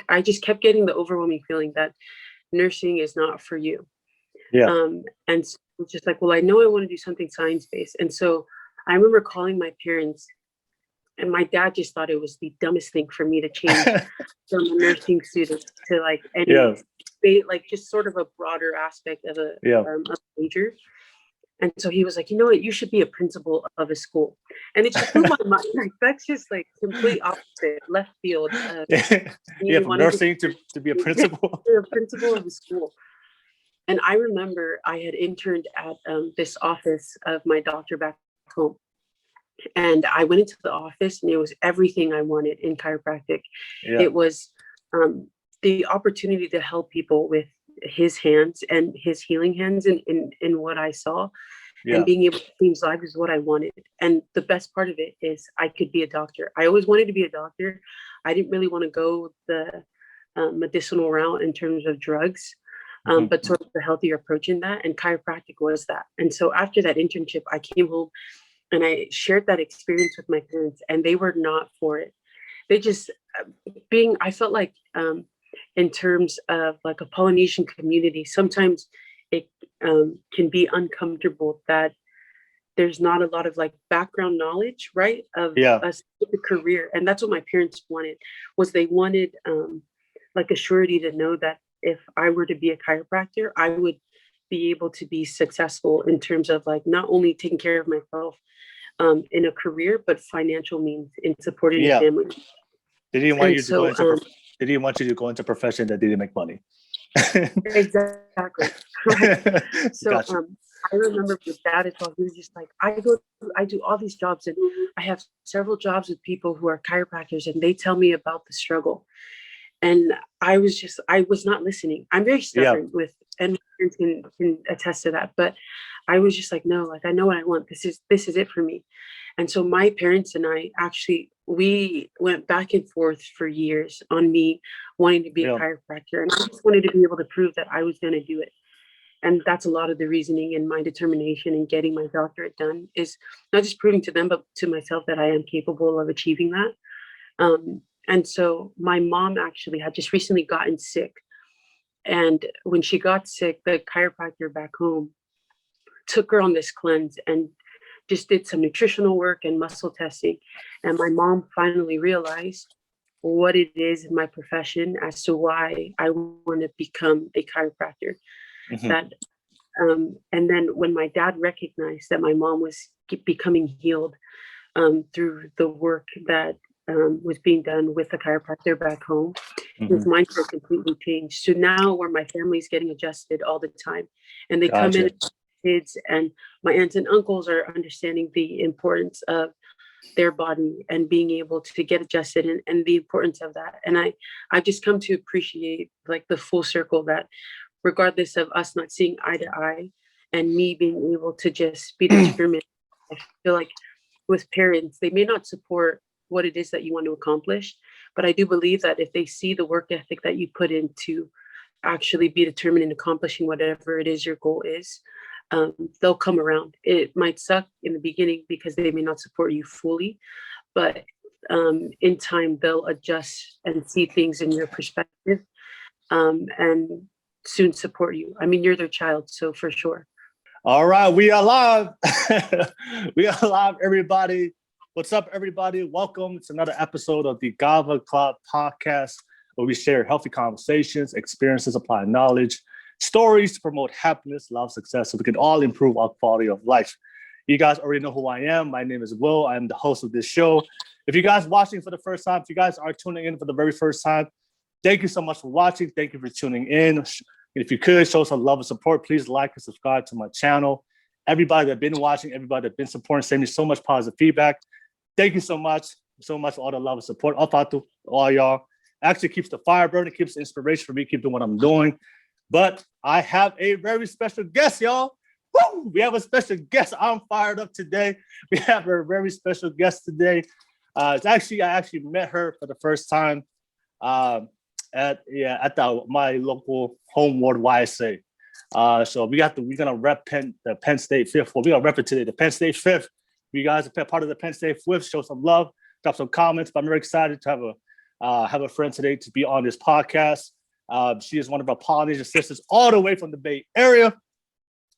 I just kept getting the overwhelming feeling that nursing is not for you. Yeah. And so it's just like, well, I know I want to do something science-based. And so I remember calling my parents, and my dad just thought it was the dumbest thing for me to change from a nursing student to like any, like just sort of a broader aspect of a major. And so he was like, you know what, you should be a principal of a school. And it just blew my mind. Like, that's just like complete opposite, left field. From nursing to be a principal. A principal of a school. And I remember I had interned at this office of my doctor back home. And I went into the office and it was everything I wanted in chiropractic. Yeah. It was the opportunity to help people with his hands and his healing hands in what I saw. Yeah. And being able to change lives is what I wanted. And the best part of it is I could be a doctor. I always wanted to be a doctor. I didn't really want to go the medicinal route in terms of drugs, but sort of the healthier approach in that. And chiropractic was that. And so after that internship, I came home and I shared that experience with my parents, and they were not for it. They just I felt like in terms of like a Polynesian community, sometimes it can be uncomfortable that there's not a lot of like background knowledge, right? Of a specific career. And that's what my parents wanted, was they wanted like a surety to know that if I were to be a chiropractor, I would be able to be successful in terms of like not only taking care of myself in a career, but financial means in supporting the family. They didn't want you to go into they didn't want you to go into a profession that didn't make money. Exactly. Right. So gotcha. I remember with dad as well, he was just like, I do all these jobs, and I have several jobs with people who are chiropractors, and they tell me about the struggle. And I was not listening. I'm very stubborn with, and my parents can attest to that, but I was just like, no, like I know what I want. This is it for me. And so my parents and I we went back and forth for years on me wanting to be a chiropractor. And I just wanted to be able to prove that I was going to do it. And that's a lot of the reasoning and my determination in getting my doctorate done, is not just proving to them, but to myself that I am capable of achieving that. And so my mom actually had just recently gotten sick. And when she got sick, the chiropractor back home took her on this cleanse and just did some nutritional work and muscle testing. And my mom finally realized what it is in my profession as to why I want to become a chiropractor. That, and then when my dad recognized that my mom was becoming healed through the work that was being done with the chiropractor back home, his mindset completely changed. So now where my family's getting adjusted all the time, and they come in, kids, and my aunts and uncles are understanding the importance of their body and being able to get adjusted, and the importance of that. And I've just come to appreciate like the full circle, that regardless of us not seeing eye to eye and me being able to just be determined, I feel like with parents, they may not support what it is that you want to accomplish, but I do believe that if they see the work ethic that you put in to actually be determined in accomplishing whatever it is your goal is, they'll come around. It might suck in the beginning because they may not support you fully, but in time they'll adjust and see things in your perspective, and soon support you. I mean, you're their child, so for sure. All right, we are live. We are live, everybody. What's up, everybody? Welcome to another episode of the Kava Club podcast, where we share healthy conversations, experiences, apply knowledge, stories to promote happiness, love, success, so we can all improve our quality of life. You guys already know who I am. My name is Will. I'm the host of this show. If you guys are watching for the first time, if you guys are tuning in for the very first time, thank you so much for watching. Thank you for tuning in. If you could show some love and support, please like and subscribe to my channel. Everybody that's been watching, everybody that's been supporting, sending me so much positive feedback. Thank you so much for all the love and support. All y'all. Actually keeps the fire burning, keeps the inspiration for me, keep doing what I'm doing. But I have a very special guest, y'all. Woo! We have a special guest. I'm fired up today. We have a very special guest today. I actually met her for the first time at my local home ward YSA. So we're gonna rep the Penn State Fifth. Well, we're gonna rep it today, the Penn State Fifth. You guys are part of the Penn State Fifth. Show some love, drop some comments. But I'm very excited to have a have a friend today to be on this podcast. She is one of our Polynesian sisters all the way from the Bay Area.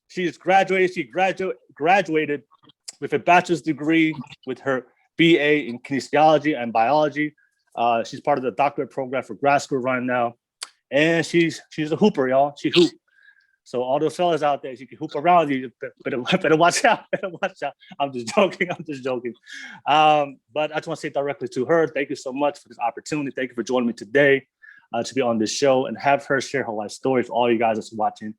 She is graduated. She graduated with a bachelor's degree with her BA in kinesiology and biology. She's part of the doctorate program for grad school right now. And she's a hooper, y'all. She hoop. So all those fellas out there, she can hoop around you. Better watch out. Better watch out. I'm just joking. But I just want to say directly to her, thank you so much for this opportunity. Thank you for joining me today to be on this show and have her share her life story for all you guys that's watching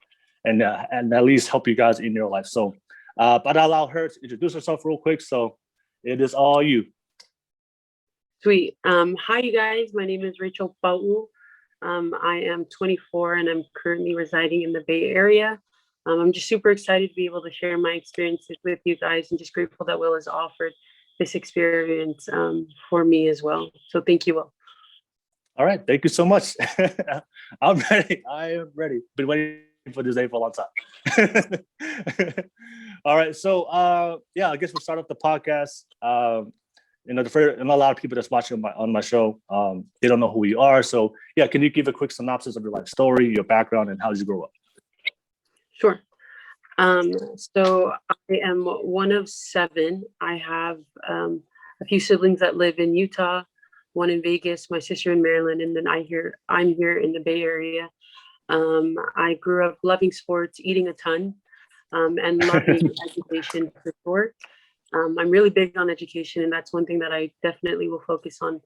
and at least help you guys in your life. So, but I'll allow her to introduce herself real quick. So it is all you. Sweet. Hi, you guys. My name is Rachel Pau'u. I am 24 and I'm currently residing in the Bay Area. I'm just super excited to be able to share my experiences with you guys and just grateful that Will has offered this experience for me as well. So thank you, Will. All right. Thank you so much. I'm ready. I am ready. Been waiting for this day for a long time. All right. So, I guess we'll start off the podcast. And a lot of people that's watching on my show, they don't know who you are. So, can you give a quick synopsis of your life story, your background, and how did you grow up? Sure. So I am one of 7. I have a few siblings that live in Utah, one in Vegas, my sister in Maryland, and then I'm here in the Bay Area. I grew up loving sports, eating a ton, and loving education for sure. I'm really big on education, and that's one thing that I definitely will focus on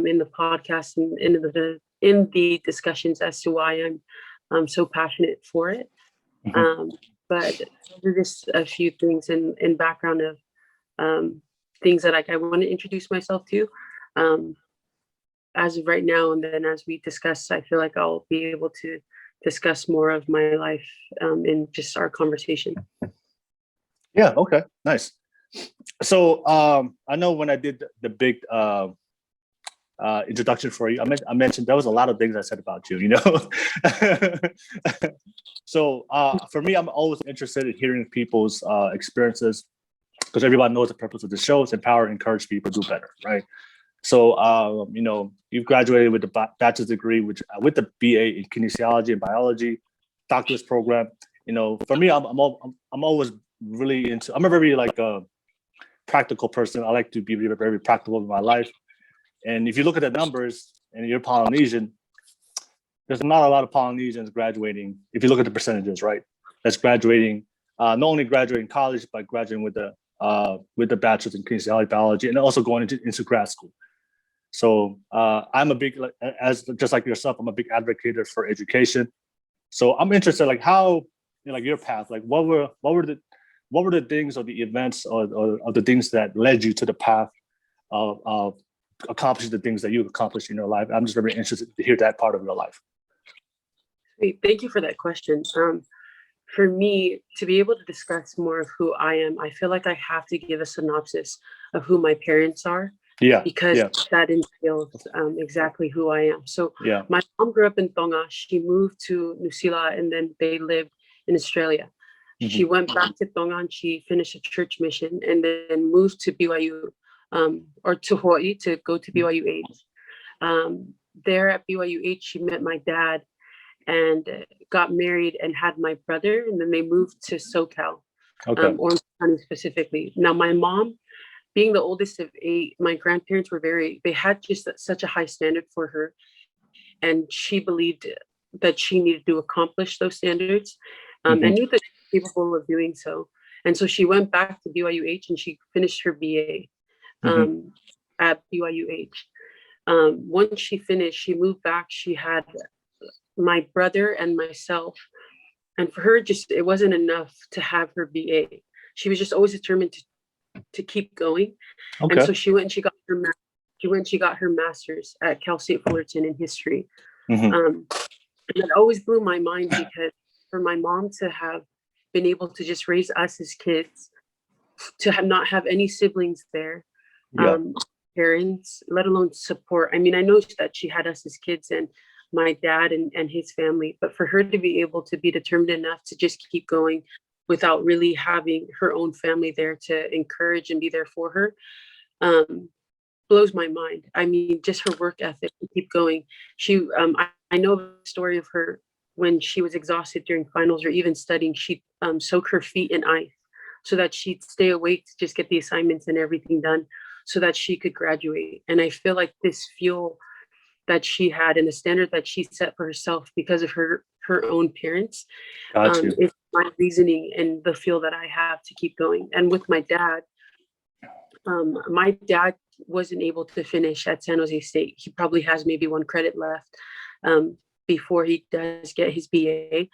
in the podcast and in the discussions as to why I'm so passionate for it. Mm-hmm. But just a few things in background of things that I want to introduce myself to as of right now, and then as we discuss, I feel like I'll be able to discuss more of my life in just our conversation. Yeah. Okay. Nice. So I know when I did the big introduction for you, I mentioned there was a lot of things I said about you, So for me, I'm always interested in hearing people's experiences because everybody knows the purpose of the show is empower, encourage people to do better, right? So you've graduated with the bachelor's degree, with the BA in kinesiology and biology, doctorate program. For me, I'm always really into. I'm a very practical person. I like to be very, very practical in my life. And if you look at the numbers and you're Polynesian, there's not a lot of Polynesians graduating. If you look at the percentages, right? That's graduating, not only graduating college, but graduating with the bachelor's in kinesiology biology and also going into grad school. So I'm a big, just like yourself, I'm a big advocate for education. So I'm interested, how, your path, what were the things or the events or the things that led you to the path of accomplishing the things that you've accomplished in your life? I'm just very interested to hear that part of your life. Great. Thank you for that question. For me, to be able to discuss more of who I am, I feel like I have to give a synopsis of who my parents are. Yeah. Because that entails exactly who I am. So my mom grew up in Tonga. She moved to New Zealand and then they lived in Australia. Mm-hmm. She went back to Tonga and she finished a church mission and then moved to BYU or to Hawaii to go to BYUH. There at BYUH, she met my dad and got married and had my brother. And then they moved to SoCal, Orange County specifically. Now, my mom, being the oldest of 8, my grandparents they had just such a high standard for her. And she believed that she needed to accomplish those standards and knew that she was capable of doing so. And so she went back to BYUH and she finished her BA at BYUH. Once she finished, she moved back. She had my brother and myself. And for her, it wasn't enough to have her BA. She was just always determined to keep going. Okay. And so she went and she got her master's at Cal State Fullerton in history. And it always blew my mind because for my mom to have been able to just raise us as kids, to not have any siblings there, parents, let alone support. I mean, I know that she had us as kids and my dad and his family, but for her to be able to be determined enough to just keep going without really having her own family there to encourage and be there for her, blows my mind. I mean, just her work ethic to keep going. She, I know the story of her when she was exhausted during finals or even studying, she'd soak her feet in ice so that she'd stay awake to just get the assignments and everything done so that she could graduate. And I feel like this fuel that she had and the standard that she set for herself because of her own parents is my reasoning and the feel that I have to keep going. And with my dad wasn't able to finish at San Jose State. He probably has maybe one credit left before he does get his BA,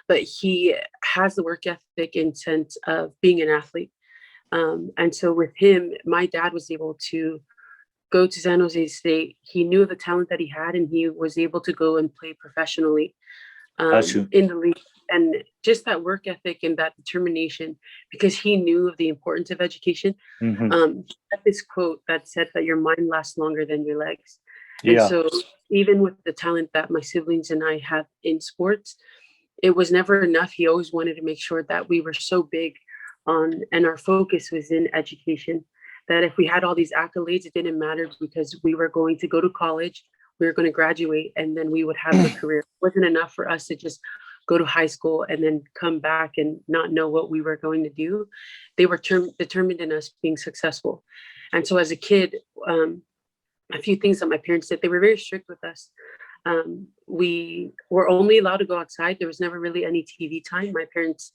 but he has the work ethic in sense of being an athlete. And so with him, my dad was able to go to San Jose State. He knew the talent that he had, and he was able to go and play professionally in the league. And just that work ethic and that determination, because he knew of the importance of education. He had this quote that said that your mind lasts longer than your legs. And so even with the talent that my siblings and I have in sports, it was never enough. He always wanted to make sure that we were so big on, and our focus was in education, that if we had all these accolades, it didn't matter because we were going to go to college, we were going to graduate, and then we would have a career. It wasn't enough for us to just go to high school and then come back and not know what we were going to do. They were determined in us being successful. And so as a kid, a few things that my parents did, they were very strict with us. We were only allowed to go outside. There was never really any TV time. My parents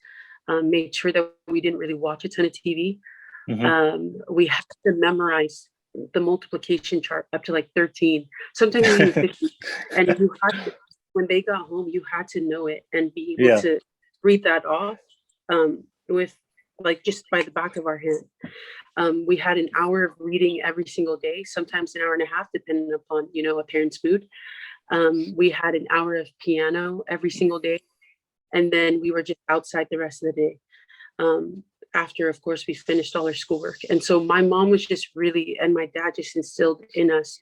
made sure that we didn't really watch a ton of TV. We had to memorize the multiplication chart up to like 13, sometimes even 50. And you had to, when they got home, you had to know it and be able to read that off with like just by the back of our hand. We had an hour of reading every single day, sometimes an hour and a half, depending upon, a parent's mood. We had an hour of piano every single day. And then we were just outside the rest of the day. After, of course, we finished all our schoolwork. And so my mom was just really, and my dad just instilled in us,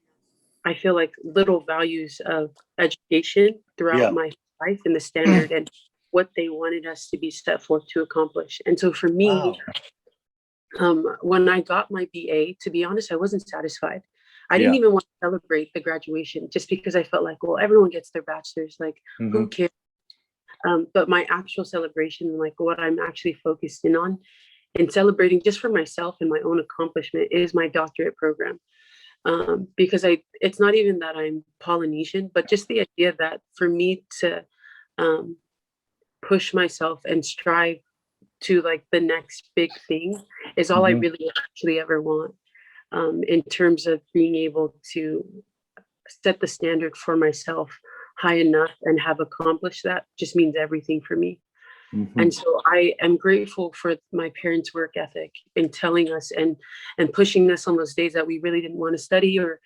I feel like, little values of education throughout my life and the standard and what they wanted us to be set forth to accomplish. And so for me, when I got my BA, to be honest, I wasn't satisfied. I didn't even want to celebrate the graduation just because I felt like, well, everyone gets their bachelor's, like who cares? But my actual celebration, like what I'm actually focused in on and celebrating just for myself and my own accomplishment, is my doctorate program. Because it's not even that I'm Polynesian, but just the idea that for me to push myself and strive to like the next big thing is all I really actually ever want, in terms of being able to set the standard for myself high enough and have accomplished that just means everything for me. And so I am grateful for my parents' work ethic in telling us and pushing us on those days that we really didn't want to study, or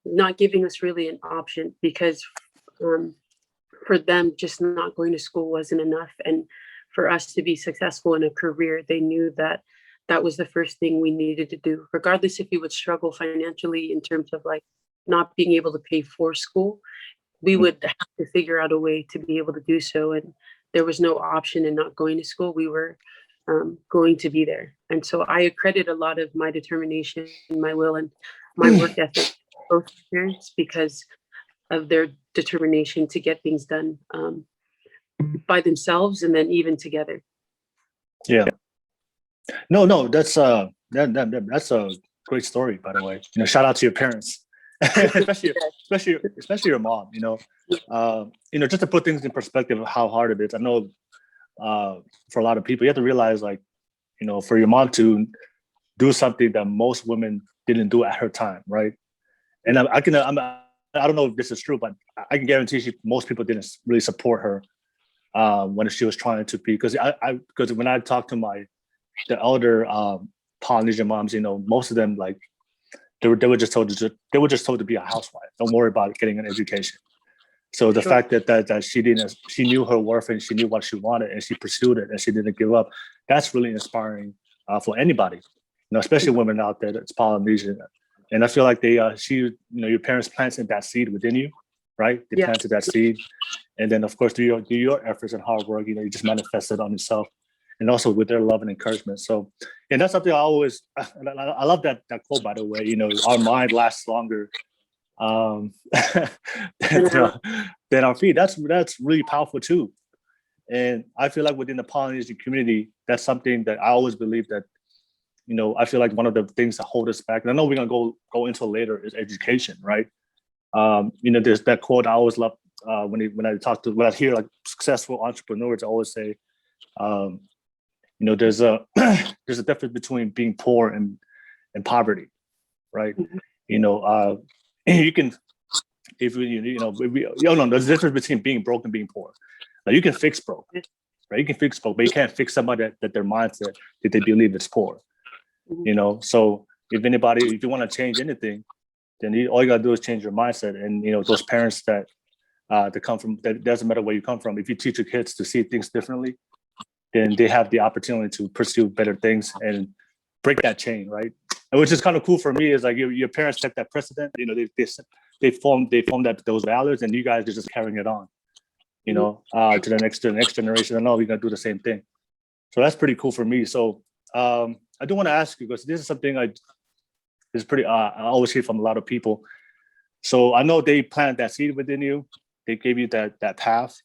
not giving us really an option, because for them, just not going to school wasn't enough. And for us to be successful in a career, they knew that that was the first thing we needed to do, regardless if we would struggle financially in terms of like not being able to pay for school. We would have to figure out a way to be able to do so. And there was no option in not going to school. We were going to be there. And so I accredit a lot of my determination, my will, and my work ethic to both parents because of their determination to get things done by themselves and then even together. Yeah. No, that's that's a great story, by the way. Shout out to your parents. especially your mom, just to put things in perspective of how hard it is. I know for a lot of people, you have to realize, like, for your mom to do something that most women didn't do at her time, right? And I don't know if this is true, but I can guarantee most people didn't really support her when she was trying to be, because when I talked to the elder Polynesian moms, most of them, like, they were just told to be a housewife. Don't worry about getting an education. So the fact that she knew her worth and she knew what she wanted and she pursued it and she didn't give up, that's really inspiring for anybody, especially women out there that's Polynesian. And I feel like your parents planted that seed within you, right? They planted that seed, and then of course through your efforts and hard work, you just manifested on yourself. and also with their love and encouragement. So, and that's something I always, I love that quote, by the way. You know, our mind lasts longer than, than our feet. That's really powerful too. And I feel like within the Polynesian community, that's something that I always believe that, you know, I feel like one of the things that hold us back, and I know we're gonna go into later, is education, right? You know, there's that quote I always love when I hear like successful entrepreneurs, I always say, you know, there's a difference between being poor and poverty, right? You know, you can, if you know, there's a difference between being broke and being poor. Like you can fix broke, right? You can fix broke, but you can't fix somebody that their mindset that they believe is poor. You know, so if you want to change anything, then all you gotta do is change your mindset. And you know, those parents that come from, that doesn't matter where you come from. If you teach your kids to see things differently, then they have the opportunity to pursue better things and break that chain, right? And which is kind of cool for me is like your parents set that precedent. You know, they formed those values, and you guys are just carrying it on. You know, to the next generation. I know we're gonna do the same thing. So that's pretty cool for me. So I do want to ask you, because this is something I always hear from a lot of people. So I know they planted that seed within you. They gave you that path.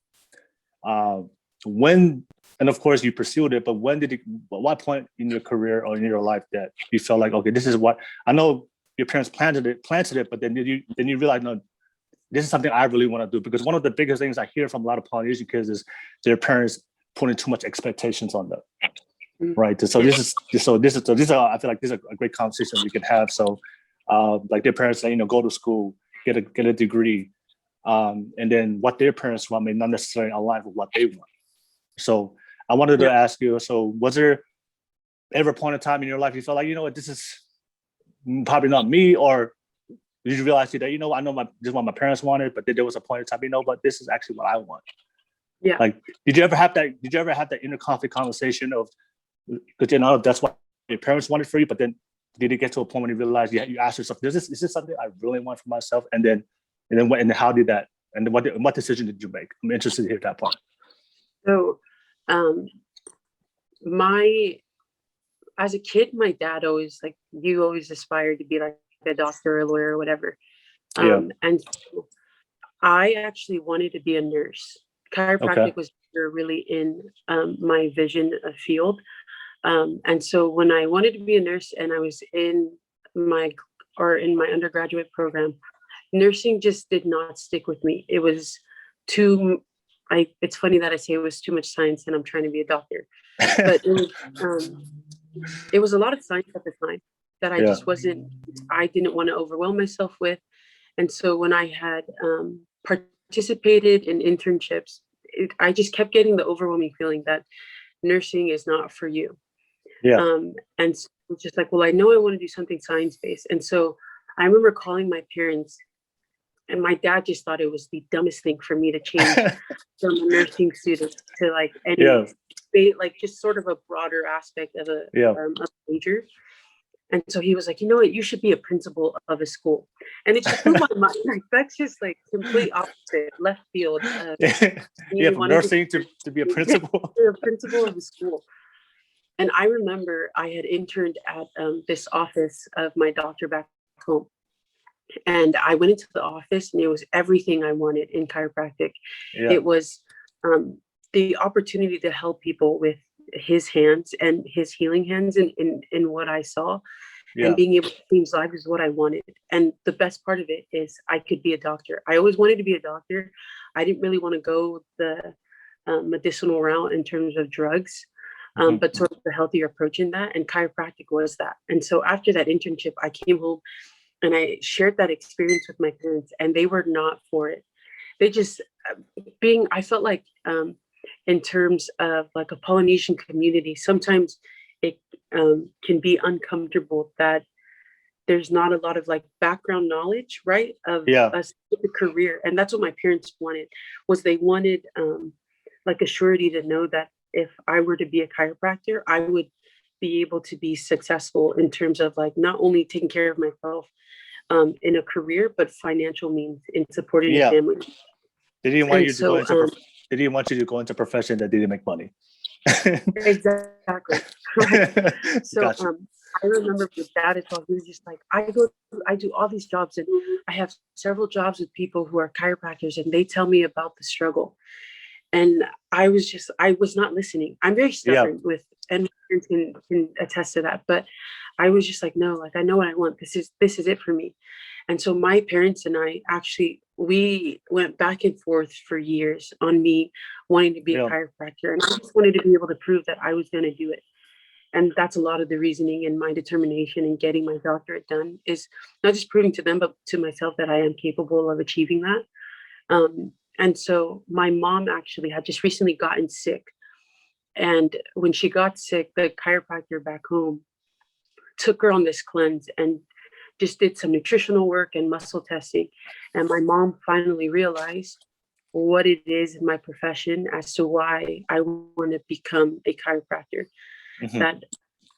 When, and of course you pursued it, but at what point in your career or in your life that you felt like, okay, this is what, I know your parents planted it, but then you realize, no, this is something I really want to do? Because one of the biggest things I hear from a lot of Polynesian kids is their parents putting too much expectations on them. Right. So this is I feel like this is a great conversation we can have. So like their parents say, you know, go to school, get a degree. And then what their parents want may not necessarily align with what they want. So I wanted to ask you, so was there ever a point in time in your life you felt like, you know what, this is probably not me? Or did you realize that, you know, I know this is what my parents wanted, but then there was a point in time, you know, but this is actually what I want. Yeah. Like, did you ever have that inner conflict conversation of, because you know that's what your parents wanted for you, but then did it get to a point when you realized you asked yourself, is this something I really want for myself? And then how did that, and what decision did you make? I'm interested to hear that part. So as a kid, my dad always, like, you always aspired to be like a doctor or a lawyer or whatever. And so I actually wanted to be a nurse. Chiropractic was really in my vision field. And so when I wanted to be a nurse and I was in my undergraduate program, nursing just did not stick with me. It was it's funny that I say it was too much science and I'm trying to be a doctor, but it was a lot of science at the time that I didn't want to overwhelm myself with. And so when I had participated in internships, I just kept getting the overwhelming feeling that nursing is not for you. And so it's just like, well, I know I want to do something science-based. And so I remember calling my parents, and my dad just thought it was the dumbest thing for me to change from a nursing student to like like just sort of a broader aspect of a major. And so he was like, you know what, you should be a principal of a school. And it just blew my mind. Like, that's just like complete opposite, left field. From nursing to be a principal. A principal of a school. And I remember I had interned at this office of my doctor back home. And I went into the office and it was everything I wanted in chiropractic. It was the opportunity to help people with his hands and his healing hands in what I saw, and being able to change lives is what I wanted. And the best part of it is I could be a doctor. I always wanted to be a doctor. I didn't really want to go the medicinal route in terms of drugs, but sort of the healthier approach in that. And chiropractic was that. And so after that internship, I came home and I shared that experience with my parents, and they were not for it. They just I felt like in terms of like a Polynesian community, sometimes it can be uncomfortable that there's not a lot of like background knowledge, right, of a specific career. And that's what my parents wanted, was they wanted like a surety to know that if I were to be a chiropractor, I would be able to be successful in terms of like not only taking care of myself in a career, but financial means in supporting a family. They didn't want you to go into a profession that didn't make money. Exactly. Right. So Gotcha. I remember with dad as well, he was just like, I do all these jobs and I have several jobs with people who are chiropractors and they tell me about the struggle. And I was not listening. I'm very Yeah. stubborn with, and my parents can attest to that. But I was just like, no, like I know what I want. This is it for me. And so my parents and I actually we went back and forth for years on me wanting to be a Yeah. chiropractor. And I just wanted to be able to prove that I was going to do it. And that's a lot of the reasoning and my determination in getting my doctorate done is not just proving to them, but to myself that I am capable of achieving that. And so my mom actually had just recently gotten sick. And when she got sick, the chiropractor back home took her on this cleanse and just did some nutritional work and muscle testing. And my mom finally realized what it is in my profession as to why I want to become a chiropractor. Mm-hmm. That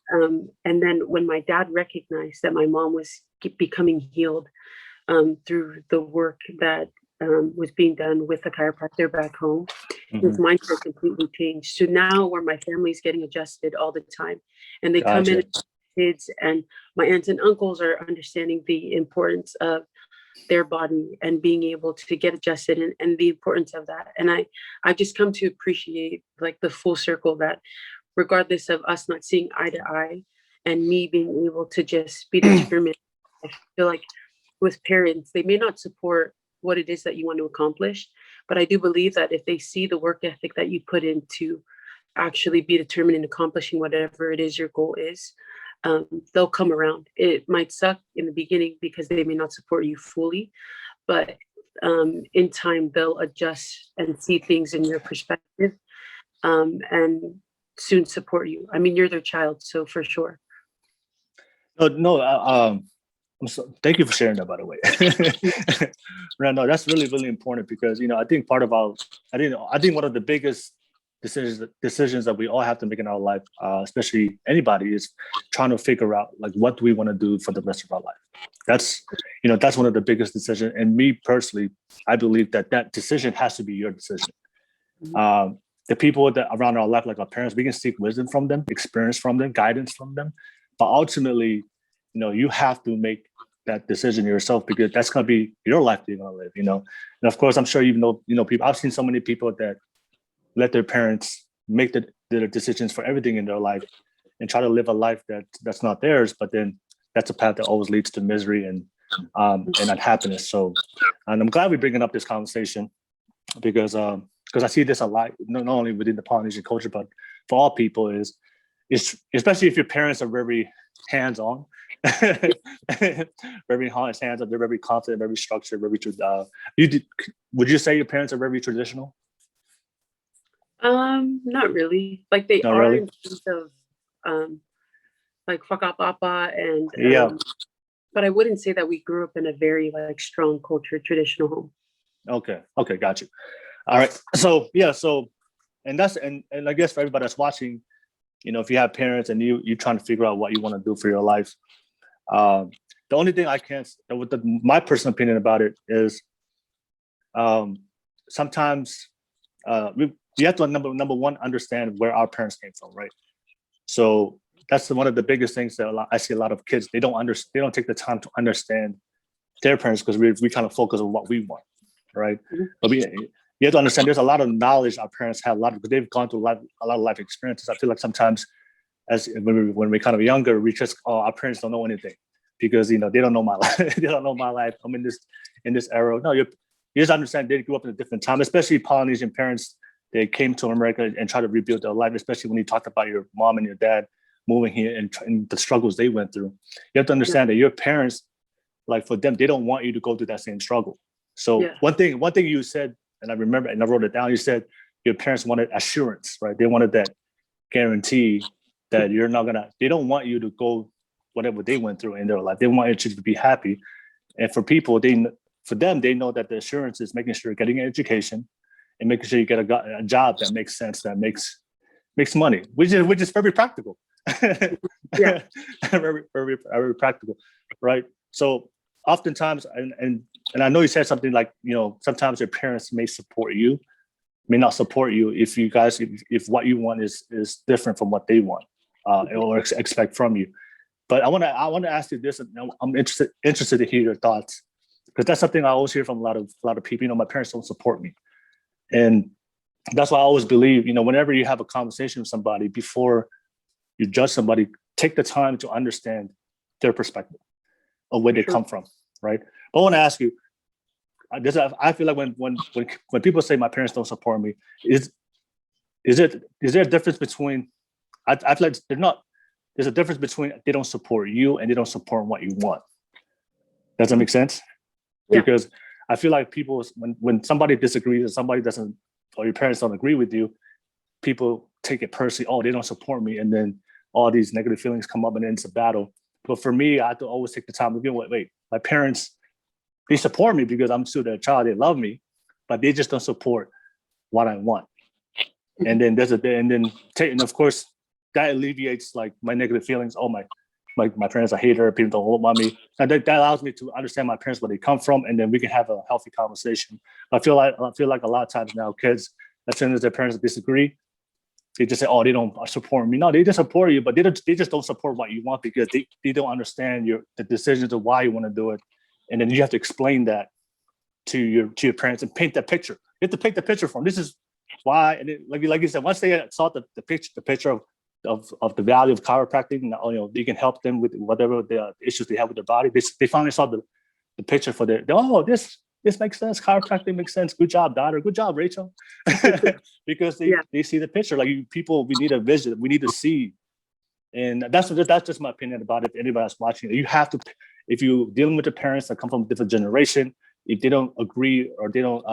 and then when my dad recognized that my mom was becoming healed through the work that was being done with the chiropractor back home, his mindset completely changed. So now where my family's getting adjusted all the time and they come in Gotcha. kids and my aunts and uncles are understanding the importance of their body and being able to get adjusted and the importance of that. And I've just come to appreciate like the full circle that regardless of us not seeing eye to eye and me being able to just be determined, I feel like with parents, they may not support what it is that you want to accomplish, but I do believe that if they see the work ethic that you put in to actually be determined in accomplishing whatever it is your goal is, they'll come around. It might suck in the beginning because they may not support you fully, but in time they'll adjust and see things in your perspective and soon support you. I mean, you're their child, so for sure. No. Thank you for sharing that, by the way. No, that's really, really important because I think I think one of the biggest decisions that we all have to make in our life, especially anybody, is trying to figure out like what do we want to do for the rest of our life. That's that's one of the biggest decisions. And me personally, I believe that decision has to be your decision. The people that around our life, like our parents, we can seek wisdom from them, experience from them, guidance from them, but ultimately, you have to make that decision yourself because that's going to be your life that you're going to live, And of course, I'm sure people. I've seen so many people that let their parents make the decisions for everything in their life and try to live a life that's not theirs. But then that's a path that always leads to misery and unhappiness. So, and I'm glad we're bringing up this conversation because I see this a lot, not only within the Polynesian culture, but for all people is especially if your parents are very hands-on, very hands-on, they're very confident, very structured, would you say your parents are very traditional? Not really. Like they Not are really. in terms of like whakapapa and Yeah. but I wouldn't say that we grew up in a very like strong culture, traditional home. Okay, got you. All right. So and I guess for everybody that's watching, if you have parents and you're trying to figure out what you want to do for your life, the only thing I can't, my personal opinion about it is, sometimes you have to number one understand where our parents came from, right? So that's one of the biggest things that I see a lot of kids, they don't take the time to understand their parents because we kind of focus on what we want, right? But you have to understand there's a lot of knowledge our parents have because they've gone through a lot of life experiences. I feel like sometimes when we're kind of younger, we just our parents don't know anything because they don't know my life. They don't know my life. I'm in this era. No, you just understand they grew up in a different time, especially Polynesian parents. They came to America and tried to rebuild their life, especially when you talked about your mom and your dad moving here and the struggles they went through. You have to understand that your parents, like for them, they don't want you to go through that same struggle. So one thing you said, and I remember, and I wrote it down, you said your parents wanted assurance, right? They wanted that guarantee that they don't want you to go whatever they went through in their life. They want you to be happy. And for people, they know that the assurance is making sure you're getting an education and making sure you get a job that makes sense, that makes money, which is very practical. Yeah. very, very, very practical, right? So oftentimes, and I know you said something like, sometimes your parents may support you, may not support you if you guys if what you want is different from what they want or expect from you. But I want to ask you this, and I'm interested to hear your thoughts, because that's something I always hear from a lot of people. You know, my parents don't support me, and that's why I always believe, you know, whenever you have a conversation with somebody, before you judge somebody, take the time to understand their perspective of where they come from, right? But I want to ask you, I feel like when people say my parents don't support me, is there a difference between, I feel like there's a difference between they don't support you and they don't support what you want. Does that make sense? Yeah. Because I feel like people, when somebody disagrees and somebody doesn't, or your parents don't agree with you, people take it personally. Oh, they don't support me, and then all these negative feelings come up, and then it's a battle. But for me, I have to always take the time to be, wait, my parents, they support me because I'm still their child. They love me, but they just don't support what I want. And then and of course that alleviates like my negative feelings. Oh, my parents are hater. People don't love me, and that allows me to understand my parents, where they come from, and then we can have a healthy conversation. I feel like a lot of times now, kids, as soon as their parents disagree, they just say, "Oh, they don't support me." No, they just support you, but they just don't support what you want, because they don't understand the decisions of why you want to do it, and then you have to explain that to your parents and paint that picture. You have to paint the picture for them. This is why, and like you said, once they saw the picture of the value of chiropractic, you know, you can help them with whatever the issues they have with their body. They finally saw the picture for this makes sense. Chiropractic makes sense. Good job, daughter. Good job, Rachel. Because they see the picture. Like people, we need a vision. We need to see. And that's just my opinion about it. If anybody that's watching, you have to, if you're dealing with the parents that come from a different generation, if they don't agree or they don't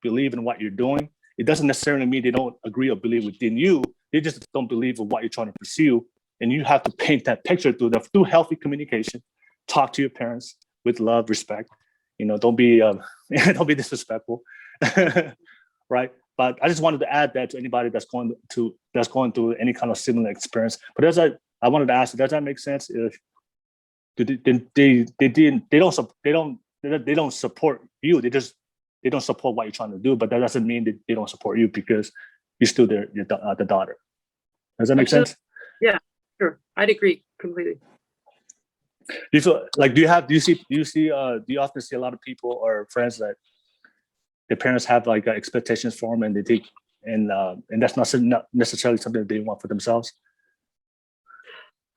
believe in what you're doing, it doesn't necessarily mean they don't agree or believe within you. They just don't believe in what you're trying to pursue. And you have to paint that picture through healthy communication. Talk to your parents with love, respect. You know, don't be disrespectful, right? But I just wanted to add that to anybody that's going through any kind of similar experience. But I wanted to ask, does that make sense? If they don't support you. They don't support what you're trying to do, but that doesn't mean that they don't support you, because you're still the daughter. Does that make sense? Yeah, sure. I'd agree completely. Do you feel like, do you often see a lot of people or friends that their parents have like expectations for them, and they take, and that's not necessarily something that they want for themselves?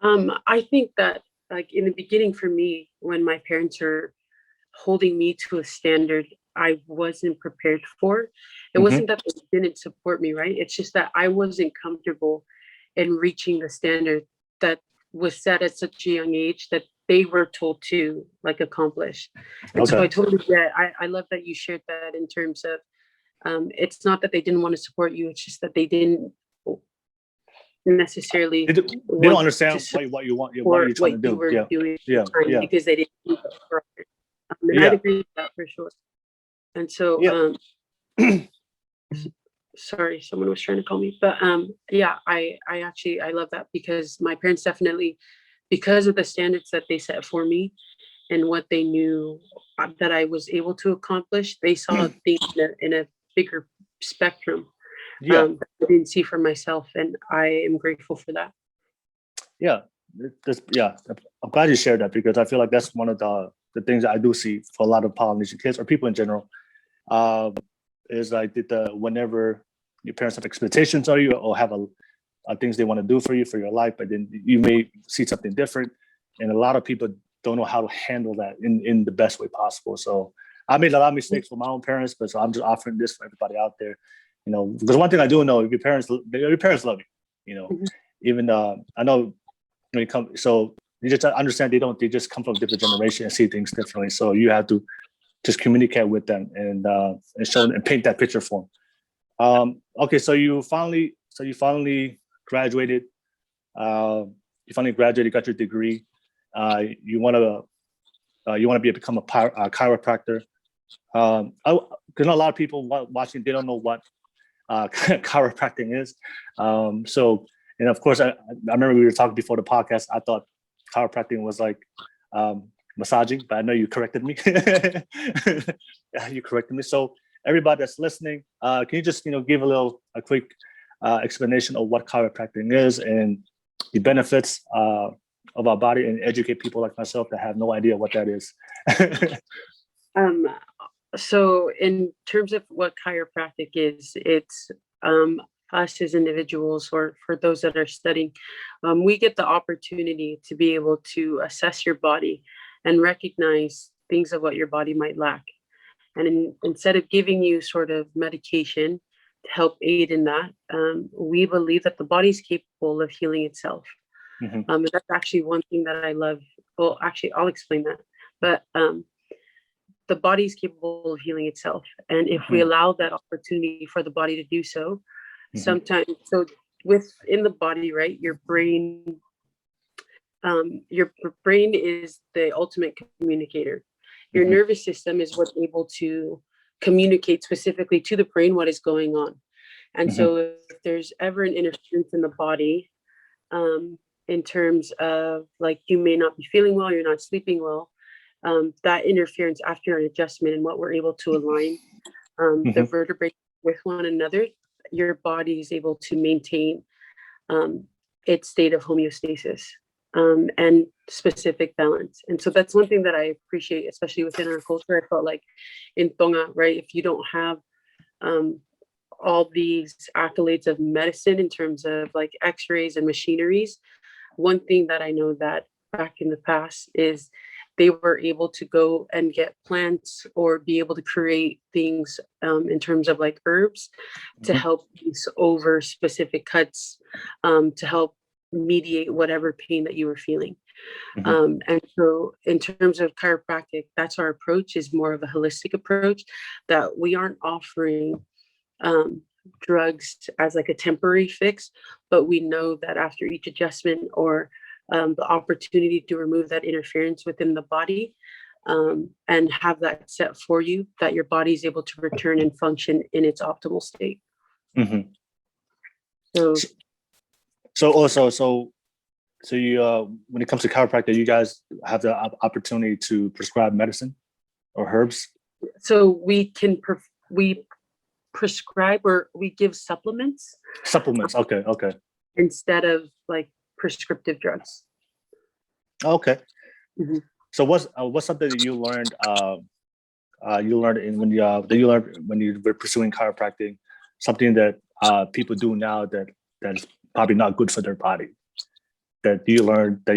I think that, like, in the beginning for me, when my parents are holding me to a standard I wasn't prepared for, it wasn't that they didn't support me, right? It's just that I wasn't comfortable in reaching the standard that was set at such a young age that they were told to like accomplish. And so I totally get, I love that you shared that in terms of, it's not that they didn't want to support you, it's just that they didn't necessarily they don't understand what you want, what you're trying to do. Doing because they didn't do it. And I'd agree with that for sure. And so sorry, someone was trying to call me, but I love that, because my parents definitely, because of the standards that they set for me and what they knew that I was able to accomplish, they saw things in a bigger spectrum that I didn't see for myself, and I am grateful for that. I'm glad you shared that, because I feel like that's one of the things that I do see for a lot of Polynesian kids or people in general, is like whenever your parents have expectations on you or have things they want to do for you for your life, but then you may see something different, and a lot of people don't know how to handle that in the best way possible. So I made a lot of mistakes with my own parents, but so I'm just offering this for everybody out there, you know, because one thing I do know, your parents love you, you know, even I know when it comes, so you just understand they just come from a different generation and see things differently. So you have to just communicate with them and show and paint that picture for them. Okay, so you finally graduated. Got your degree. You want to become a chiropractor. Because a lot of people watching, they don't know what chiropractic is. So, and of course, I remember we were talking before the podcast. I thought chiropractic was like massaging, but I know you corrected me. You corrected me. So everybody that's listening, can you just give a quick explanation of what chiropractic is and the benefits of our body, and educate people like myself that have no idea what that is? So in terms of what chiropractic is, it's us as individuals, or for those that are studying, we get the opportunity to be able to assess your body and recognize things of what your body might lack. And instead of giving you sort of medication to help aid in that, we believe that the body's capable of healing itself. And that's actually one thing that I love. Well, actually, I'll explain that. But the body is capable of healing itself. And if we allow that opportunity for the body to do so, sometimes, so within the body, right, your brain is the ultimate communicator. Your nervous system is what's able to communicate specifically to the brain what is going on. And so if there's ever an interference in the body, in terms of like, you may not be feeling well, you're not sleeping well, that interference after an adjustment and what we're able to align the vertebrae with one another, your body is able to maintain its state of homeostasis and specific balance. And so that's one thing that I appreciate, especially within our culture. I felt like in Tonga, right, if you don't have all these accolades of medicine in terms of like x-rays and machineries, one thing that I know that back in the past is they were able to go and get plants or be able to create things in terms of like herbs to help use over specific cuts, to help mediate whatever pain that you were feeling. And so in terms of chiropractic, that's our approach, is more of a holistic approach, that we aren't offering drugs as like a temporary fix, but we know that after each adjustment or the opportunity to remove that interference within the body and have that set for you, that your body is able to return and function in its optimal state. So you when it comes to chiropractic, you guys have the opportunity to prescribe medicine or herbs? So we prescribe, or we give supplements. Okay. Instead of like prescriptive drugs. Okay. So what's something that you learned? When you were pursuing chiropractic, something that people do now that's probably not good for their body, that you learned that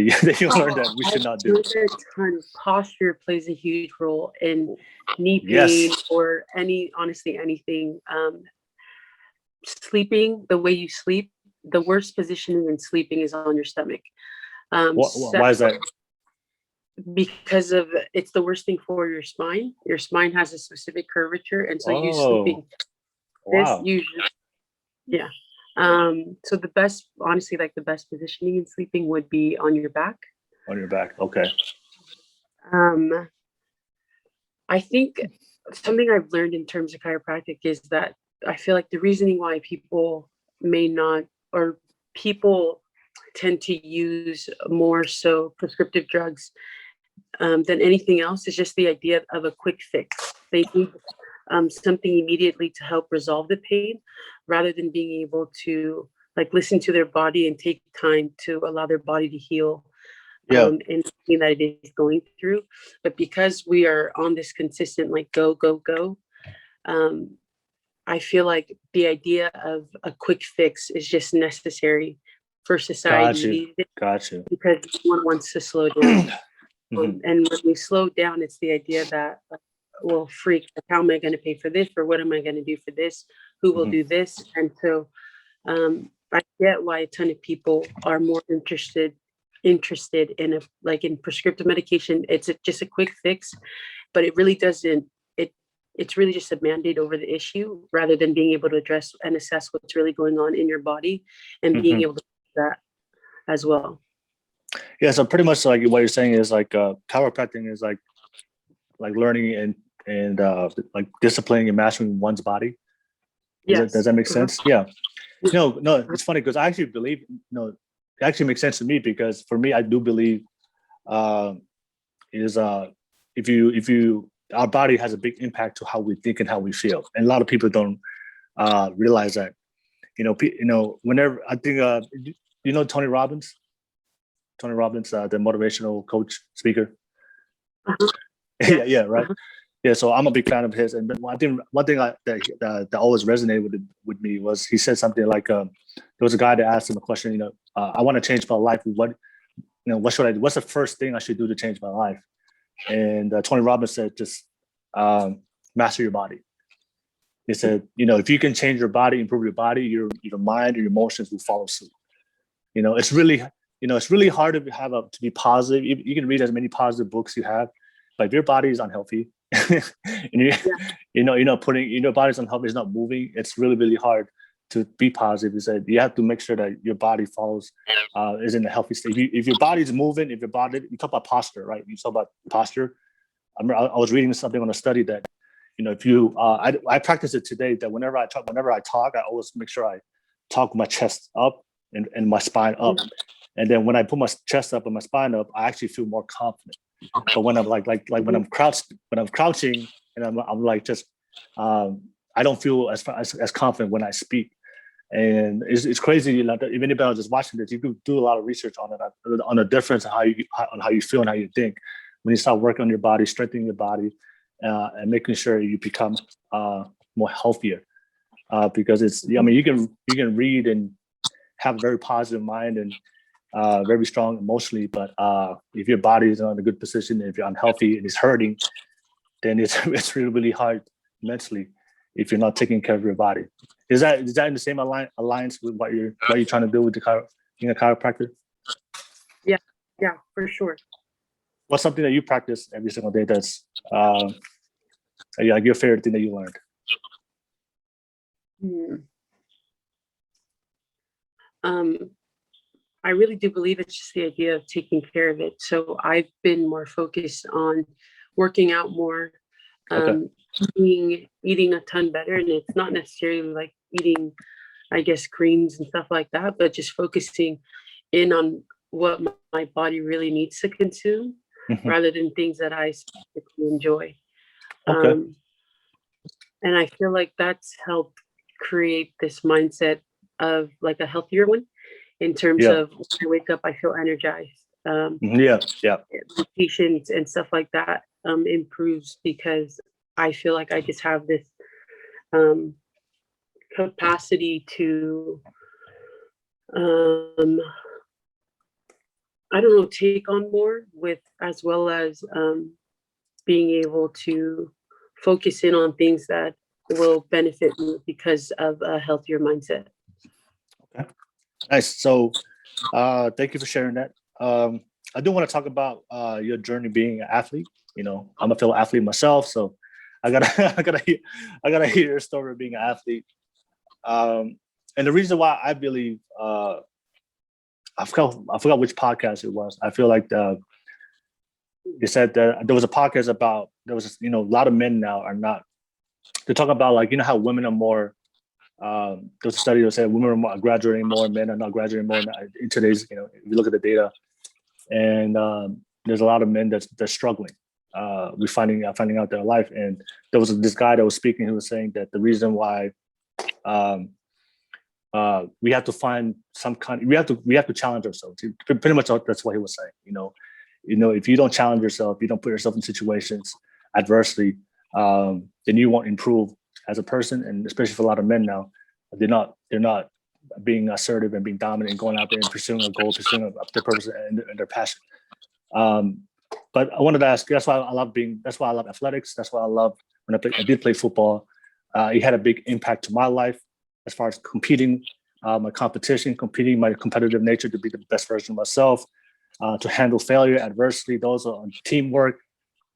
we should not do? Posture plays a huge role in knee pain or anything. Sleeping, the way you sleep, the worst positioning in sleeping is on your stomach. Why is that? Because it's the worst thing for your spine. Your spine has a specific curvature, and so you sleeping this usually, so the best positioning in sleeping would be on your back. On your back, okay. I think something I've learned in terms of chiropractic is that I feel like the reasoning why people may not, or people tend to use more so prescriptive drugs than anything else, is just the idea of a quick fix. They need something immediately to help resolve the pain, rather than being able to like listen to their body and take time to allow their body to heal and pain that it is going through. But because we are on this consistent like go, I feel like the idea of a quick fix is just necessary for society. Gotcha. Because one wants to slow down. And when we slow down, it's the idea that, well, how am I going to pay for this? Or what am I going to do for this? Who will do this? And so I get why a ton of people are more interested in in prescriptive medication. It's just a quick fix, but it really doesn't. It's really just a band-aid over the issue, rather than being able to address and assess what's really going on in your body and being able to do that as well. Yeah, so pretty much like what you're saying is like chiropractic is like learning and like disciplining and mastering one's body. Does that make sense? Yeah. No, it's funny because I actually believe it actually makes sense to me, because for me, I do believe if you our body has a big impact to how we think and how we feel. And a lot of people don't realize that. Whenever I think, Tony Robbins? Tony Robbins, the motivational coach, speaker. Uh-huh. Yeah, right. Uh-huh. Yeah, so I'm a big fan of his, and one thing that always resonated with me was he said something like, there was a guy that asked him a question, I want to change my life. What's the first thing I should do to change my life? And Tony Robbins said, just master your body. He said, if you can change your body, improve your body, your mind, your emotions will follow suit. It's really hard to be positive. You can read as many positive books you have, but if your body is unhealthy, and your body's unhealthy, it's not moving, it's really, really hard to be positive. He said you have to make sure that your body follows, is in a healthy state. If your body's moving, you talk about posture, right? You talk about posture. I was reading something on a study that, if you, I practice it today, that whenever I talk, I always make sure I talk with my chest up and my spine up. And then when I put my chest up and my spine up, I actually feel more confident. But when I'm like when I'm crouching and I'm like just, I don't feel as confident when I speak. And it's crazy. If anybody was just watching this, you could do a lot of research on it, on the difference of how you feel and how you think when you start working on your body, strengthening your body, and making sure you become more healthier. Because you can read and have a very positive mind and very strong emotionally, but if your body is not in a good position, if you're unhealthy and it's hurting, then it's really, really hard mentally if you're not taking care of your body. Is that in the same alliance with what you're trying to do with being a chiropractor? Yeah, for sure. What's something that you practice every single day that's like your favorite thing that you learned? I really do believe it's just the idea of taking care of it. So I've been more focused on working out more, eating a ton better. And it's not necessarily like eating, I guess, creams and stuff like that, but just focusing in on what my body really needs to consume rather than things that I specifically enjoy. And I feel like that's helped create this mindset of like a healthier one. In terms of when I wake up, I feel energized. Patience and stuff like that improves because I feel like I just have this capacity to, take on more with, as well as being able to focus in on things that will benefit me because of a healthier mindset. Okay. Nice. So thank you for sharing that. I do want to talk about your journey being an athlete. I'm a fellow athlete myself, so I gotta hear your story of being an athlete. And the reason why I believe I forgot which podcast it was. I feel like you said that there was a podcast about a lot of men now are not. They're talking about like how women are more. There was a study that said women are graduating more, men are not graduating more in today's, if you look at the data, and there's a lot of men that's struggling. We're finding out their life, and there was this guy that was speaking who was saying that the reason why we have to find we have to challenge ourselves. Pretty much that's what he was saying. If you don't challenge yourself, you don't put yourself in situations adversely, then you won't improve as a person. And especially for a lot of men now, they're not being assertive and being dominant and going out there and pursuing a goal, pursuing their purpose and their passion. But I wanted to ask, that's why I love athletics. That's why I love when I did play football. It had a big impact to my life as far as competing, my competitive nature to be the best version of myself, to handle failure, adversity. Those are on teamwork,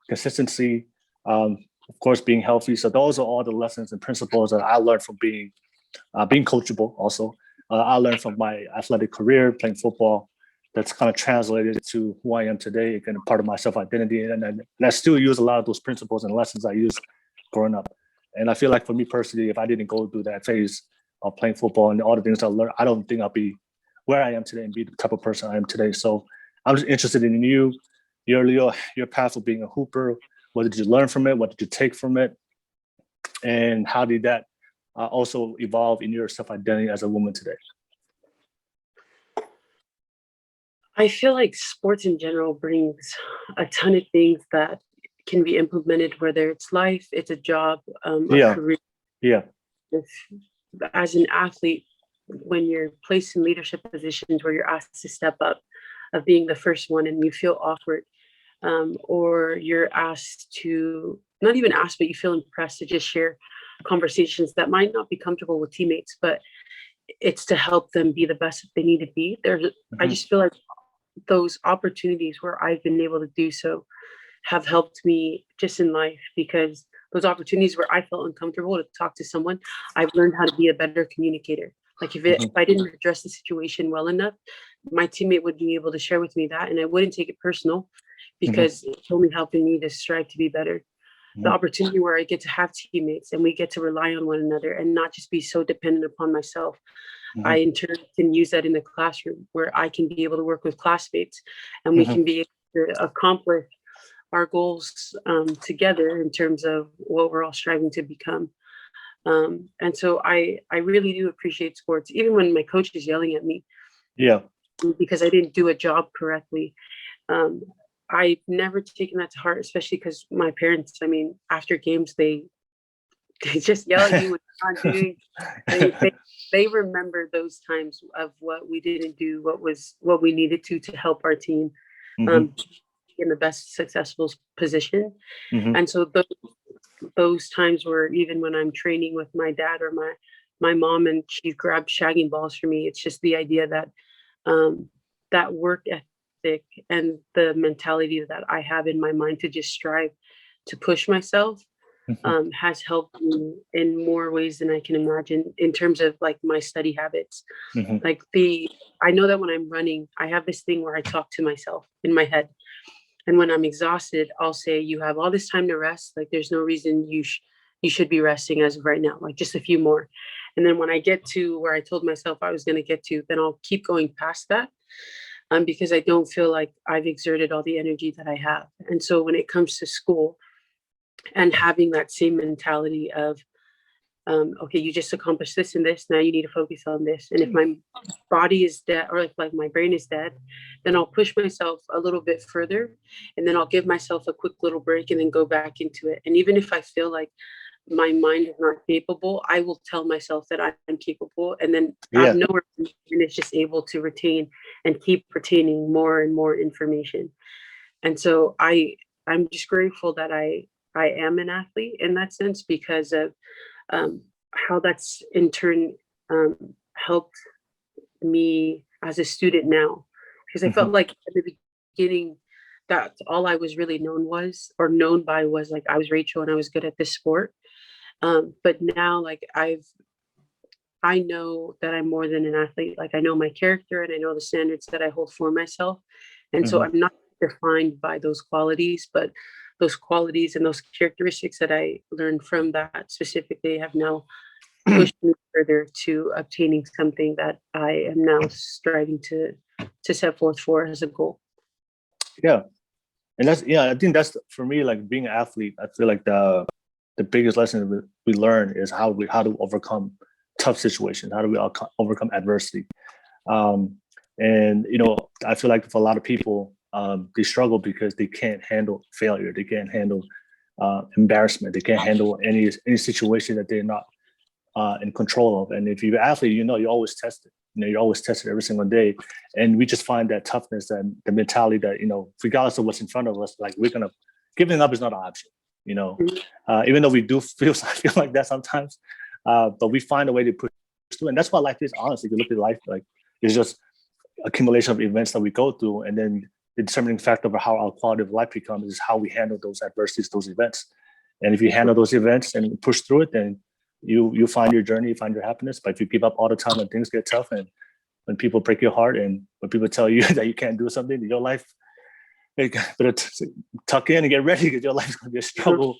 consistency, of course, being healthy. So those are all the lessons and principles that I learned from being coachable. Also, I learned from my athletic career playing football. That's kind of translated to who I am today, and part of my self-identity. And I still use a lot of those principles and lessons I used growing up. And I feel like for me personally, if I didn't go through that phase of playing football and all the things I learned, I don't think I'll be where I am today and be the type of person I am today. So I'm just interested in your path of being a hooper, What did you learn from it? What did you take from it? And how did that also evolve in your self-identity as a woman today? I feel like sports in general brings a ton of things that can be implemented, whether it's life, it's a job, a career. Yeah. As an athlete, when you're placed in leadership positions where you're asked to step up, of being the first one and you feel awkward, or you're asked to, not even asked, but you feel impressed to just share conversations that might not be comfortable with teammates, but it's to help them be the best that they need to be. I just feel like those opportunities where I've been able to do so have helped me just in life, because those opportunities where I felt uncomfortable to talk to someone, I've learned how to be a better communicator. Like if I didn't address the situation well enough, my teammate would be able to share with me that, and I wouldn't take it personal, because it's only helping me to strive to be better. The opportunity where I get to have teammates and we get to rely on one another and not just be so dependent upon myself. I in turn can use that in the classroom, where I can be able to work with classmates and we can be able to accomplish our goals together in terms of what we're all striving to become. And so I really do appreciate sports, even when my coach is yelling at me. Yeah. Because I didn't do a job correctly. I've never taken that to heart, especially because my parents, I mean, after games, they just yell at you when you're not doing. They remember those times of what we didn't do, what we needed to help our team in the best successful position. And so those times where even when I'm training with my dad or my mom and she grabbed shagging balls for me, it's just the idea that that work ethic and the mentality that I have in my mind to just strive to push myself has helped me in more ways than I can imagine, in terms of like my study habits. Like I know that when I'm running, I have this thing where I talk to myself in my head. And when I'm exhausted, I'll say, you have all this time to rest. Like, there's no reason you should be resting as of right now, like just a few more. And then when I get to where I told myself I was going to get to, then I'll keep going past that, because I don't feel like I've exerted all the energy that I have. And so when it comes to school and having that same mentality of, okay, you just accomplished this and this, now you need to focus on this. And if my body is dead, or if like my brain is dead, then I'll push myself a little bit further, and then I'll give myself a quick little break and then go back into it. And even if I feel like my mind is not capable, I will tell myself that I'm capable, and then out of nowhere, and it's just able to retain and keep retaining more and more information. And so I'm just grateful that I am an athlete in that sense, because of how that's in turn helped me as a student now. Because I felt like at the beginning, that's all I was really known by was like I was Rachel and I was good at this sport. But now, like I know that I'm more than an athlete. Like I know my character and I know the standards that I hold for myself. And so I'm not defined by those qualities, but those qualities and those characteristics that I learned from that specifically have now pushed me further to obtaining something that I am now striving to set forth for as a goal. Yeah. And I think that's, for me, like being an athlete, I feel like the biggest lesson we learn is how to overcome tough situations. How do we overcome adversity? And, I feel like for a lot of people, they struggle because they can't handle failure. They can't handle embarrassment. They can't handle any situation that they're not in control of. And if you're an athlete, you always test it. You're always tested every single day. And we just find that toughness and the mentality that, regardless of what's in front of us, like giving up is not an option, even though we do feel like that sometimes, but we find a way to push through. And that's what life is, honestly. If you look at life, like it's just accumulation of events that we go through. And then the determining factor of how our quality of life becomes is how we handle those adversities, those events. And if you handle those events and push through it, then you find your journey, you find your happiness. But if you give up all the time when things get tough and when people break your heart and when people tell you that you can't do something in your life, you better tuck in and get ready, because your life is going to be a struggle.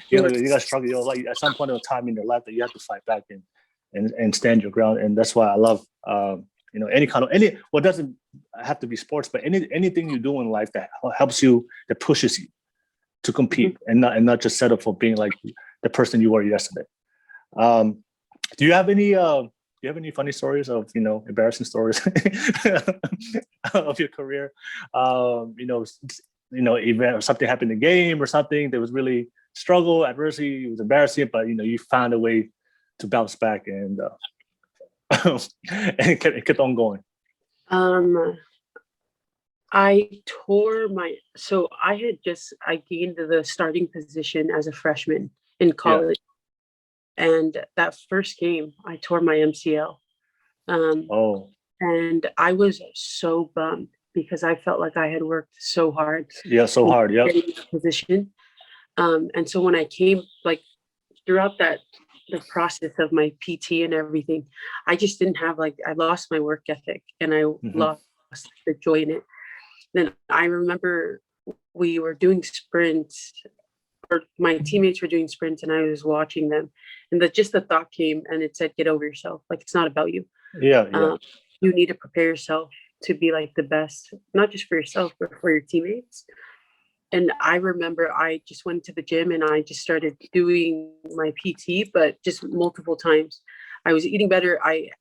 You got to struggle. Like at some point in time in your life that you have to fight back and stand your ground. And that's why I love any kind of what doesn't have to be sports, but anything you do in life that helps you, that pushes you. to compete and not just settle for being like the person you were yesterday. Do you have any funny stories of, embarrassing stories of your career? Event or something happened in the game or something that was really struggle, adversity, it was embarrassing, but you found a way to bounce back and and kept on going. I gained the starting position as a freshman in college. Yeah. And that first game, I tore my MCL. And I was so bummed because I felt like I had worked so hard. Yeah, so hard. Yeah. Position. And so when I came, like throughout the process of my PT and everything, I just didn't have I lost my work ethic and I lost the joy in it. Then I remember we were doing sprints, or my teammates were doing sprints, and I was watching them, and the thought came, and it said, "Get over yourself. Like, it's not about you. Yeah. You need to prepare yourself to be like the best, not just for yourself, but for your teammates." And I remember I just went to the gym and I just started doing my PT, but just multiple times. I was eating better. I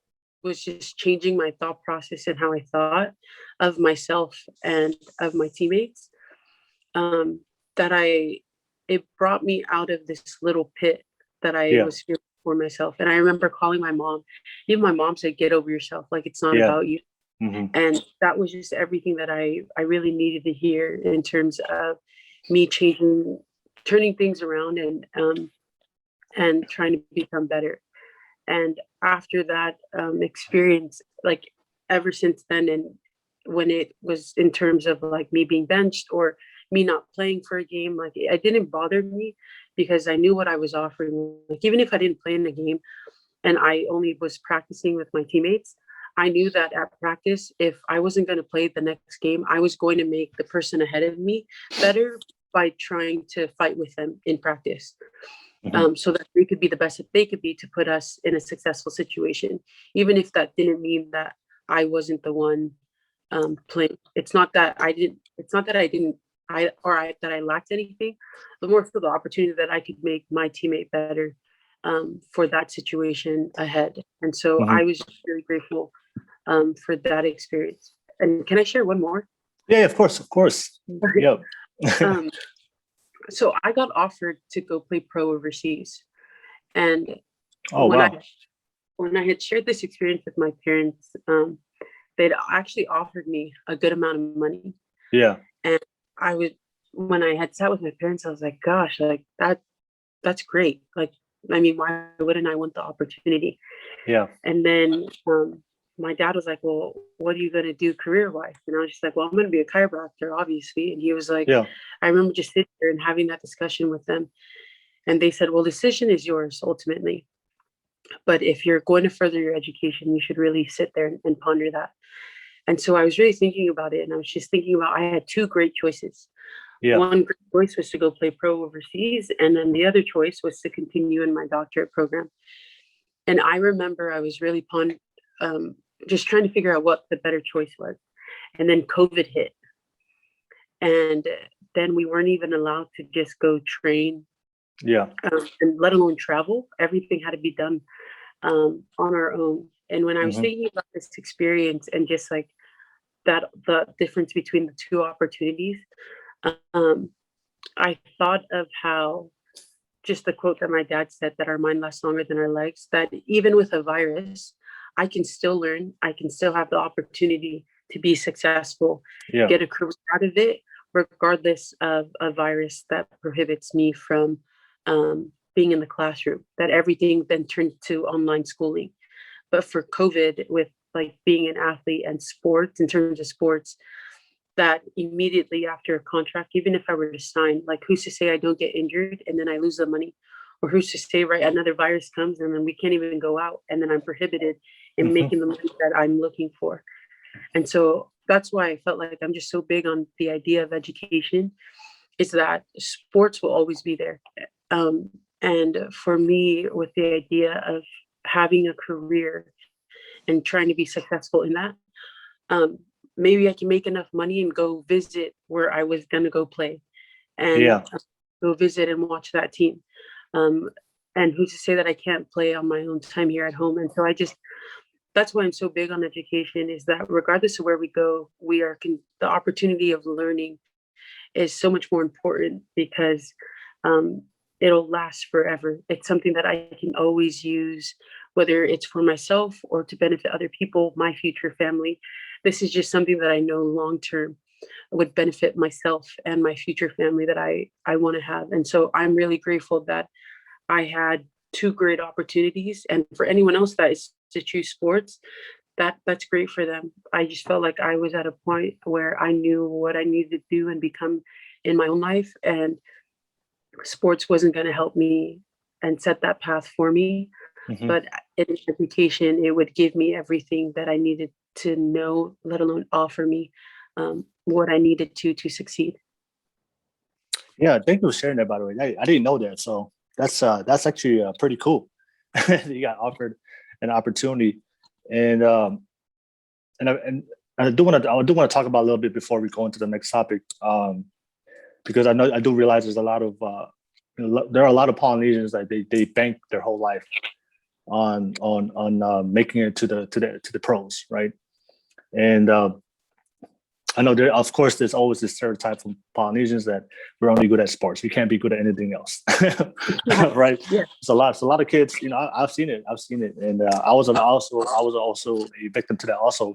was just changing my thought process and how I thought of myself and of my teammates. It brought me out of this little pit that I was feeling for myself. And I remember calling my mom. Even my mom said, "Get over yourself. Like, it's not about you." And that was just everything that I really needed to hear in terms of me turning things around and trying to become better. And after that experience, like ever since then, and when it was in terms of like me being benched or me not playing for a game, like it didn't bother me because I knew what I was offering. Like, even if I didn't play in the game and I only was practicing with my teammates, I knew that at practice, if I wasn't going to play the next game, I was going to make the person ahead of me better by trying to fight with them in practice. So that they could be the best that they could be to put us in a successful situation, even if that didn't mean that I wasn't the one playing. It's not that I lacked anything, but more so the opportunity that I could make my teammate better for that situation ahead. And so I was really grateful for that experience. And can I share one more? Yeah, of course. Yeah. So I got offered to go play pro overseas. And when I had shared this experience with my parents, they'd actually offered me a good amount of money. Yeah. And when I had sat with my parents, I was like, gosh, like that's great. Like, I mean, why wouldn't I want the opportunity? Yeah. And then my dad was like, well, what are you going to do career-wise? And I was just like, well, I'm going to be a chiropractor, obviously. And he was like, I remember just sitting there and having that discussion with them. And they said, well, the decision is yours ultimately. But if you're going to further your education, you should really sit there and ponder that. And so I was really thinking about it. And I was just thinking about, I had two great choices. Yeah. One great choice was to go play pro overseas. And then the other choice was to continue in my doctorate program. And I remember I was really just trying to figure out what the better choice was. And then COVID hit. And then we weren't even allowed to just go train. Yeah. And let alone travel. Everything had to be done on our own. And when I was thinking about this experience and just like the difference between the two opportunities, I thought of how just the quote that my dad said, that our mind lasts longer than our legs, that even with a virus, I can still learn. I can still have the opportunity to be successful, get a career out of it, regardless of a virus that prohibits me from being in the classroom, that everything then turned to online schooling. But for COVID, with like being an athlete and sports, in terms of sports, that immediately after a contract, even if I were to sign, like who's to say I don't get injured and then I lose the money? Or who's to say, right, another virus comes and then we can't even go out and then I'm prohibited in making the money that I'm looking for. And so that's why I felt like I'm just so big on the idea of education, is that sports will always be there. And for me, with the idea of having a career and trying to be successful in that, maybe I can make enough money and go visit where I was going to go play. and Yeah. go visit and watch that team. And who's to say that I can't play on my own time here at home? And so that's why I'm so big on education, is that regardless of where we go, the opportunity of learning is so much more important, because it'll last forever. It's something that I can always use, whether it's for myself or to benefit other people, my future family. This is just something that I know long term would benefit myself and my future family that I want to have. And so I'm really grateful that I had two great opportunities. And for anyone else that is to choose sports, that's great for them. I just felt like I was at a point where I knew what I needed to do and become in my own life, and sports wasn't going to help me and set that path for me. Mm-hmm. But in education, it would give me everything that I needed to know, let alone offer me what I needed to succeed. Yeah, thank you for sharing that, by the way. I didn't know that, so that's actually pretty cool. You got offered an opportunity, and I do want to talk about a little bit before we go into the next topic, because I do realize there's a lot of there are a lot of Polynesians that they bank their whole life on making it to the pros, right? And I know of course there's always this stereotype from Polynesians that we're only good at sports. We can't be good at anything else, right? Yeah. So a lot of kids, I've seen it, and I was also a victim to that also.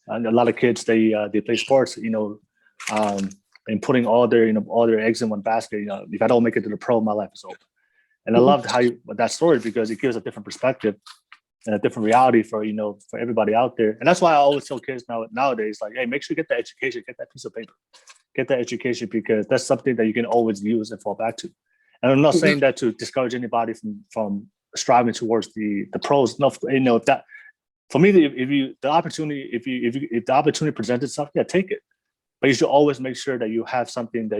And a lot of kids they play sports, and putting all their eggs in one basket. If I don't make it to the pro, my life is over. And I loved that story, because it gives a different perspective and a different reality for everybody out there. And that's why I always tell kids nowadays, like, hey, make sure you get that education, get that piece of paper, get that education, because that's something that you can always use and fall back to. And I'm not saying that to discourage anybody from striving towards the pros. No, that for me, if the opportunity presents itself, yeah, take it. But you should always make sure that you have something that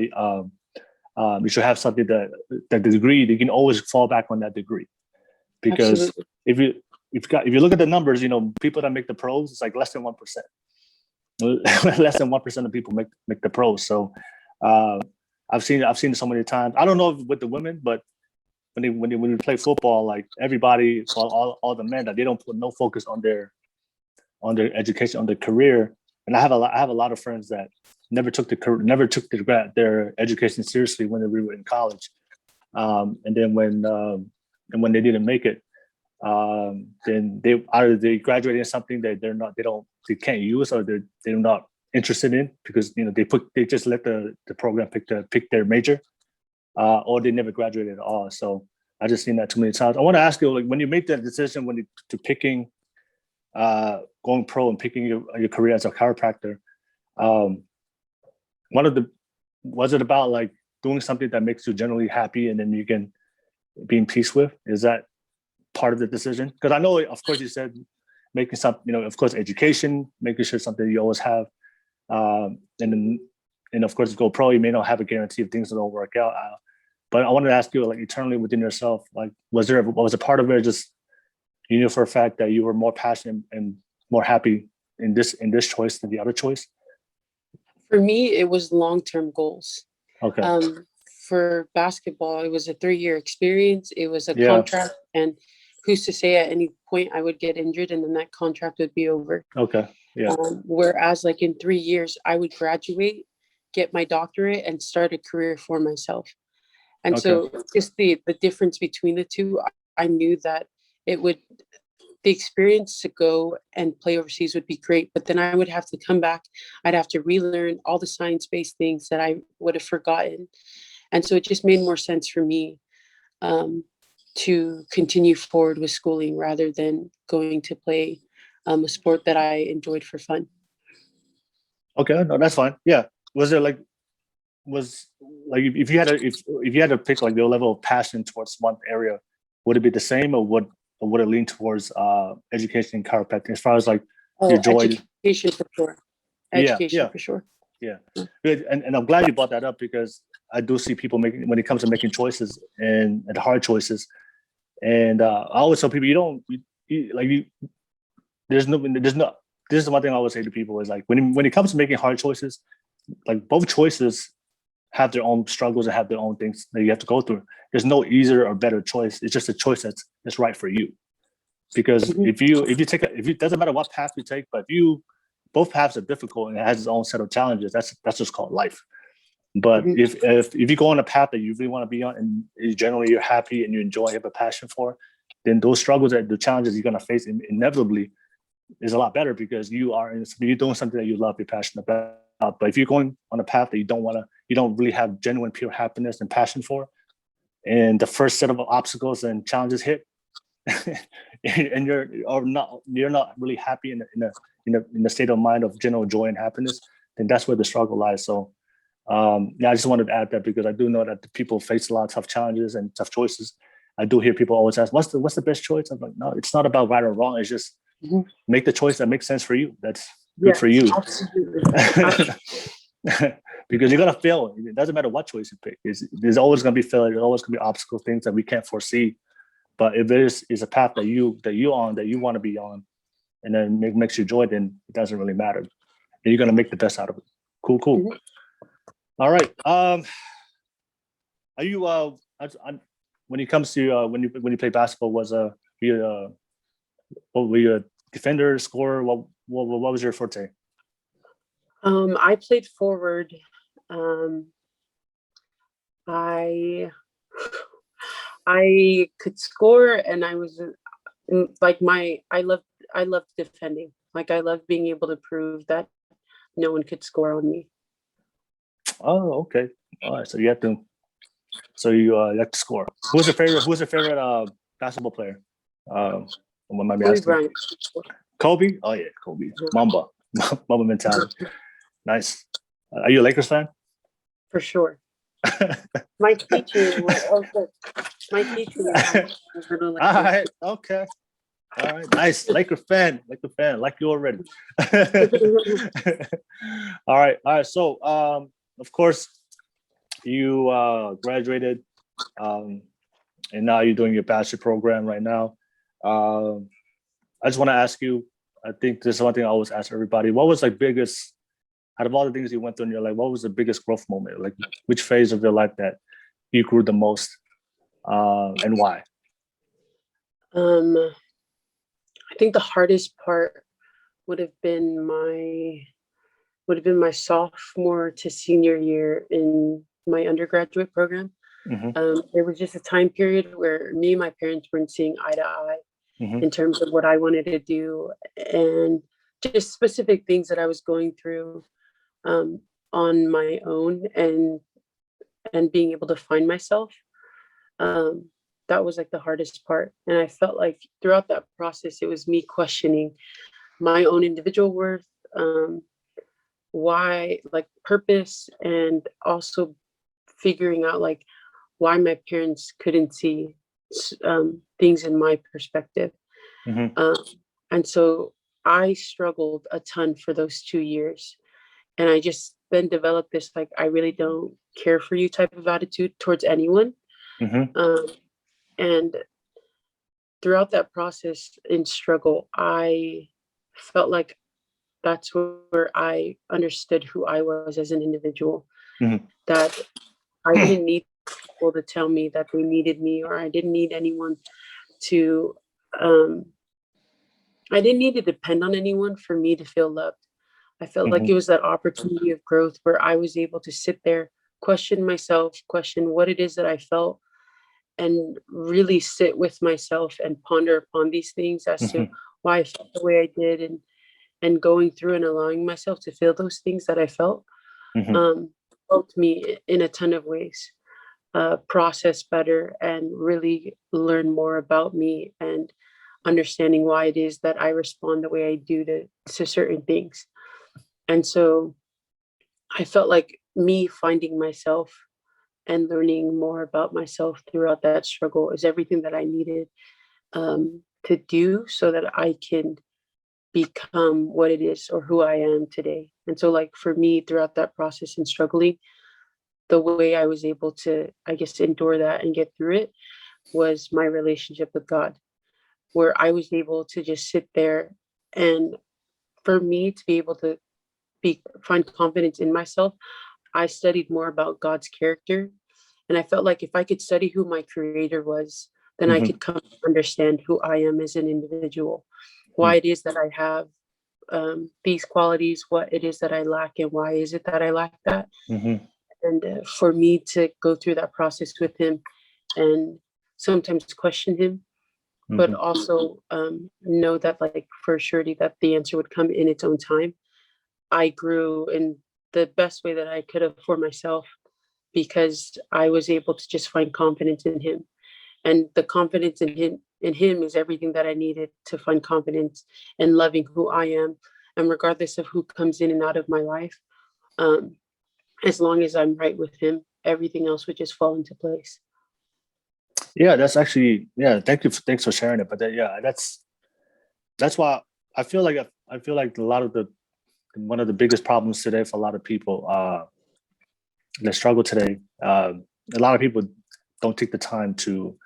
you should have something that the degree that you can always fall back on that degree. Because Absolutely. if you look at the numbers, people that make the pros, it's like less than 1%. Less than 1% of people make the pros. So I've seen it so many times. I don't know with the women, but when we play football, like everybody, all the men, that they don't put no focus on their education, on their career. And I have a lot of friends that never took their education seriously when we were in college, and then when they didn't make it, then they graduated in something that they can't use, or they're not interested in, because they just let the program pick their major, or they never graduated at all. So I just seen that too many times. I want to ask you, like, when you make that decision to picking going pro and picking your career as a chiropractor, was it about like doing something that makes you generally happy and then you can be in peace with? Is that part of the decision? Because I know, of course, you said making something, of course, education, making sure something you always have, and of course, go pro, you may not have a guarantee if things don't work out. But I wanted to ask you, like, internally within yourself, like, was a part of it just you knew for a fact that you were more passionate and more happy in this choice than the other choice? For me, it was long-term goals. Okay. For basketball, it was a 3-year experience. It was a contract, and who's to say at any point I would get injured and then that contract would be over. Okay. Yeah. Whereas like in 3 years, I would graduate, get my doctorate, and start a career for myself. And so just the difference between the two, I knew that the experience to go and play overseas would be great, but then I would have to come back. I'd have to relearn all the science-based things that I would have forgotten. And so it just made more sense for me to continue forward with schooling rather than going to play a sport that I enjoyed for fun. Okay, no, that's fine. Yeah. If you had to pick like the level of passion towards one area, would it be the same, or would it lean towards education and chiropractic as far as like your joy? Education for sure. Education for sure. Yeah. Good. And I'm glad you brought that up, because I do see people when it comes to making choices and hard choices. And I always tell people this is one thing I always say to people is like when it comes to making hard choices, like both choices have their own struggles and have their own things that you have to go through. There's no easier or better choice. It's just a choice that's right for you. Because if you it doesn't matter what path you take, but both paths are difficult and it has its own set of challenges. That's just called life. But if you go on a path that you really want to be on, and generally you're happy and you enjoy, you have a passion for, then those struggles and the challenges you're gonna face inevitably is a lot better because you're doing something that you love, you're passionate about. But if you're going on a path that you don't really have genuine pure happiness and passion for, and the first set of obstacles and challenges hit, and you're not really happy in the state of mind of general joy and happiness, then that's where the struggle lies. So I just wanted to add that because I do know that the people face a lot of tough challenges and tough choices. I do hear people always ask, what's the best choice? I'm like, no, it's not about right or wrong. It's just make the choice that makes sense for you. That's good for you. Because you're gonna fail. It doesn't matter what choice you pick. There's always gonna be failure. There's always gonna be obstacles, things that we can't foresee. But if there is a path that you want to be on, and then makes you joy, then it doesn't really matter. And you're gonna make the best out of it. Cool. All right. Are you when it comes to when you play basketball, were you a defender, scorer? What was your forte? I played forward. I could score, and I was like I loved defending. Like I loved being able to prove that no one could score on me. Oh, okay. All right. So you have to score. Who's your favorite basketball player? Kobe Bryant. Kobe? Oh yeah, Kobe. Mamba mentality. Nice. Are you a Lakers fan? For sure. My teacher was also. My teacher was all right. Okay. All right. Nice. Laker fan. Like you already. All right. So, of course, you graduated, and now you're doing your bachelor program right now. I just want to ask you. I think this is one thing I always ask everybody. What was biggest, out of all the things you went through in your life, what was the biggest growth moment? Like which phase of your life that you grew the most, and why? I think the hardest part would have been my sophomore to senior year in my undergraduate program. There was just a time period where me and my parents weren't seeing eye to eye in terms of what I wanted to do and just specific things that I was going through on my own and being able to find myself. That was the hardest part. And I felt like throughout that process, it was me questioning my own individual worth, why, purpose, and also figuring out why my parents couldn't see things in my perspective. And so I struggled a ton for those 2 years. And I just then developed this, I really don't care for you type of attitude towards anyone. And throughout that process in struggle, I felt like that's where I understood who I was as an individual, that I didn't need people to tell me that they needed me, or I didn't need anyone to, I didn't need to depend on anyone for me to feel loved. I felt like it was that opportunity of growth where I was able to sit there, question myself, question what it is that I felt, and really sit with myself and ponder upon these things as to why I felt the way I did, and going through and allowing myself to feel those things that I felt helped me in a ton of ways, process better and really learn more about me and understanding why it is that I respond the way I do to certain things. And so I felt like me finding myself and learning more about myself throughout that struggle is everything that I needed to do so that I can become what it is or who I am today. And so for me throughout that process and struggling, the way I was able to, I guess, endure that and get through it was my relationship with God, where I was able to just sit there, and for me to be able to find confidence in myself, I studied more about God's character. And I felt like if I could study who my creator was, then I Mm-hmm. could come to understand who I am as an individual, why it is that I have these qualities, what it is that I lack, and why is it that I lack that. Mm-hmm. And for me to go through that process with him and sometimes question him, but Mm-hmm. also know that like for surety that the answer would come in its own time. I grew in the best way that I could have for myself because I was able to just find confidence in him. And the confidence in him is everything that I needed to find confidence in loving who I am. And regardless of who comes in and out of my life, um, as long as I'm right with him, everything else would just fall into place. Yeah, that's actually, yeah. Thanks for sharing it. But yeah, that's why I feel like a lot of one of the biggest problems today for a lot of people that struggle today. A lot of people don't take the time to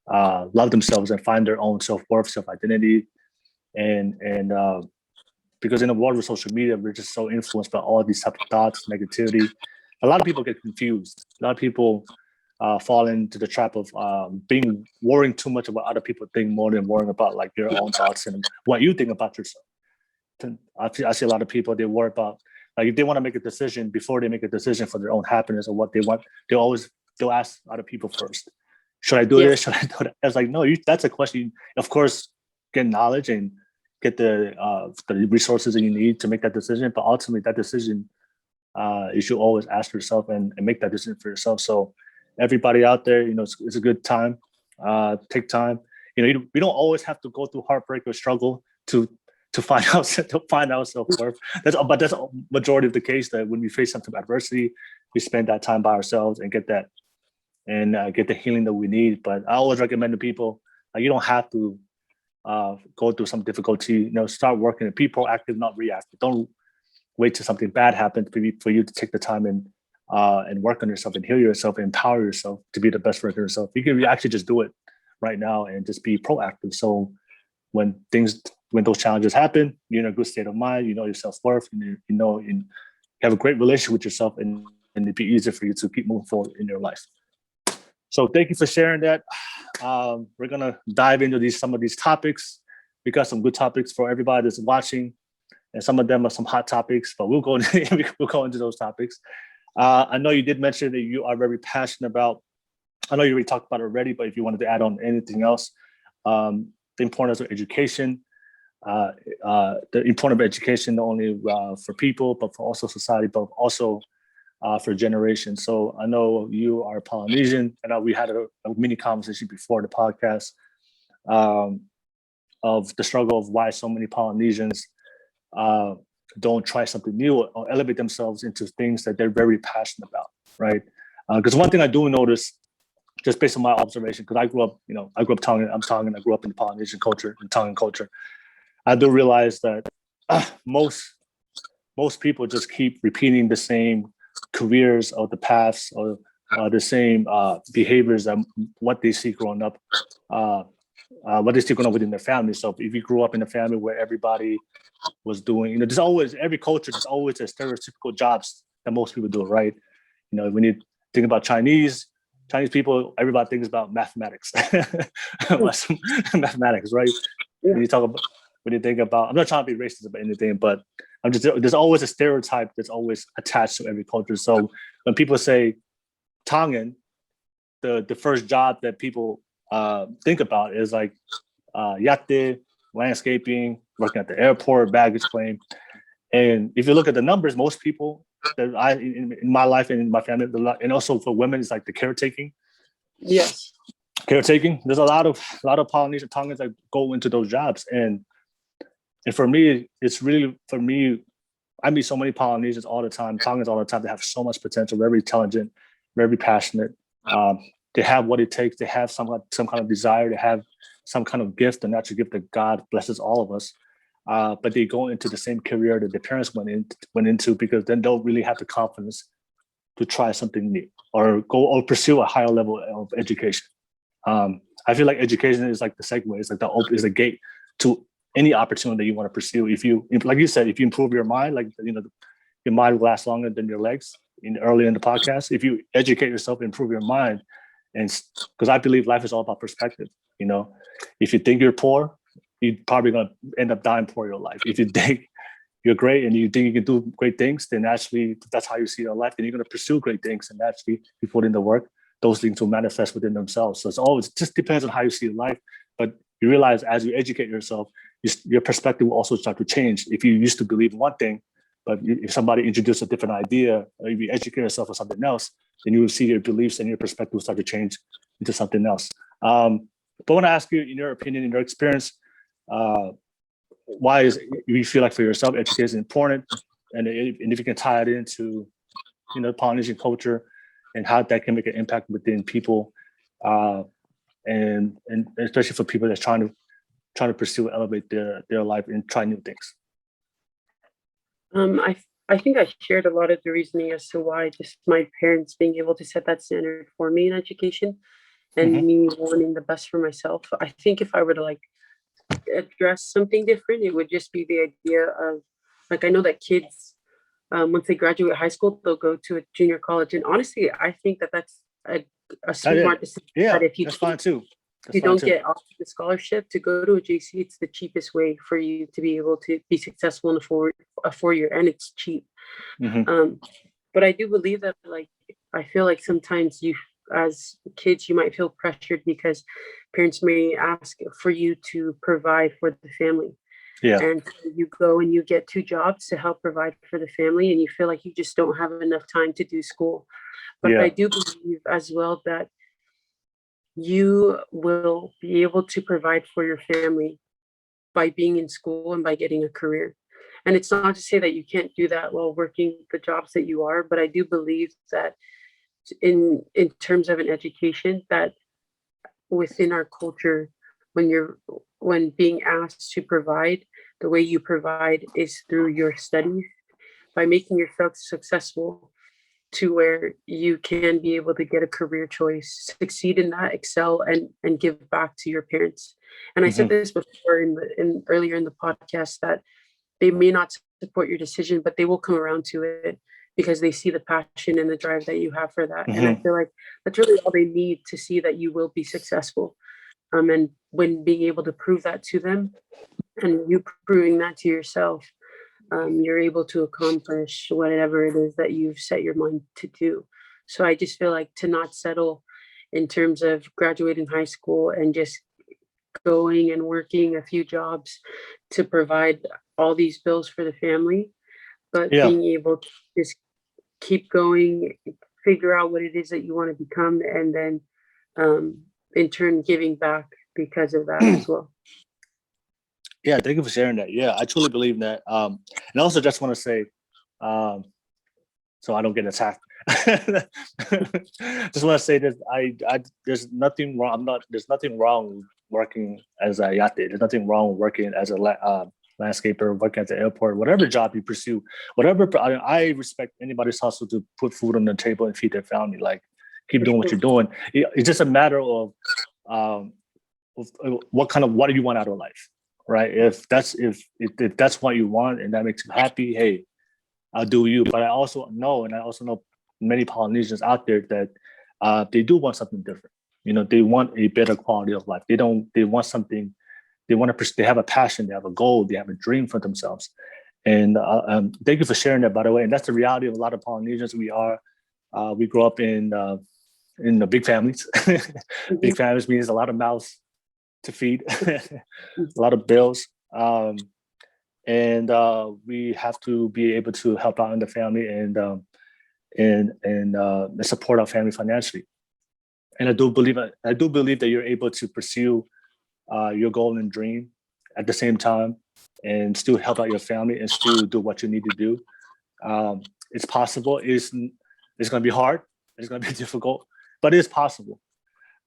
love themselves and find their own self-worth, self-identity, and because in the world of social media, we're just so influenced by all these type of thoughts, negativity. A lot of people get confused. A lot of people fall into the trap of worrying too much about other people think more than worrying about like your own thoughts and what you think about yourself. I see a lot of people, they worry about like if they want to make a decision before they make a decision for their own happiness or what they want, they'll ask other people first. Should I do this? Should I do that? It's like, no, that's a question. Of course, get knowledge and get the resources that you need to make that decision. But ultimately, that decision, you should always ask yourself and make that decision for yourself. So everybody out there, it's a good time. Take time. We don't always have to go through heartbreak or struggle to find out self-worth. That's a majority of the case, that when we face some type of adversity, we spend that time by ourselves and get that and get the healing that we need. But I always recommend to people, you don't have to go through some difficulty. Start working and be proactive, not reactive. Don't wait till something bad happens for you to take the time and work on yourself and heal yourself and empower yourself to be the best version of yourself. You can actually just do it right now and just be proactive. So when those challenges happen, you're in a good state of mind, you know your self-worth, and you have a great relationship with yourself, and it'd be easier for you to keep moving forward in your life. So thank you for sharing that. We're gonna dive into some of these topics. We got some good topics for everybody that's watching, and some of them are some hot topics, but we'll go into those topics. I know you did mention that you are very passionate about, I know you already talked about it already, but if you wanted to add on anything else, the importance of education, the importance of education, not only for people, but for also society, but also for generations. So I know you are Polynesian, and we had a mini conversation before the podcast of the struggle of why so many Polynesians don't try something new or elevate themselves into things that they're very passionate about, right? Because one thing I do notice, just based on my observation, because I grew up Tongan, I'm Tongan, I grew up in the Polynesian culture, in Tongan culture. I do realize that most people just keep repeating the same careers or the paths or the same behaviors and what they see growing up, within their family. So if you grew up in a family where everybody was doing, every culture, there's always a stereotypical jobs that most people do, right? When you think about Chinese people, everybody thinks about mathematics, mathematics, right? Yeah. When you think about, I'm not trying to be racist about anything, but there's always a stereotype that's always attached to every culture. So when people say Tongan, the first job that people think about is like yate, landscaping, working at the airport, baggage claim. And if you look at the numbers, most people that in my life and in my family, and also for women, it's like the caretaking. Yes. Caretaking. There's a lot of Polynesian Tongans that go into those jobs, and for me, it's really, I meet so many Polynesians all the time, Tongans all the time. They have so much potential, very intelligent, very passionate. They have what it takes. They have some kind of desire. They have some kind of gift, a natural gift that God blesses all of us. But they go into the same career that their parents went into, because then they'll really have the confidence to try something new or go or pursue a higher level of education. I feel like education is like the segue. It's like is the gate to any opportunity you want to pursue. If you, like you said, if you improve your mind, like your mind will last longer than your legs. earlier in the podcast. If you educate yourself, improve your mind, and because I believe life is all about perspective. If you think you're poor, you're probably gonna end up dying poor your life. If you think you're great and you think you can do great things, then actually that's how you see your life. Then you're gonna pursue great things, and actually if you put in the work, those things will manifest within themselves. So it's always just depends on how you see life. But you realize as you educate yourself, your perspective will also start to change. If you used to believe one thing, but if somebody introduced a different idea, or if you educate yourself on something else, then you will see your beliefs and your perspective will start to change into something else. But I want to ask you, in your opinion, in your experience, why you feel like for yourself education is important, and if you can tie it into Polynesian culture and how that can make an impact within people, and especially for people that's trying to pursue, elevate their life and try new things. I think I shared a lot of the reasoning as to why just my parents being able to set that standard for me in education and me wanting the best for myself. I think if I were to address something different, it would just be the idea of I know that kids, once they graduate high school, they'll go to a junior college. And honestly, I think that's a smart decision. Yeah, that if you that's fine too. you don't get offered the scholarship to go to a JC, it's the cheapest way for you to be able to be successful in a 4-year, and it's cheap. But I do believe that I feel like sometimes as kids, you might feel pressured because parents may ask for you to provide for the family. Yeah. And you go and you get 2 jobs to help provide for the family, and you feel like you just don't have enough time to do school. But I do believe as well that you will be able to provide for your family by being in school and by getting a career. And it's not to say that you can't do that while working the jobs that you are, but I do believe that in terms of an education, that within our culture, when being asked to provide, the way you provide is through your studies, by making yourself successful to where you can be able to get a career choice, succeed in that, excel, and give back to your parents. And I said this before earlier in the podcast, that they may not support your decision, but they will come around to it because they see the passion and the drive that you have for that. And I feel like that's really all they need to see that you will be successful. And when being able to prove that to them, and you proving that to yourself, you're able to accomplish whatever it is that you've set your mind to do. So I just feel like to not settle in terms of graduating high school and just going and working a few jobs to provide all these bills for the family, but being able to just keep going, figure out what it is that you want to become, and then in turn giving back because of that as well. Yeah, thank you for sharing that. Yeah, I truly believe that. And also just want to say, so I don't get attacked. Just want to say that there's nothing wrong. There's nothing wrong working as a yate. There's nothing wrong working as a landscaper, working at the airport, whatever job you pursue, I respect anybody's hustle to put food on the table and feed their family. Keep doing what you're doing. It's just a matter of what do you want out of life, right? If that's what you want and that makes you happy, hey, I'll do you. But I also know many Polynesians out there that they do want something different. They want a better quality of life. They want something. They have a passion. They have a goal. They have a dream for themselves. And thank you for sharing that, by the way. And that's the reality of a lot of Polynesians. We grow up in the big families. Big families means a lot of mouths to feed, a lot of bills. And we have to be able to help out in the family and support our family financially. And I do believe that you're able to pursue your goal and dream at the same time and still help out your family and still do what you need to do. It's possible. It's going to be hard. It's going to be difficult, but it's possible.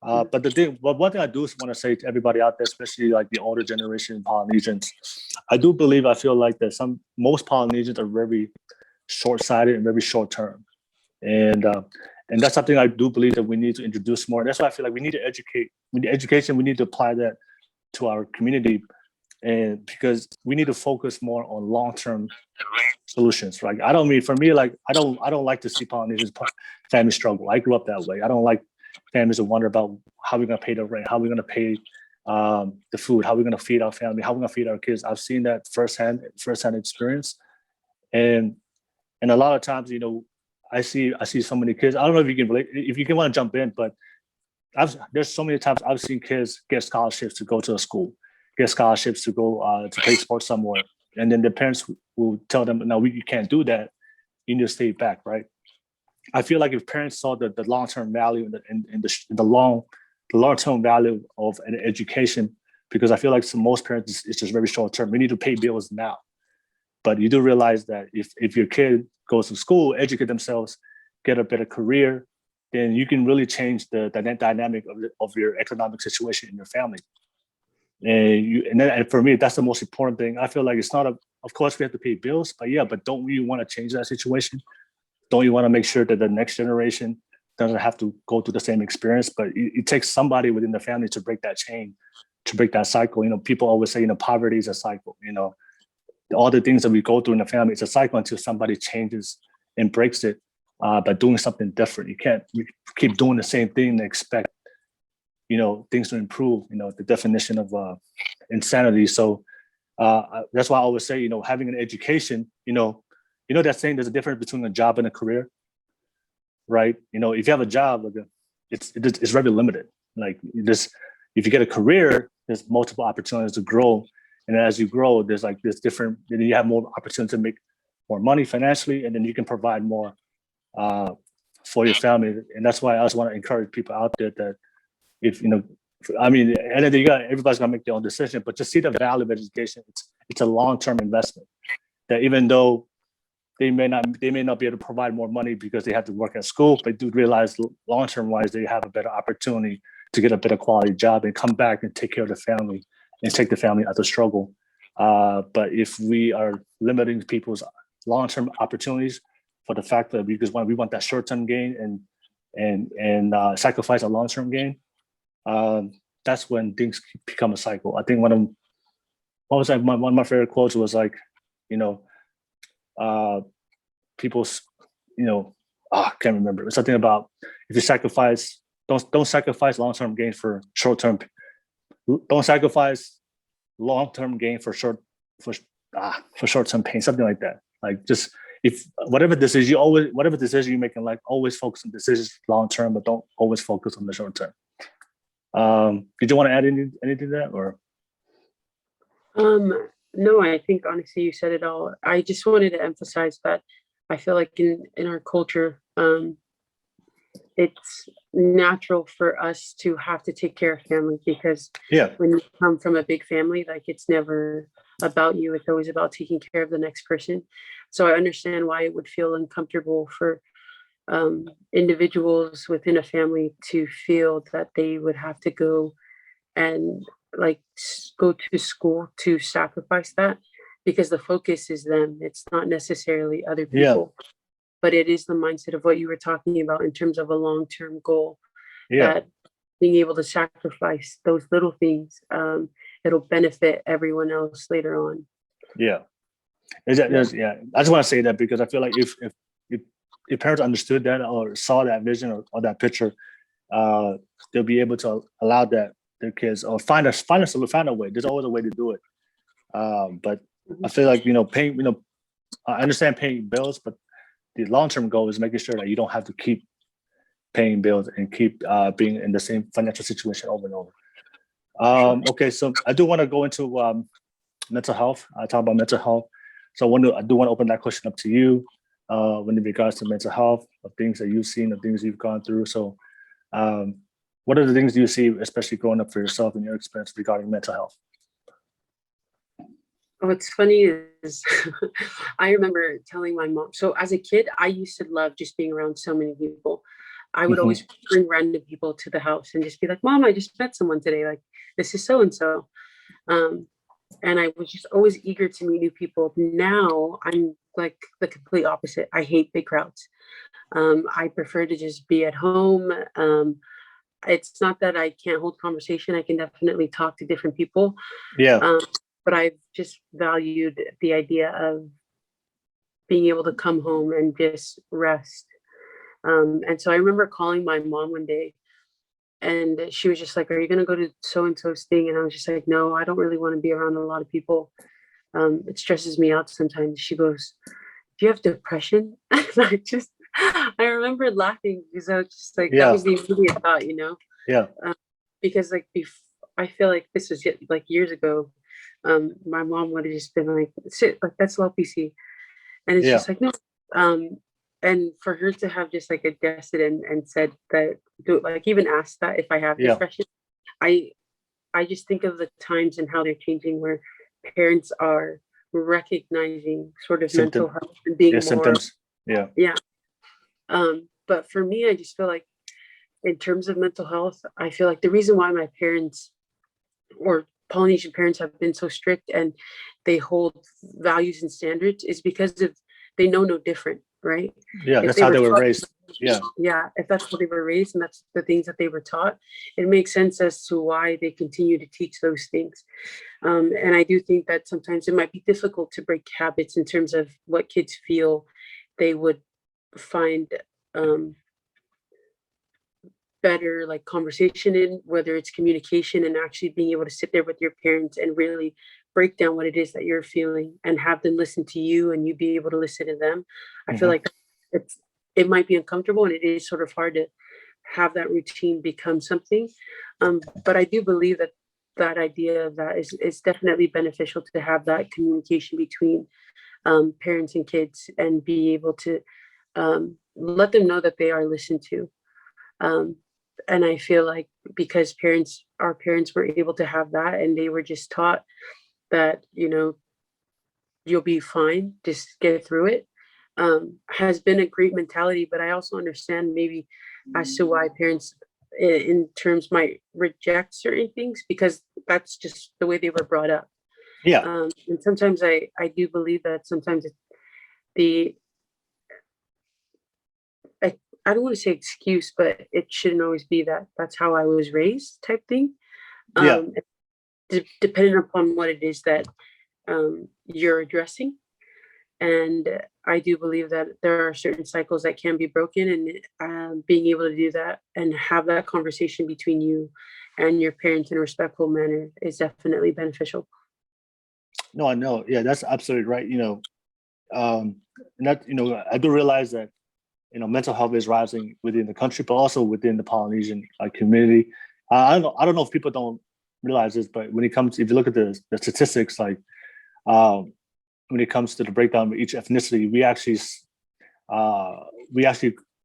But one thing I do want to say to everybody out there, especially the older generation Polynesians, I feel like that most Polynesians are very short-sighted and very short-term. And that's something I do believe that we need to introduce more. And that's why I feel like we need to educate. We need education. We need to apply that to our community And because we need to focus more on long-term solutions, right? For me, like I don't like to see Polynesians family struggle. I grew up that way. I don't like families to wonder about how we're gonna pay the rent, how we're gonna pay the food, how we're gonna feed our family, how we're gonna feed our kids. I've seen that firsthand experience, and a lot of times, I see so many kids. I don't know if you can relate, if you can want to jump in, but there's so many times I've seen kids get scholarships to go to a school, get scholarships to go to play sports somewhere, and then their parents will tell them, "No, you can't do that. You need to stay back." Right? I feel like if parents saw the long-term value and the long-term value of an education, because I feel like most parents it's just very short-term. We need to pay bills now, but you do realize that if your kid goes to school, educate themselves, get a better career, then you can really change the dynamic of your economic situation in your family. And for me, that's the most important thing. I feel like it's not of course we have to pay bills, but don't we want to change that situation? Don't you want to make sure that the next generation doesn't have to go through the same experience? But it takes somebody within the family to break that chain, to break that cycle. People always say, poverty is a cycle. All the things that we go through in the family, it's a cycle until somebody changes and breaks it by doing something different. You can't keep doing the same thing and expect, things to improve, the definition of insanity. So that's why I always say, having an education, that saying there's a difference between a job and a career, right? If you have a job, it's very limited. Like if you get a career, there's multiple opportunities to grow. And as you grow, there's like this different, then you have more opportunity to make more money financially, and then you can provide more for your family. And that's why I also want to encourage people out there that and then everybody's gonna make their own decision, but just see the value of education. It's a long-term investment that even though they may not be able to provide more money because they have to work at school, but do realize long-term wise, they have a better opportunity to get a better quality job and come back and take care of the family and take the family out of the struggle. But if we are limiting people's long-term opportunities for the fact that we want that short-term gain and sacrifice a long-term gain, that's when things become a cycle. I think one of my favorite quotes was like, people's, I can't remember. It's something about if you sacrifice, don't sacrifice long-term gain for short-term. Don't sacrifice long-term gain for short-term pain. Something like that. Like just whatever decision you make in life, always focus on decisions long-term, but don't always focus on the short-term. Did you want to add anything to that or? No, I think honestly you said it all. I just wanted to emphasize that I feel like in our culture, it's natural for us to have to take care of family because when you come from a big family, like it's never about you. It's always about taking care of the next person. So I understand why it would feel uncomfortable for individuals within a family to feel that they would have to go and go to school to sacrifice that, because the focus is them. It's not necessarily other people, but it is the mindset of what you were talking about in terms of a long-term goal, that being able to sacrifice those little things, it'll benefit everyone else later on. I just want to say that because I feel like if parents understood that or saw that vision or that picture, they'll be able to allow that their kids or find a way. There's always a way to do it. But I feel like, paying, I understand paying bills, but the long-term goal is making sure that you don't have to keep paying bills and keep being in the same financial situation over and over. Okay, so I do want to go into mental health. I talk about mental health. So I do want to open that question up to you when in regards to mental health, of things that you've seen, of things you've gone through. So what are the things you see, especially growing up for yourself and your experience regarding mental health? What's funny is I remember telling my mom, so as a kid, I used to love just being around so many people. I would always bring random people to the house and just be like, Mom, I just met someone today. Like, this is so-and-so. And I was just always eager to meet new people. Now I'm like the complete opposite. I hate big crowds. I prefer to just be at home. It's not that I can't hold conversation. I can definitely talk to different people. but I've just valued the idea of being able to come home and just rest. And so I remember calling my mom one day, and she was just like, "Are you going to go to so and so's thing?" And I was just like, "No, I don't really want to be around a lot of people. It stresses me out sometimes." She goes, "Do you have depression?" And I remember laughing because I was just like, that was the immediate thought, Yeah. Because like I feel like this was like years ago. My mom would have just been like, "Sit, like that's low PC," and it's just like no. And for her to have just like addressed it and said that, like even asked that if I have depression, I just think of the times and how they're changing, where parents are recognizing sort of mental health and being more symptoms. Yeah. But for me, I just feel like in terms of mental health, I feel like the reason why my parents or Polynesian parents have been so strict and they hold values and standards is because of they know no different, right? Yeah, that's how they were raised. Yeah, if that's how they were raised and that's the things that they were taught, it makes sense as to why they continue to teach those things. And I do think that sometimes it might be difficult to break habits in terms of what kids feel they would find better like conversation in, whether it's communication and actually being able to sit there with your parents and really break down what it is that you're feeling and have them listen to you and you be able to listen to them. I feel like it might be uncomfortable and it is sort of hard to have that routine become something. But I do believe that that idea of that is definitely beneficial to have that communication between parents and kids and be able to let them know that they are listened to. And I feel like because our parents were able to have that and they were just taught that, you'll be fine, just get through it, has been a great mentality. But I also understand maybe as to why parents in terms might reject certain things because that's just the way they were brought up. Yeah. And sometimes I do believe that sometimes the I don't want to say excuse, but it shouldn't always be that that's how I was raised type thing. Depending upon what it is that you're addressing. And I do believe that there are certain cycles that can be broken, and being able to do that and have that conversation between you and your parents in a respectful manner is definitely beneficial. No, I know. Yeah, that's absolutely right. And that, I do realize that, mental health is rising within the country, but also within the Polynesian community. I don't know if people don't realize this, but when it comes, if you look at the statistics, like when it comes to the breakdown of each ethnicity, we actually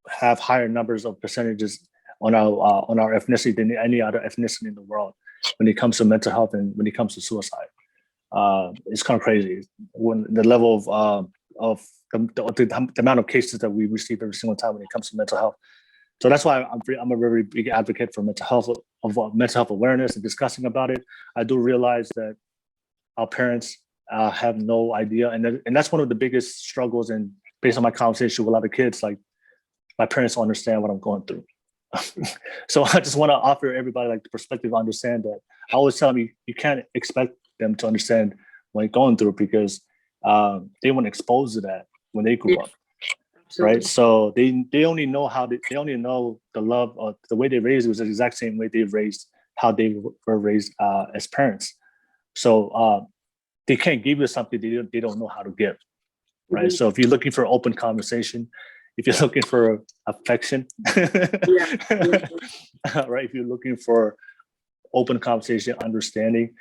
have higher numbers of percentages on our ethnicity than any other ethnicity in the world when it comes to mental health and when it comes to suicide. It's kind of crazy when the level of the amount of cases that we receive every single time when it comes to mental health. So that's why I'm a very big advocate for mental health awareness and discussing about it. I do realize that our parents have no idea, and that's one of the biggest struggles. And based on my conversation with a lot of kids, like my parents don't understand what I'm going through. So I just want to offer everybody like the perspective to understand that. I always tell them you can't expect them to understand what you're going through because they weren't exposed to that when they grew up. Absolutely. Right? So they only know the love or the way they raised was the exact same way they raised how they were raised as parents. So they can't give you something they don't know how to give. Right. Mm-hmm. So if you're looking for open conversation, if you're looking for affection, right? If you're looking for open conversation, understanding,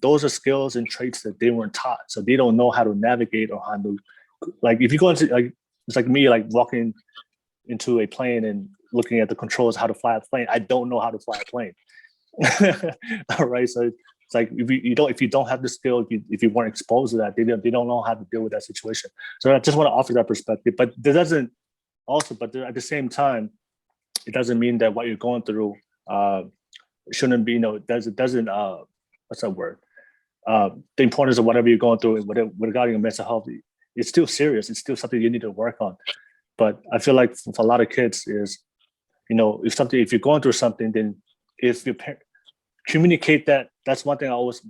those are skills and traits that they weren't taught. So they don't know how to navigate or how to, like, if you go into, like, it's like me, like walking into a plane and looking at the controls, how to fly a plane. I don't know how to fly a plane. All right. So it's like, if you don't have the skill, if you weren't exposed to that, they don't know how to deal with that situation. So I just want to offer that perspective, but at the same time, it doesn't mean that what you're going through shouldn't be, what's that word? The importance of whatever you're going through regarding your mental health, it's still serious. It's still something you need to work on. But I feel like for a lot of kids is, if you're going through something, then if your communicate that. That's one thing I always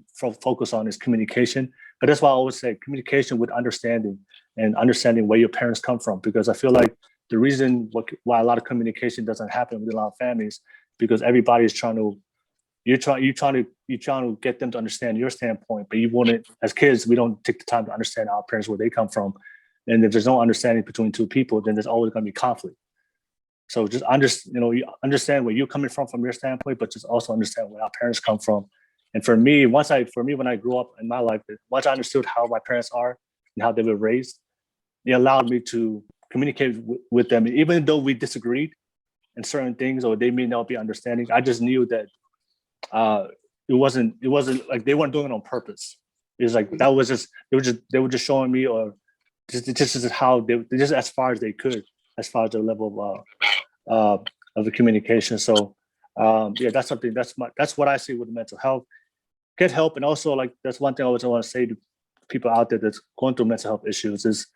focus on is communication. But that's why I always say communication with understanding and understanding where your parents come from. Because I feel like the reason why a lot of communication doesn't happen with a lot of families, because everybody is trying to, you're trying to get them to understand your standpoint, but you wouldn't, as kids, we don't take the time to understand our parents, where they come from. And if there's no understanding between two people, then there's always going to be conflict. So just you understand where you're coming from your standpoint, but just also understand where our parents come from. And for me, when I grew up in my life, once I understood how my parents are and how they were raised, it allowed me to communicate with them. Even though we disagreed in certain things, or they may not be understanding, I just knew that it wasn't like they weren't doing it on purpose. It was like that was just they were just showing me, or just how they just as far as they could, as far as the level of the communication. So that's something that's what I see with mental health. Get help, and also like that's one thing I always want to say to people out there that's going through mental health issues is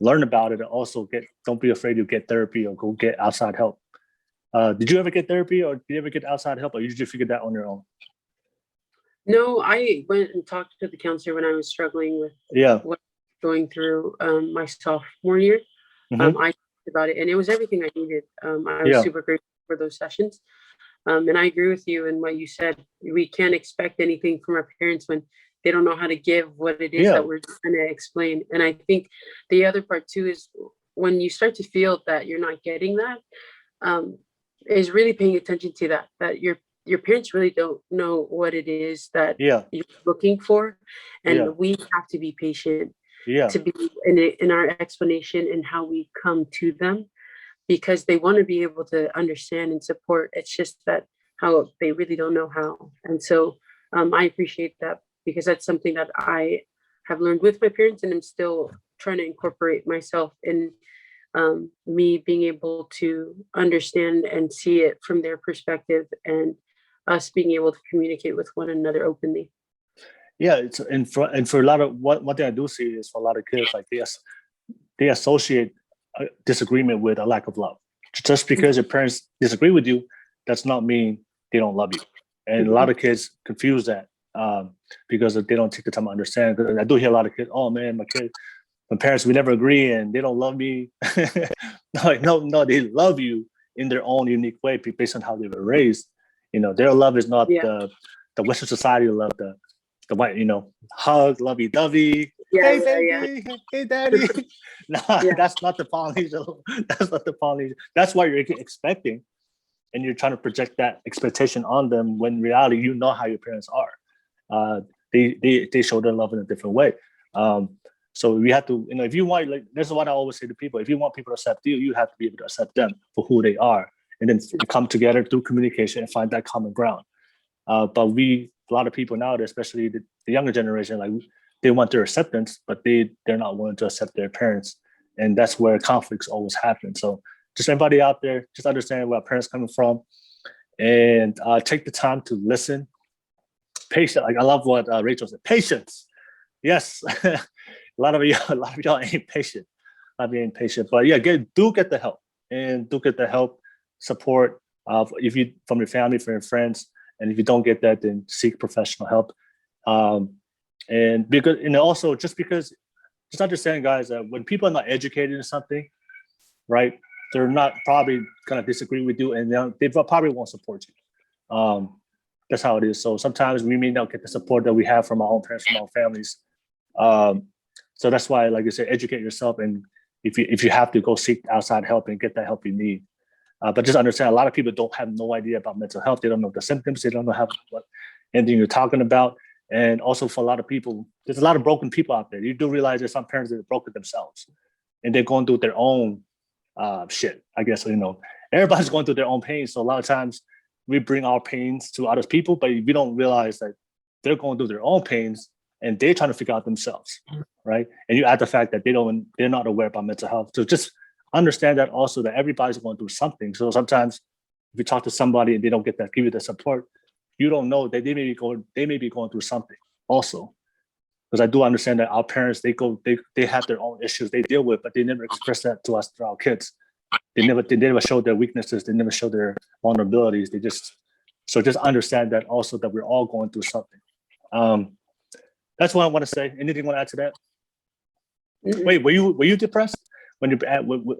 learn about it, and also don't be afraid to get therapy or go get outside help. Did you ever get therapy, or did you ever get outside help, or you just figured that on your own? No, I went and talked to the counselor when I was struggling with what I was going through my sophomore year. Mm-hmm. I talked about it, and it was everything I needed. I was super grateful for those sessions. And I agree with you in what you said. We can't expect anything from our parents when they don't know how to give what it is that we're trying to explain. And I think the other part too is when you start to feel that you're not getting that, is really paying attention to that your parents really don't know what it is that you're looking for. And we have to be patient to be in our explanation and how we come to them, because they want to be able to understand and support. It's just that how they really don't know how. And so I appreciate that, because that's something that I have learned with my parents, and I'm still trying to incorporate myself in me being able to understand and see it from their perspective, and us being able to communicate with one another openly. Yeah, and for a lot of one thing I do see is for a lot of kids, like they associate a disagreement with a lack of love. Just because your parents disagree with you, does not mean they don't love you. And a lot of kids confuse that because they don't take the time to understand. I do hear a lot of kids, oh man, my parents, we never agree and they don't love me. No, they love you in their own unique way based on how they were raised. Their love is not the Western society love, the white, hug, lovey-dovey. Hey, baby. Hey, daddy. No, that's not the Polynesian. That's not the Polynesian. That's what you're expecting. And you're trying to project that expectation on them when in reality, you know how your parents are. They show their love in a different way. So we have to, if you want, like, this is what I always say to people. If you want people to accept you, you have to be able to accept them for who they are. And then come together through communication and find that common ground. But a lot of people nowadays, especially the younger generation, like they want their acceptance, but they're not willing to accept their parents. And that's where conflicts always happen. So just everybody out there, just understand where our parents coming from, and take the time to listen. Patient, like I love what Rachel said, patience. Yes, a lot of y'all ain't patient. But yeah, do get the help, and do get the help, support if you from your family, from your friends, and if you don't get that, then seek professional help. And because also just understand, guys, that when people are not educated in something, right, they're not probably gonna disagree with you, and they probably won't support you. That's how it is. So sometimes we may not get the support that we have from our own parents, from our families. So that's why, like I said, educate yourself, and if you have to, go seek outside help and get that help you need. But just understand, a lot of people have no idea about mental health. They don't know the symptoms. They don't know anything you're talking about. And also for a lot of people, there's a lot of broken people out there. You do realize there's some parents that are broken themselves, and they're going through their own shit. I guess, everybody's going through their own pain. So a lot of times we bring our pains to other people, but we don't realize that they're going through their own pains and they're trying to figure out themselves, right? And you add the fact that they're not aware about mental health. So just understand that also, that everybody's going through something. So sometimes if you talk to somebody and they don't give you the support, you don't know that they may be going through something also. Because I do understand that our parents, they have their own issues they deal with, but they never express that to us, to our kids. They never show their weaknesses. They never show their vulnerabilities. They just So just understand that also that we're all going through something. That's what I want to say. Anything you want to add to that? Mm-mm. Wait, were you depressed when you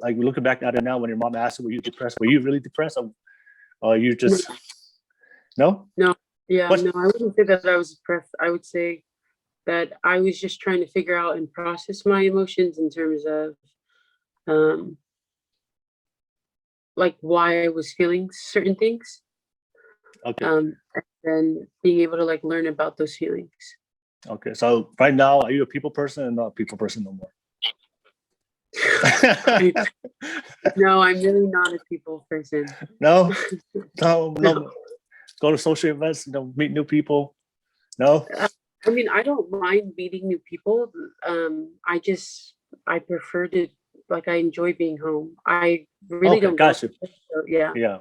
like looking back at it now? When your mom asked you, were you depressed? Were you really depressed, or you just no? No, yeah, What? no, I wouldn't say that I was depressed. I would say that I was just trying to figure out and process my emotions in terms of um, like why I was feeling certain things, Okay. and then being able to like learn about those feelings. Okay. So right now, are you a people person and not a people person no more? No, I'm really not a people person. No, no, No. no. Go to social events, meet new people. No. I mean, I don't mind meeting new people. I prefer to like I enjoy being home. I really Okay, don't go. gotcha. So, yeah. Yeah.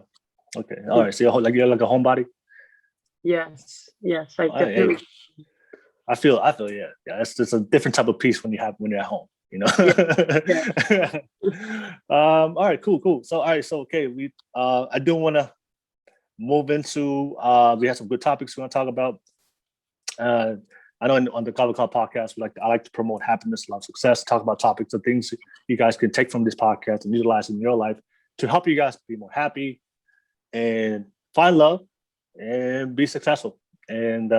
Okay. All right. So you're like a homebody. Yes. Yes. I Hey, definitely. I feel yeah. It's just a different type of peace when you're at home. Yeah. All right, cool. So all right, so okay, I do want to move into we have some good topics we want to talk about. I know on the Kava podcast, I like to promote happiness, love, success, talk about topics and things you guys can take from this podcast and utilize in your life to help you guys be more happy and find love and be successful. And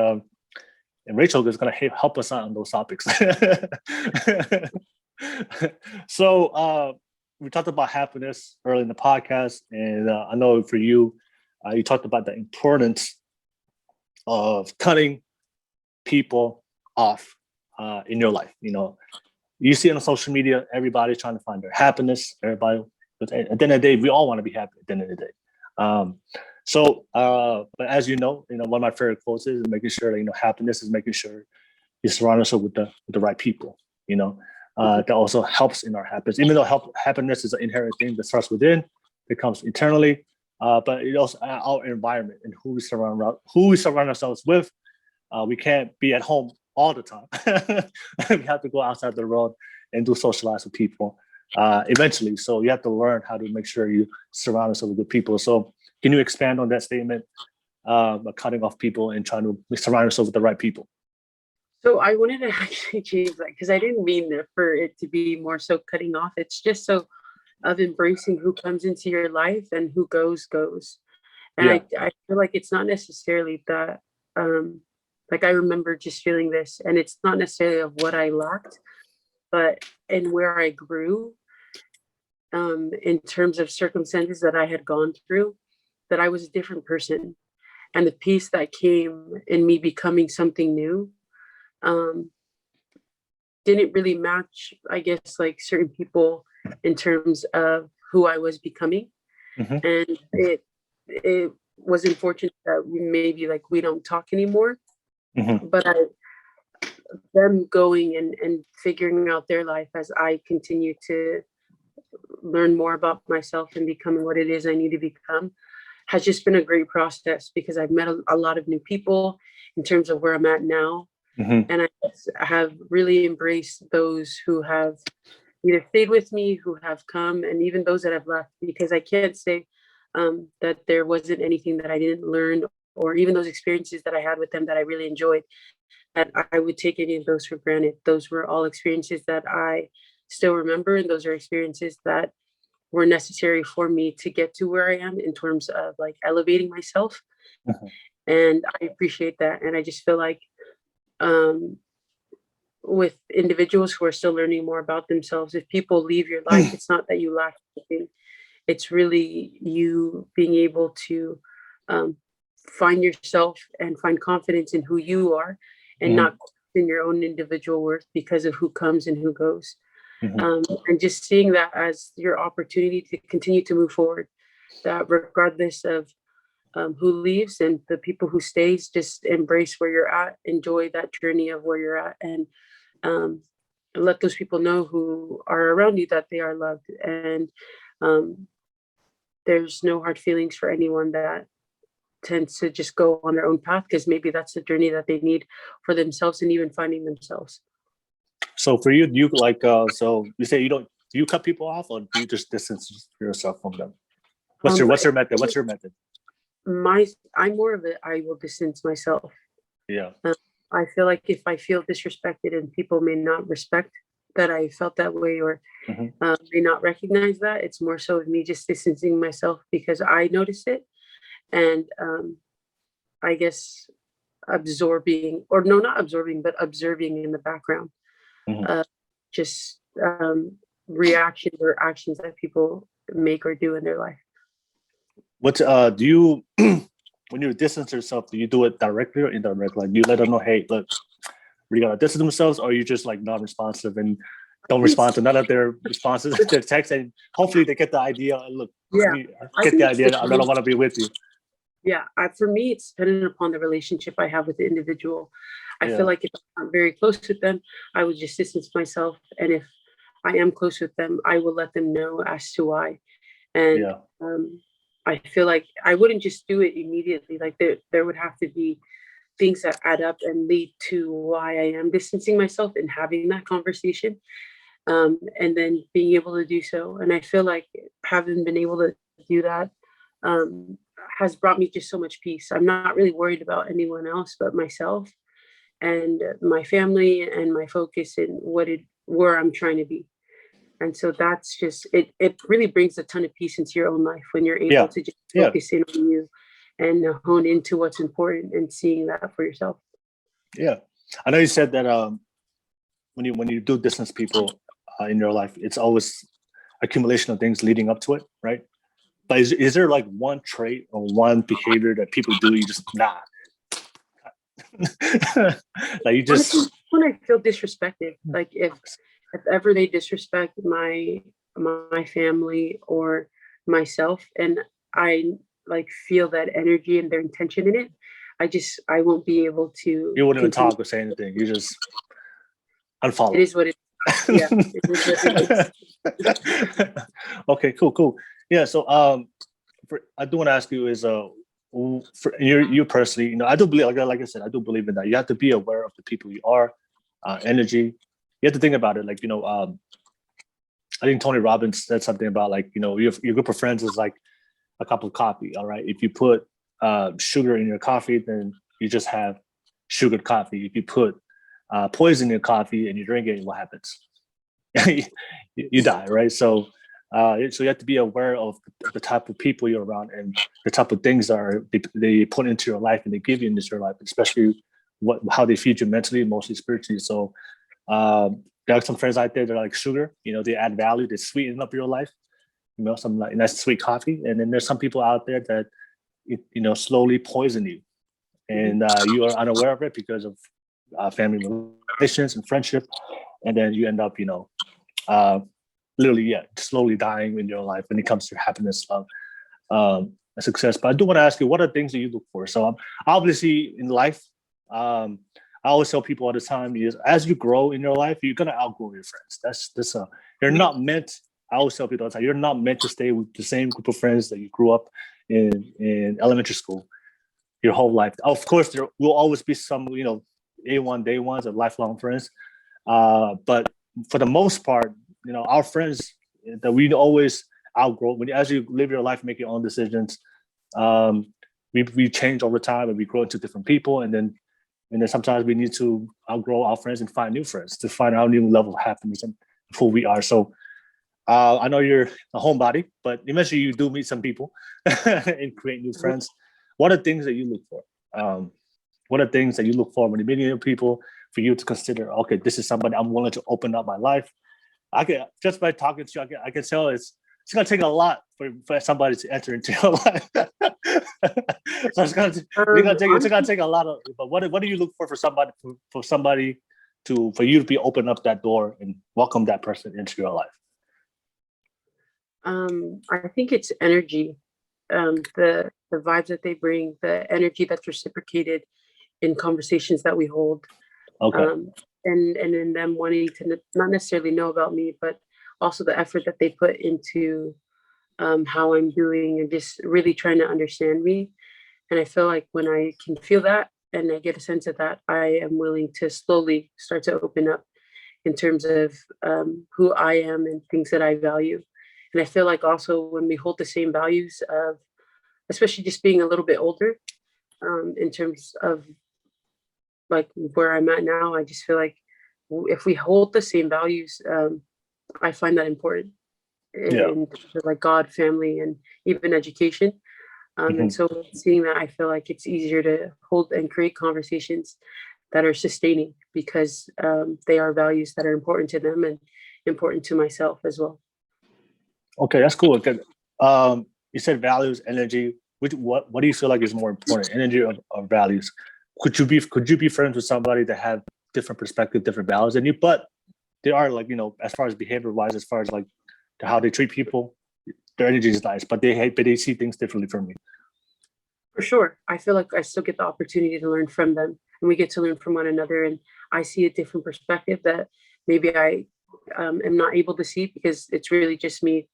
Rachel is going to help us out on those topics. So we talked about happiness early in the podcast, and I know for you, you talked about the importance of cutting people off in your life. You see on social media, everybody's trying to find their happiness. Everybody, but at the end of the day, we all want to be happy at the end of the day. But as you know, one of my favorite quotes is making sure that happiness is making sure you surround yourself with the right people. That also helps in our happiness. Even though happiness is an inherent thing that starts within, it comes internally. But it also our environment and who we surround ourselves with. We can't be at home all the time. We have to go outside the world and do socialize with people eventually. So you have to learn how to make sure you surround yourself with good people. So can you expand on that statement about cutting off people and trying to surround yourself with the right people? So I wanted to actually change that because I didn't mean for it to be more so cutting off. It's just so of embracing who comes into your life and who goes. And I feel like it's not necessarily that, like I remember just feeling this, and it's not necessarily of what I lacked, but in where I grew, in terms of circumstances that I had gone through, that I was a different person. And the peace that came in me becoming something new, didn't really match, I guess, like certain people in terms of who I was becoming. Mm-hmm. And it was unfortunate that we don't talk anymore. Mm-hmm. But them going and figuring out their life as I continue to learn more about myself and becoming what it is I need to become has just been a great process because I've met a lot of new people in terms of where I'm at now. Mm-hmm. And I have really embraced those who have either stayed with me, who have come, and even those that have left, because I can't say that there wasn't anything that I didn't learn, or even those experiences that I had with them that I really enjoyed, that I would take any of those for granted. Those were all experiences that I still remember, and those are experiences that were necessary for me to get to where I am in terms of like elevating myself. Mm-hmm. And I appreciate that. And I just feel like with individuals who are still learning more about themselves, if people leave your life, it's not that you lack anything. It's really you being able to find yourself and find confidence in who you are and Mm-hmm. not in your own individual worth because of who comes and who goes. Mm-hmm. And just seeing that as your opportunity to continue to move forward, that regardless of who leaves and the people who stays, just embrace where you're at, enjoy that journey of where you're at, and let those people know who are around you that they are loved. And there's no hard feelings for anyone that tends to just go on their own path, because maybe that's the journey that they need for themselves and even finding themselves. So for you, so you say do you cut people off or do you just distance yourself from them? What's your method? I'm more of a I will distance myself. Yeah. I feel like if I feel disrespected and people may not respect that I felt that way, or may not recognize that, it's more so of me just distancing myself because I noticed it, and I guess absorbing, or no, not absorbing, but observing in the background, just reactions or actions that people make or do in their life. What do you when you distance yourself? Do you do it directly or indirectly? Like you let them know, hey, look, we gotta distance themselves, or you just like non-responsive and don't respond to none of their responses to their text, and hopefully they get the idea. Look, Yeah, get the idea. I don't want to be with you. Yeah, for me, it's dependent upon the relationship I have with the individual. I Yeah. feel like if I'm very close with them, I would just distance myself. And if I am close with them, I will let them know as to why. And I feel like I wouldn't just do it immediately. Like there would have to be things that add up and lead to why I am distancing myself and having that conversation. And then being able to do so. And I feel like having been able to do that, has brought me just so much peace. I'm not really worried about anyone else but myself and my family and my focus and where I'm trying to be. And so that's just it really brings a ton of peace into your own life when you're able to just focus in on you and hone into what's important and seeing that for yourself. Yeah. I know you said that when you do distance people in your life, it's always accumulation of things leading up to it, right? But is there like one trait or one behavior that people do you just not? Like you just when I feel disrespected, like if ever they disrespect my family or myself, and I like feel that energy and their intention in it, I won't be able to. You wouldn't even talk or say anything. You just unfollow. It is what it is. Yeah. It is what it is. Okay, cool. Yeah. So I do want to ask you is for you personally, you know, I do believe, like I said, I do believe in that. You have to be aware of the people you are, energy. You have to think about it. Like, you know, I think Tony Robbins said something about like, you know, your group of friends is like a cup of coffee. All right. If you put sugar in your coffee, then you just have sugared coffee. If you put poison in your coffee and you drink it, what happens? you die, right? So you have to be aware of the type of people you're around and the type of things they put into your life and they give you into your life, especially how they feed you mentally, emotionally, spiritually. So there are some friends out there that are like sugar. You know, they add value, they sweeten up your life. You know, some like nice sweet coffee, and then there's some people out there that you know slowly poison you, and you are unaware of it because of family relations and friendship, and then you end up, you know, literally, slowly dying in your life when it comes to happiness, love, success. But I do want to ask you, what are things that you look for? So obviously in life, I always tell people all the time is as you grow in your life, you're gonna outgrow your friends. That's you're not meant. I always tell people all the time, you're not meant to stay with the same group of friends that you grew up in elementary school your whole life. Of course, there will always be some, you know, day ones of lifelong friends. But for the most part, you know, our friends that we always outgrow. As you live your life, make your own decisions, we change over time and we grow into different people. And then sometimes we need to outgrow our friends and find new friends to find our new level of happiness and who we are. So I know you're a homebody, but eventually you do meet some people and create new friends. What are things that you look for? What are things that you look for when you're meeting new people for you to consider, okay, this is somebody I'm willing to open up my life? I can, just by talking to you, I can tell it's going to take a lot for somebody to enter into your life. So it's going to take a lot of, but what do you look for somebody, for you to be open up that door and welcome that person into your life? I think it's energy, the vibes that they bring, the energy that's reciprocated in conversations that we hold. Okay. And in them wanting to not necessarily know about me, but also the effort that they put into how I'm doing and just really trying to understand me. And I feel like when I can feel that and I get a sense of that, I am willing to slowly start to open up in terms of who I am and things that I value. And I feel like also when we hold the same values of especially just being a little bit older, in terms of like where I'm at now. I just feel like if we hold the same values, I find that important Yeah. in terms of like God, family, and even education. And so seeing that, I feel like it's easier to hold and create conversations that are sustaining because they are values that are important to them and important to myself as well. Okay, that's cool. Okay. You said values, energy. What do you feel like is more important, energy or values? Could you be friends with somebody that have different perspective, different values than you, but they are like, as far as behavior wise, as far as like how they treat people, their energy is nice, but they see things differently from me. For sure. I feel like I still get the opportunity to learn from them, and we get to learn from one another. And I see a different perspective that maybe I am not able to see because it's really just me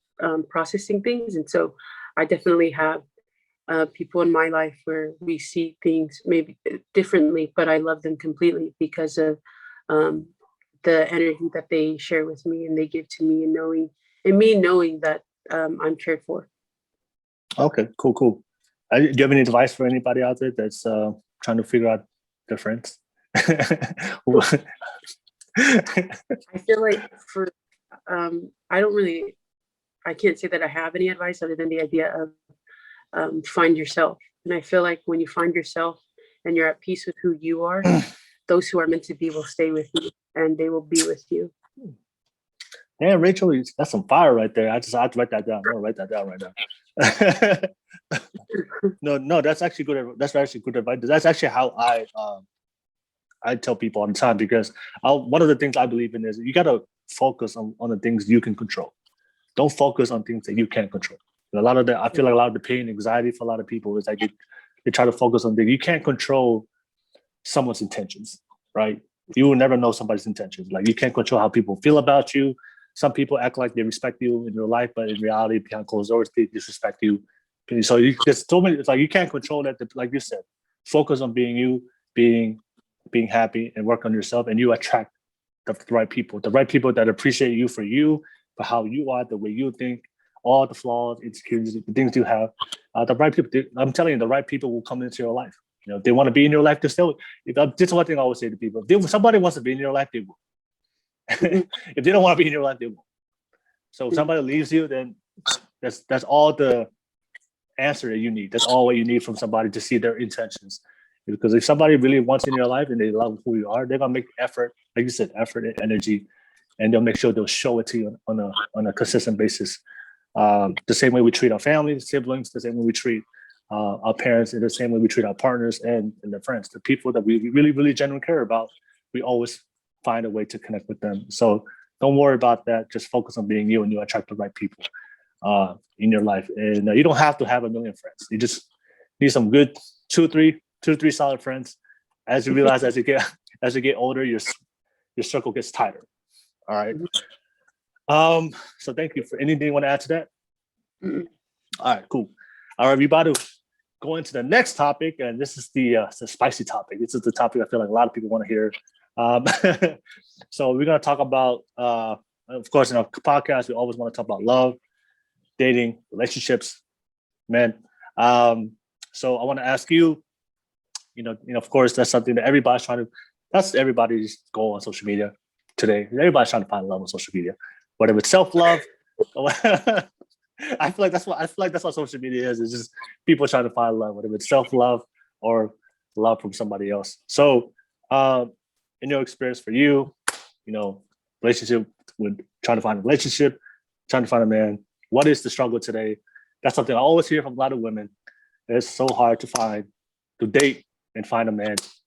processing things. And so I definitely have people in my life where we see things maybe differently, but I love them completely because of the energy that they share with me and they give to me, and knowing that I'm cared for. Okay, cool. Do you have any advice for anybody out there that's trying to figure out their friends? I feel like I can't say that I have any advice other than the idea of find yourself. And I feel like when you find yourself and you're at peace with who you are, those who are meant to be will stay with you and they will be with you. Damn, Rachel, that's some fire right there. I have to write that down. I'm gonna write that down right now. No, that's actually good. That's actually good advice. That's actually how I tell people all the time, because one of the things I believe in is you gotta focus on the things you can control. Don't focus on things that you can't control. And I feel like a lot of the pain, anxiety for a lot of people is like they try to focus on things you can't control. Someone's intentions, right? You will never know somebody's intentions. Like you can't control how people feel about you. Some people act like they respect you in your life, but in reality, behind closed doors, they disrespect you. So there's so many. It's like you can't control that. Like you said, focus on being you, being happy, and work on yourself, and you attract the right people that appreciate you, for how you are, the way you think, all the flaws, insecurities, the things you have. The right people. I'm telling you, the right people will come into your life. If they want to be in your life, this is one thing I always say to people. If somebody wants to be in your life, they will. If they don't want to be in your life, they won't. So if somebody leaves you, then that's all the answer that you need. That's all what you need from somebody to see their intentions. Because if somebody really wants in your life and they love who you are, they're gonna make effort, like you said, effort and energy, and they'll make sure they'll show it to you on a consistent basis. The same way we treat our family, siblings, the same way we treat our parents, and the same way we treat our partners and their friends, the people that we really, really genuinely care about. We always find a way to connect with them. So don't worry about that. Just focus on being you, and you attract the right people in your life. And you don't have to have a million friends. You just need some good two, three solid friends. As you realize, as you get older, your circle gets tighter. All right. So thank you. For anything you want to add to that? Mm-hmm. All right, cool. All right, everybody, go into the next topic, and this is the spicy topic. This is the topic I feel like a lot of people want to hear. So we're going to talk about, of course, in our podcast, we always want to talk about love, dating, relationships, men. So I want to ask you, of course, that's something that that's everybody's goal on social media today. Everybody's trying to find love on social media, whether it's self-love. I feel like that's what social media is. It's just people trying to find love, whether it's self-love or love from somebody else. So, in your experience for you, relationship with trying to find a relationship, trying to find a man, what is the struggle today? That's something I always hear from a lot of women. It's so hard to date and find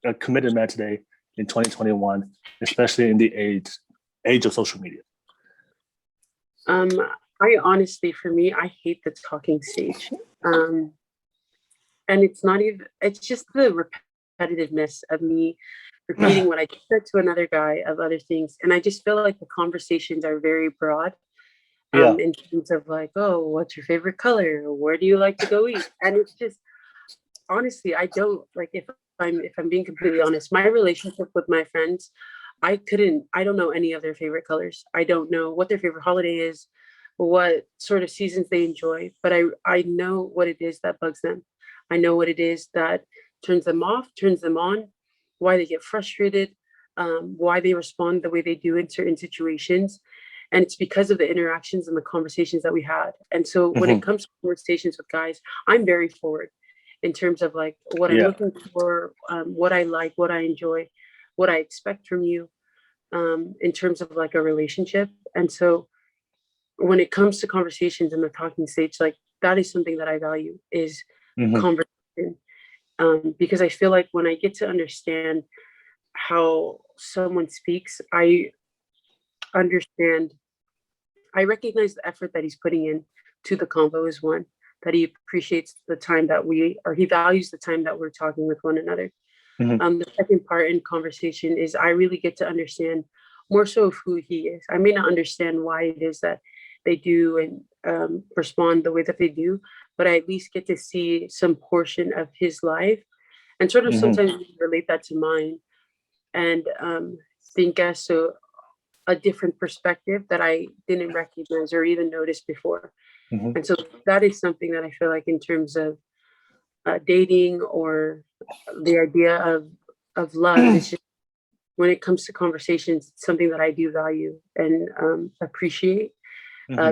a committed man today in 2021, especially in the age of social media. I honestly, for me, I hate the talking stage. And it's just the repetitiveness of me repeating what I said to another guy of other things. And I just feel like the conversations are very broad in terms of like, oh, what's your favorite color? Or where do you like to go eat? And it's just, honestly, I don't like, if I'm being completely honest, my relationship with my friends, I don't know any of their favorite colors. I don't know what their favorite holiday is. what sort of seasons they enjoy, but I know what it is that bugs them. I know what it is that turns them off, turns them on, why they get frustrated, why they respond the way they do in certain situations. And it's because of the interactions and the conversations that we had. And so when it comes to conversations with guys, I'm very forward in terms of like what I'm looking for, what I like, what I enjoy, what I expect from you, in terms of like a relationship. And so when it comes to conversations in the talking stage, like that is something that I value is conversation. Because I feel like when I get to understand how someone speaks, I understand, I recognize the effort that he's putting in to the convo is one, that he appreciates the time that he values the time that we're talking with one another. The second part in conversation is I really get to understand more so of who he is. I may not understand why it is that they do and respond the way that they do, but I at least get to see some portion of his life and sort of sometimes relate that to mine and think as to a different perspective that I didn't recognize or even notice before. And so that is something that I feel like in terms of dating or the idea of love, it's just when it comes to conversations, it's something that I do value and appreciate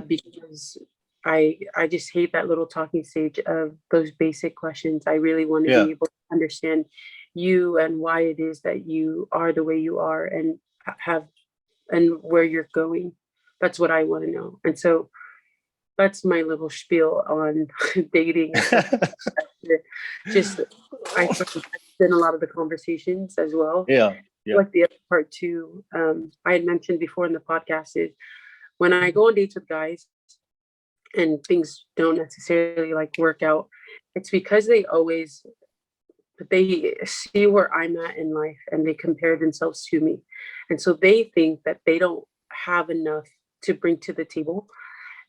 because I just hate that little talking stage of those basic questions. I really want to be able to understand you and why it is that you are the way you are and have and where you're going. That's what I want to know. And so that's my little spiel on dating. Just I in a lot of the conversations as well. Like the other part too, I had mentioned before in the podcast is when I go on dates with guys and things don't necessarily like work out, it's because they see where I'm at in life and they compare themselves to me. And so they think that they don't have enough to bring to the table.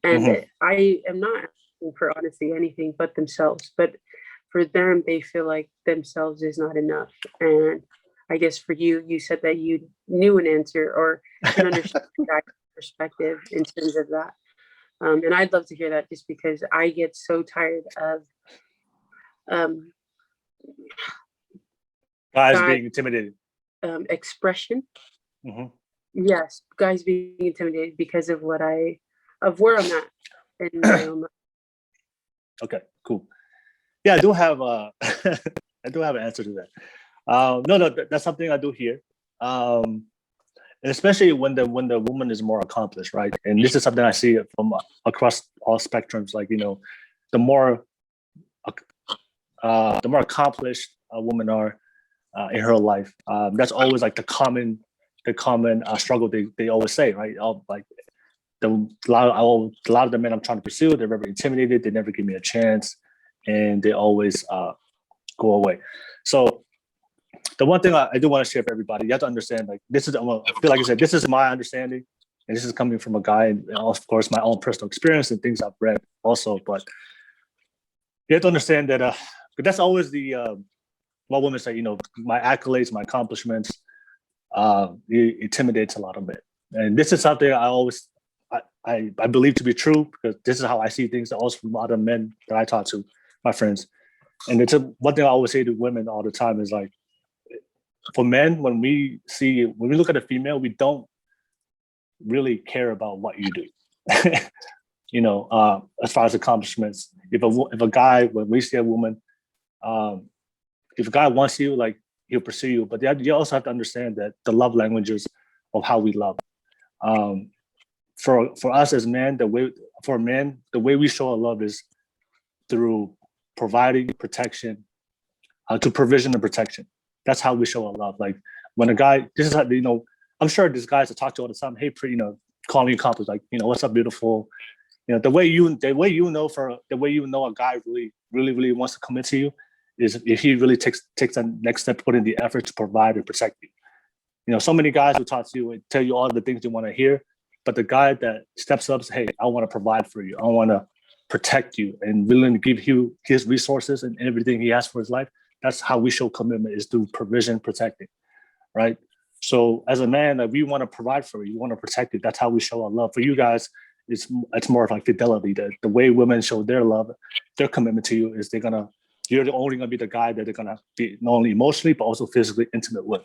And I am not asking for honestly anything but themselves. But for them, they feel like themselves is not enough. And I guess for you, you said that you knew an answer or can understand that perspective in terms of that. And I'd love to hear that just because I get so tired of guys being intimidated. Expression. Yes, guys being intimidated because of where I'm at in my own life. Okay, cool. Yeah, I do have I do have an answer to that. No, that's something I do hear. And especially when the woman is more accomplished, right? And this is something I see from across all spectrums. Like, you know, the more accomplished a woman are in her life, that's always like the common struggle they always say, right? Like a lot of the men I'm trying to pursue, they're very intimidated. They never give me a chance, and they always go away. So the one thing I do want to share for everybody, you have to understand, like I feel like I said, this is my understanding, and this is coming from a guy, and of course my own personal experience and things I've read also. But you have to understand that but that's always the what women say, you know, my accolades, my accomplishments, it intimidates a lot of men. And this is something I believe to be true because this is how I see things also from other men that I talk to, my friends. And it's one thing I always say to women all the time is like, for men, when we look at a female, we don't really care about what you do. You know, as far as accomplishments, if a guy, when we see a woman, if a guy wants you, like he'll pursue you. But you also have to understand that the love languages of how we love. For us as men, the way we show our love is through providing protection, to provision and protection. That's how we show our love. Like when a guy, this is how, you know, I'm sure these guys I talk to all the time, hey, pretty, you know, calling you compliments, like, you know, what's up, beautiful. You know, the way you know a guy really wants to commit to you is if he really takes the next step, put in the effort to provide and protect you. You know, so many guys will talk to you and tell you all the things you want to hear, but the guy that steps up says, hey, I want to provide for you. I want to protect you and willing to give you his resources and everything he has for his life. That's how we show commitment, is through provision, protecting, right? So as a man, we want to provide for you. We want to protect you. That's how we show our love. For you guys, it's more of like fidelity. The way women show their love, their commitment to you is you're only gonna be the guy that they're gonna be not only emotionally but also physically intimate with.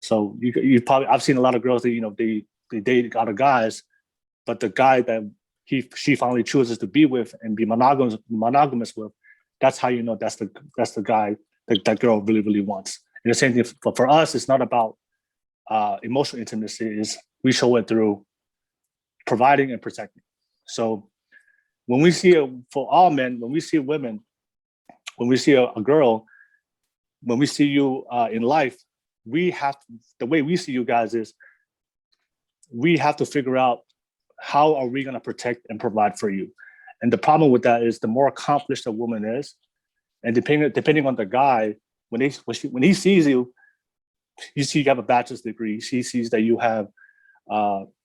So you probably, I've seen a lot of girls that they date other guys, but the guy that she finally chooses to be with and be monogamous with, that's how you know that's the guy that girl really, really wants. And the same thing for us, it's not about emotional intimacy, is we show it through providing and protecting. So when we see for all men, when we see women, when we see a girl, when we see you in life, the way we see you guys is we have to figure out how are we going to protect and provide for you. And the problem with that is the more accomplished a woman is, and depending on the guy, when he sees you, you see you have a bachelor's degree. He sees that you have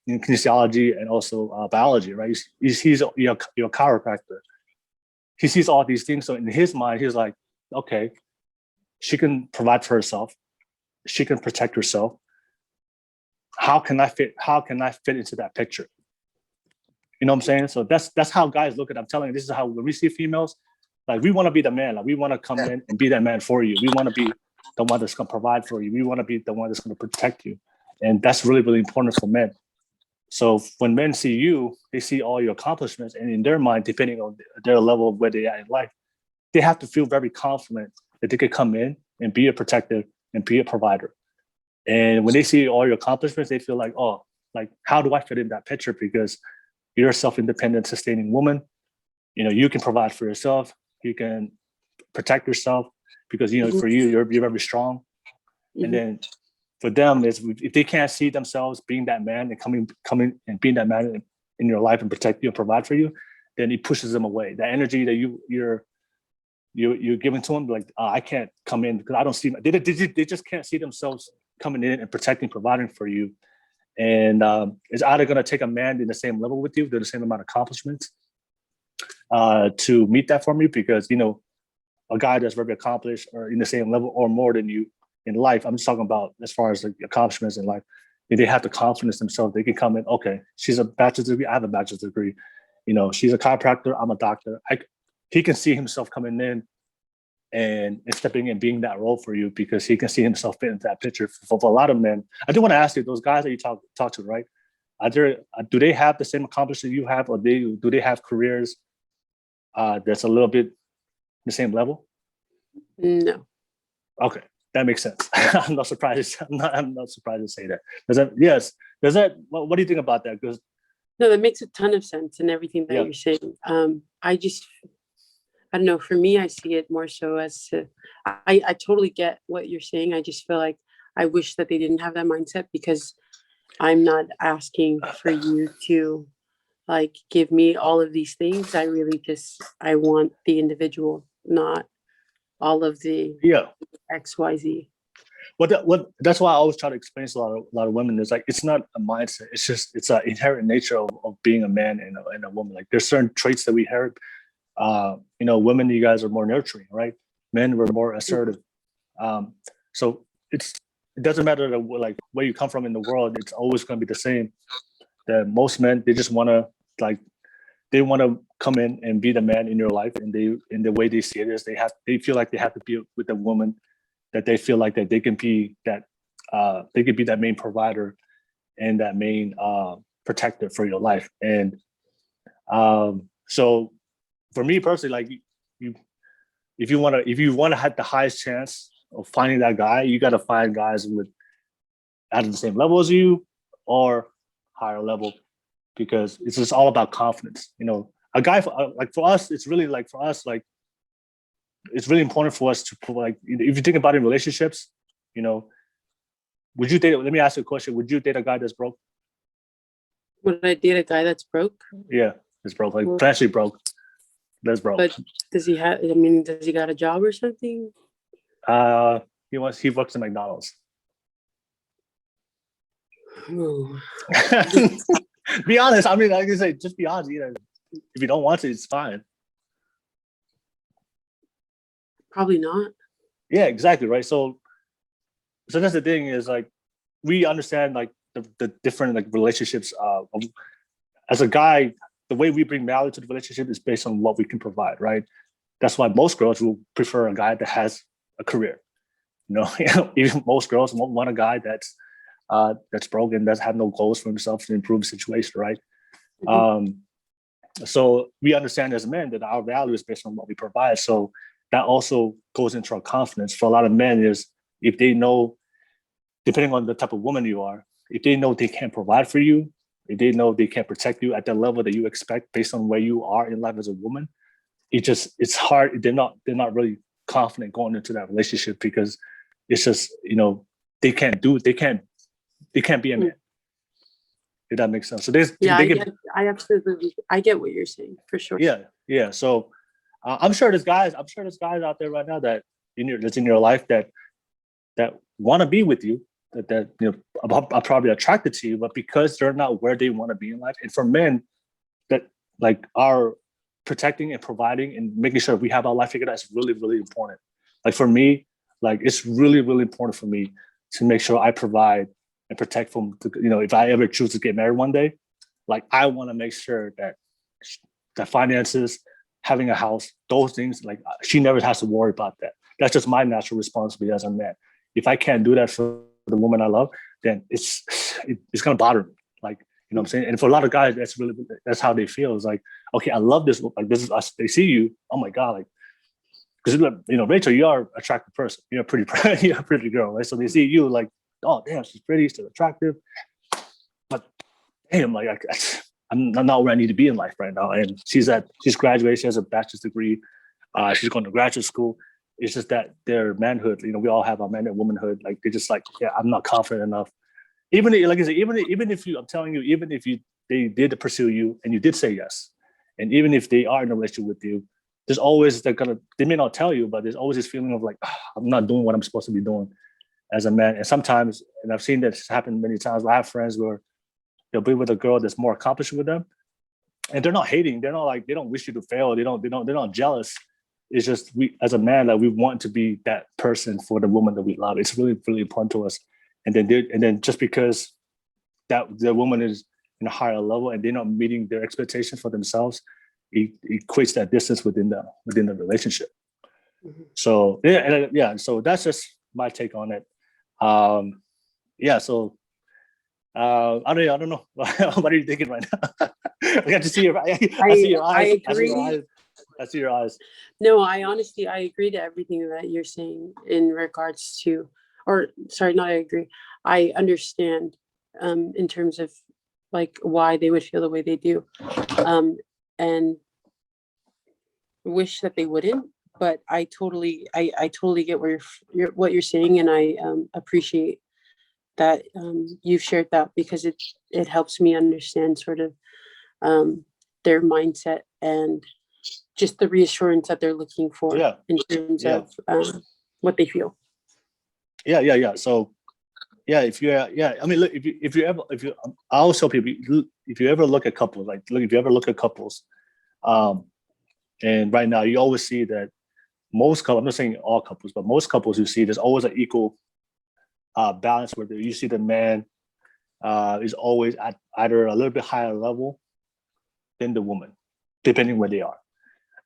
in kinesiology and also biology, right? He sees you're a chiropractor. He sees all these things. So in his mind, he's like, okay, she can provide for herself. She can protect herself. How can I fit into that picture? You know what I'm saying? So that's how guys look at it. I'm telling you, this is how when we see females, like we want to be the man. Like we want to come in and be that man for you. We want to be the one that's going to provide for you. We want to be the one that's going to protect you. And that's really, really important for men. So when men see you, they see all your accomplishments, and in their mind, depending on their level of where they are in life, they have to feel very confident that they could come in and be a protector and be a provider. And when they see all your accomplishments, they feel like, oh, like, how do I fit in that picture? Because you're a self-independent, sustaining woman. You can provide for yourself. You can protect yourself because, for you, you're very strong. Mm-hmm. And then for them, is if they can't see themselves being that man and coming and being that man in your life and protect you and provide for you, then it pushes them away. The energy that you're giving to them, like, I can't come in because I don't see, they just can't see themselves coming in and protecting, providing for you. And it's either going to take a man in the same level with you, do the same amount of accomplishments to meet that from you, because, a guy that's very accomplished or in the same level or more than you in life, I'm just talking about as far as the accomplishments in life, they have the confidence themselves. They can come in, okay, she's a bachelor's degree, I have a bachelor's degree. She's a chiropractor, I'm a doctor. He can see himself coming in and stepping in, being that role for you, because he can see himself fit into that picture. For a lot of men, I do want to ask you, those guys that you talk to, right? Do they have the same accomplishments you have, or do they have careers that's a little bit the same level? No. Okay, that makes sense. I'm not surprised. I'm not surprised to say that. Does that? What do you think about that? Because no, that makes a ton of sense in everything that you're saying. I don't know. For me, I see it more so as I totally get what you're saying. I just feel like I wish that they didn't have that mindset, because I'm not asking for you to like give me all of these things. I really I want the individual, not all of the XYZ. That's why I always try to explain to a lot of women. It's like, it's not a mindset. It's an inherent nature of being a man and a woman. Like, there's certain traits that we inherit. Women, you guys are more nurturing, right? Men were more assertive. So it doesn't matter like where you come from in the world. It's always going to be the same. That most men, they just want to come in and be the man in your life, and the way they see it is they feel like they have to be with a woman that they feel like that they can be that main provider and that main protector for your life. And so for me personally, like, if you want to have the highest chance of finding that guy, you got to find guys with at the same level as you or higher level, because it's just all about confidence. A guy for us, it's really like, for us, like, it's really important for us to put, like, if you think about it in relationships, would you date? Let me ask you a question. Would you date a guy that's broke? Would I date a guy that's broke? Yeah, that's broke, like financially broke. That's broke. But does he got a job or something? He works in McDonald's. Oh. Be honest. I mean, like I say, just be honest. If you don't want to, it's fine. Probably not. Yeah, exactly, right. So that's the thing, is like, we understand like the different like relationships as a guy, the way we bring value to the relationship is based on what we can provide, right? That's why most girls will prefer a guy that has a career. Even most girls want a guy that's broken, that have no goals for himself to improve the situation, right? So we understand as men that our value is based on what we provide. So that also goes into our confidence. For a lot of men, is if they know, depending on the type of woman you are, if they know they can't provide for you, if they know they can't protect you at the level that you expect based on where you are in life as a woman, it's hard. They're not really confident going into that relationship, because it's just, they can't be a man. If that makes sense. So I absolutely, I get what you're saying, for sure. Yeah. So I'm sure there's guys out there right now that's in your life that want to be with you, that are probably attracted to you, but because they're not where they want to be in life. And for men that like are protecting and providing and making sure we have our life figured out is really, really important. Like for me, like it's really, really important for me to make sure I provide and protect from, if I ever choose to get married one day, like I want to make sure that finances, having a house, those things, like she never has to worry about that. That's just my natural responsibility as a man. If I can't do that for the woman I love, then it's gonna bother me. Like, you know what I'm saying? And for a lot of guys, that's how they feel. It's like, okay, I love this. Like this is us. They see you. Oh my God, like, because Rachel, you are an attractive person. You're a pretty girl, right? So they see you like, oh damn, she's pretty, she's attractive. But damn, like I'm not where I need to be in life right now. And she's graduated. She has a bachelor's degree. She's going to graduate school. It's just that their manhood, we all have our man and womanhood. Like they're just like, yeah, I'm not confident enough. Even like I said, even if I'm telling you, even if they did pursue you and you did say yes, and even if they are in a relationship with you, there's always they may not tell you, but there's always this feeling of like, I'm not doing what I'm supposed to be doing as a man. And sometimes, and I've seen this happen many times, I have friends where they'll be with a girl that's more accomplished with them, and they're not hating. They're not like, they don't wish you to fail. They're not jealous. It's just we, as a man, like we want to be that person for the woman that we love. It's really, really important to us. And then just because that the woman is in a higher level and they're not meeting their expectations for themselves, it creates that distance within the relationship. Mm-hmm. So so that's just my take on it. So I don't know. What are you thinking right now? I got to see your eyes. I see your eyes. I see your eyes. No, I agree to everything that you're saying in regards to, I agree. I understand in terms of like why they would feel the way they do, and wish that they wouldn't. But I totally get what you're saying, and I appreciate that you've shared that, because it helps me understand sort of their mindset and just the reassurance that they're looking for in terms of what they feel. Yeah. So, I mean, look, I always tell people, if you ever look at couples, and right now you always see that most couples, I'm not saying all couples, but most couples you see, there's always an equal balance where you see the man is always at either a little bit higher level than the woman, depending where they are.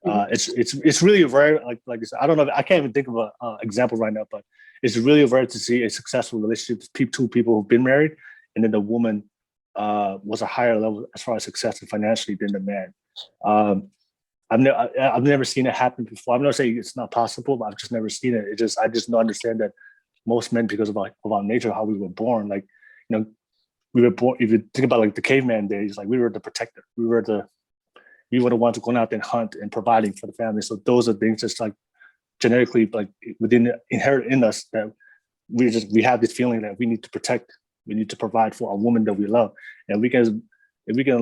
It's really rare. Like I said, I don't know. I can't even think of an example right now, but it's really rare to see a successful relationship. Two people who've been married, and then the woman was a higher level as far as success and financially than the man. I've never seen it happen before. I'm not saying it's not possible, but I've just never seen it. I just don't understand that most men, because of our nature, how we were born, like we were born. If you think about like the caveman days, like we were the protector. We were the ones going out and hunt and providing for the family. So those are things that's like genetically, like inherent in us, that we have this feeling that we need to protect, we need to provide for a woman that we love. And we can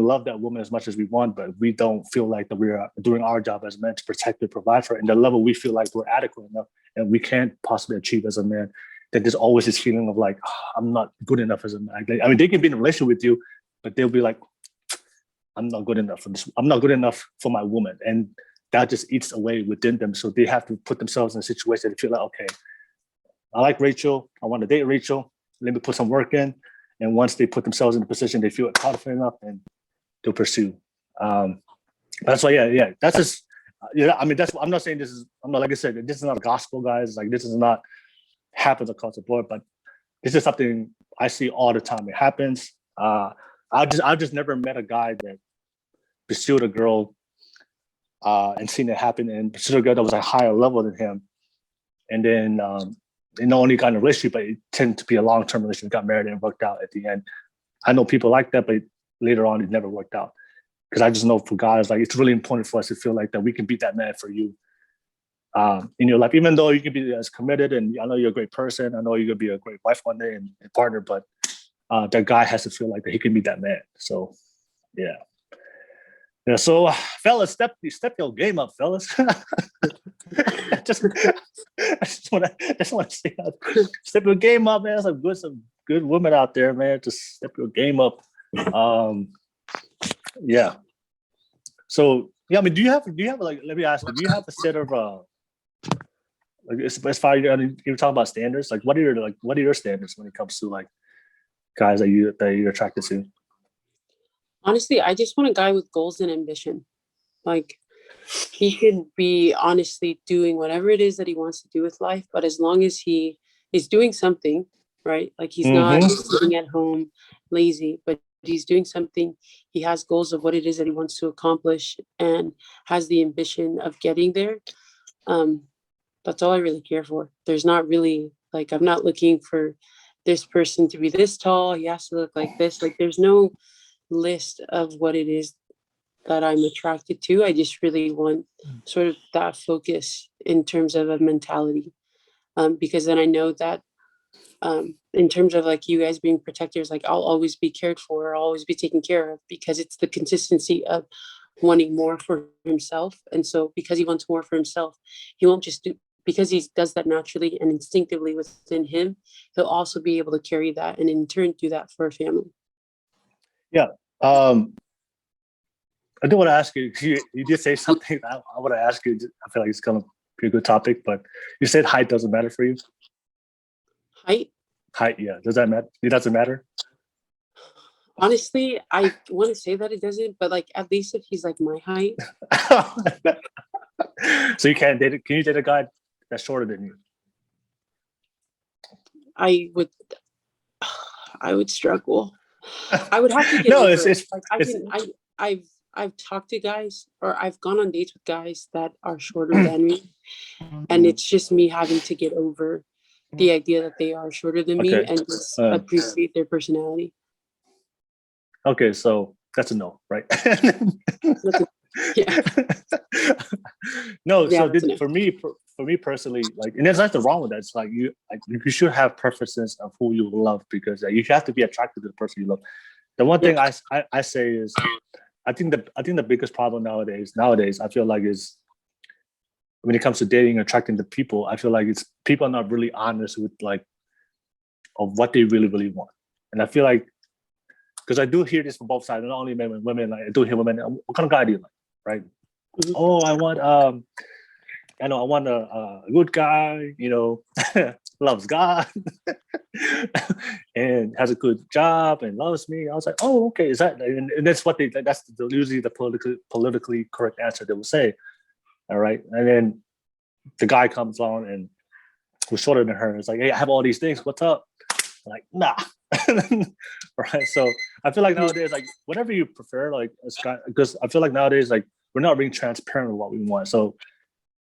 love that woman as much as we want, but we don't feel like that we are doing our job as men to protect and provide for her. And the level we feel like we're adequate enough and we can't possibly achieve as a man, that there's always this feeling of like, I'm not good enough as a man. I mean, they can be in a relationship with you, but they'll be like, I'm not good enough for this. I'm not good enough for my woman. And that just eats away within them. So they have to put themselves in a situation that they feel like, okay, I like Rachel. I want to date Rachel. Let me put some work in. And once they put themselves in a position, they feel confident enough, and to pursue. That's why, that's just, I mean, I'm not saying I'm not, like I said, this is not gospel, guys. Like, this is not happens across the board, but this is something I see all the time. It happens. I've just never met a guy that pursued a girl and seen it happen, and pursued a girl that was a higher level than him. And then they not only got in a relationship, but it tended to be a long-term relationship, got married and worked out at the end. I know people like that, but later on it never worked out. Because I just know for guys, like, it's really important for us to feel like that we can be that man for you in your life, even though you can be as committed, and I know you're a great person. I know you're gonna be a great wife one day and partner, but that guy has to feel like that he can be that man. So, yeah. So, fellas, step your game up, fellas. I just want to say that. Step your game up, man. There's some good women out there, man. Just step your game up. Yeah. So, yeah, I mean, do you have like, let me ask you, do you have a set of like, as far as you're talking about standards, like what are your standards when it comes to like guys that you're attracted to? Honestly, I just want a guy with goals and ambition. Like, he could be honestly doing whatever it is that he wants to do with life, but as long as he is doing something, right? Like, he's not sitting at home lazy, but he's doing something. He has goals of what it is that he wants to accomplish and has the ambition of getting there. That's all I really care for. There's not really, like, I'm not looking for this person to be this tall. He has to look like this. Like, there's no list of what it is that I'm attracted to. I just really want sort of that focus in terms of a mentality. Because then I know that in terms of like you guys being protectors, like, I'll always be cared for, I'll always be taken care of, because it's the consistency of wanting more for himself. And so because he wants more for himself, he won't just do, because he does that naturally and instinctively within him, he'll also be able to carry that and in turn do that for a family. Yeah. I do want to ask you, you did say something that I want to ask you. I feel like it's going to be a good topic, but you said height doesn't matter for you. Height, yeah. Does that matter? It doesn't matter? honestly, I want to say that it doesn't, but like, at least if he's like my height. So you can't date it? Can you date a guy that's shorter than you? I would struggle. I would have to get No, over it's it. Like, I've talked to guys, or I've gone on dates with guys that are shorter than me, and it's just me having to get over the idea that they are shorter than me and just appreciate their personality. Okay, so that's a no, right? Yeah. No, yeah, so for me personally, like, and there's nothing wrong with that. It's like you should have preferences of who you love, because you have to be attracted to the person you love. The one thing I say is, I think the biggest problem nowadays I feel like is when it comes to dating and attracting the people, I feel like it's people are not really honest with like of what they really want. And I feel like, because I do hear this from both sides, not only men and women, like I do hear women, what kind of guy do you like, right? Mm-hmm. Oh, I want a good guy, loves God and has a good job and loves me. I was like, oh, okay, is that? And that's what that's usually the politically correct answer they will say. All right, and then the guy comes on and who's shorter than her. It's like, hey, I have all these things. What's up? I'm like, nah. Right. So I feel like nowadays, like, whatever you prefer, like, because I feel like nowadays, like, we're not being transparent with what we want. So,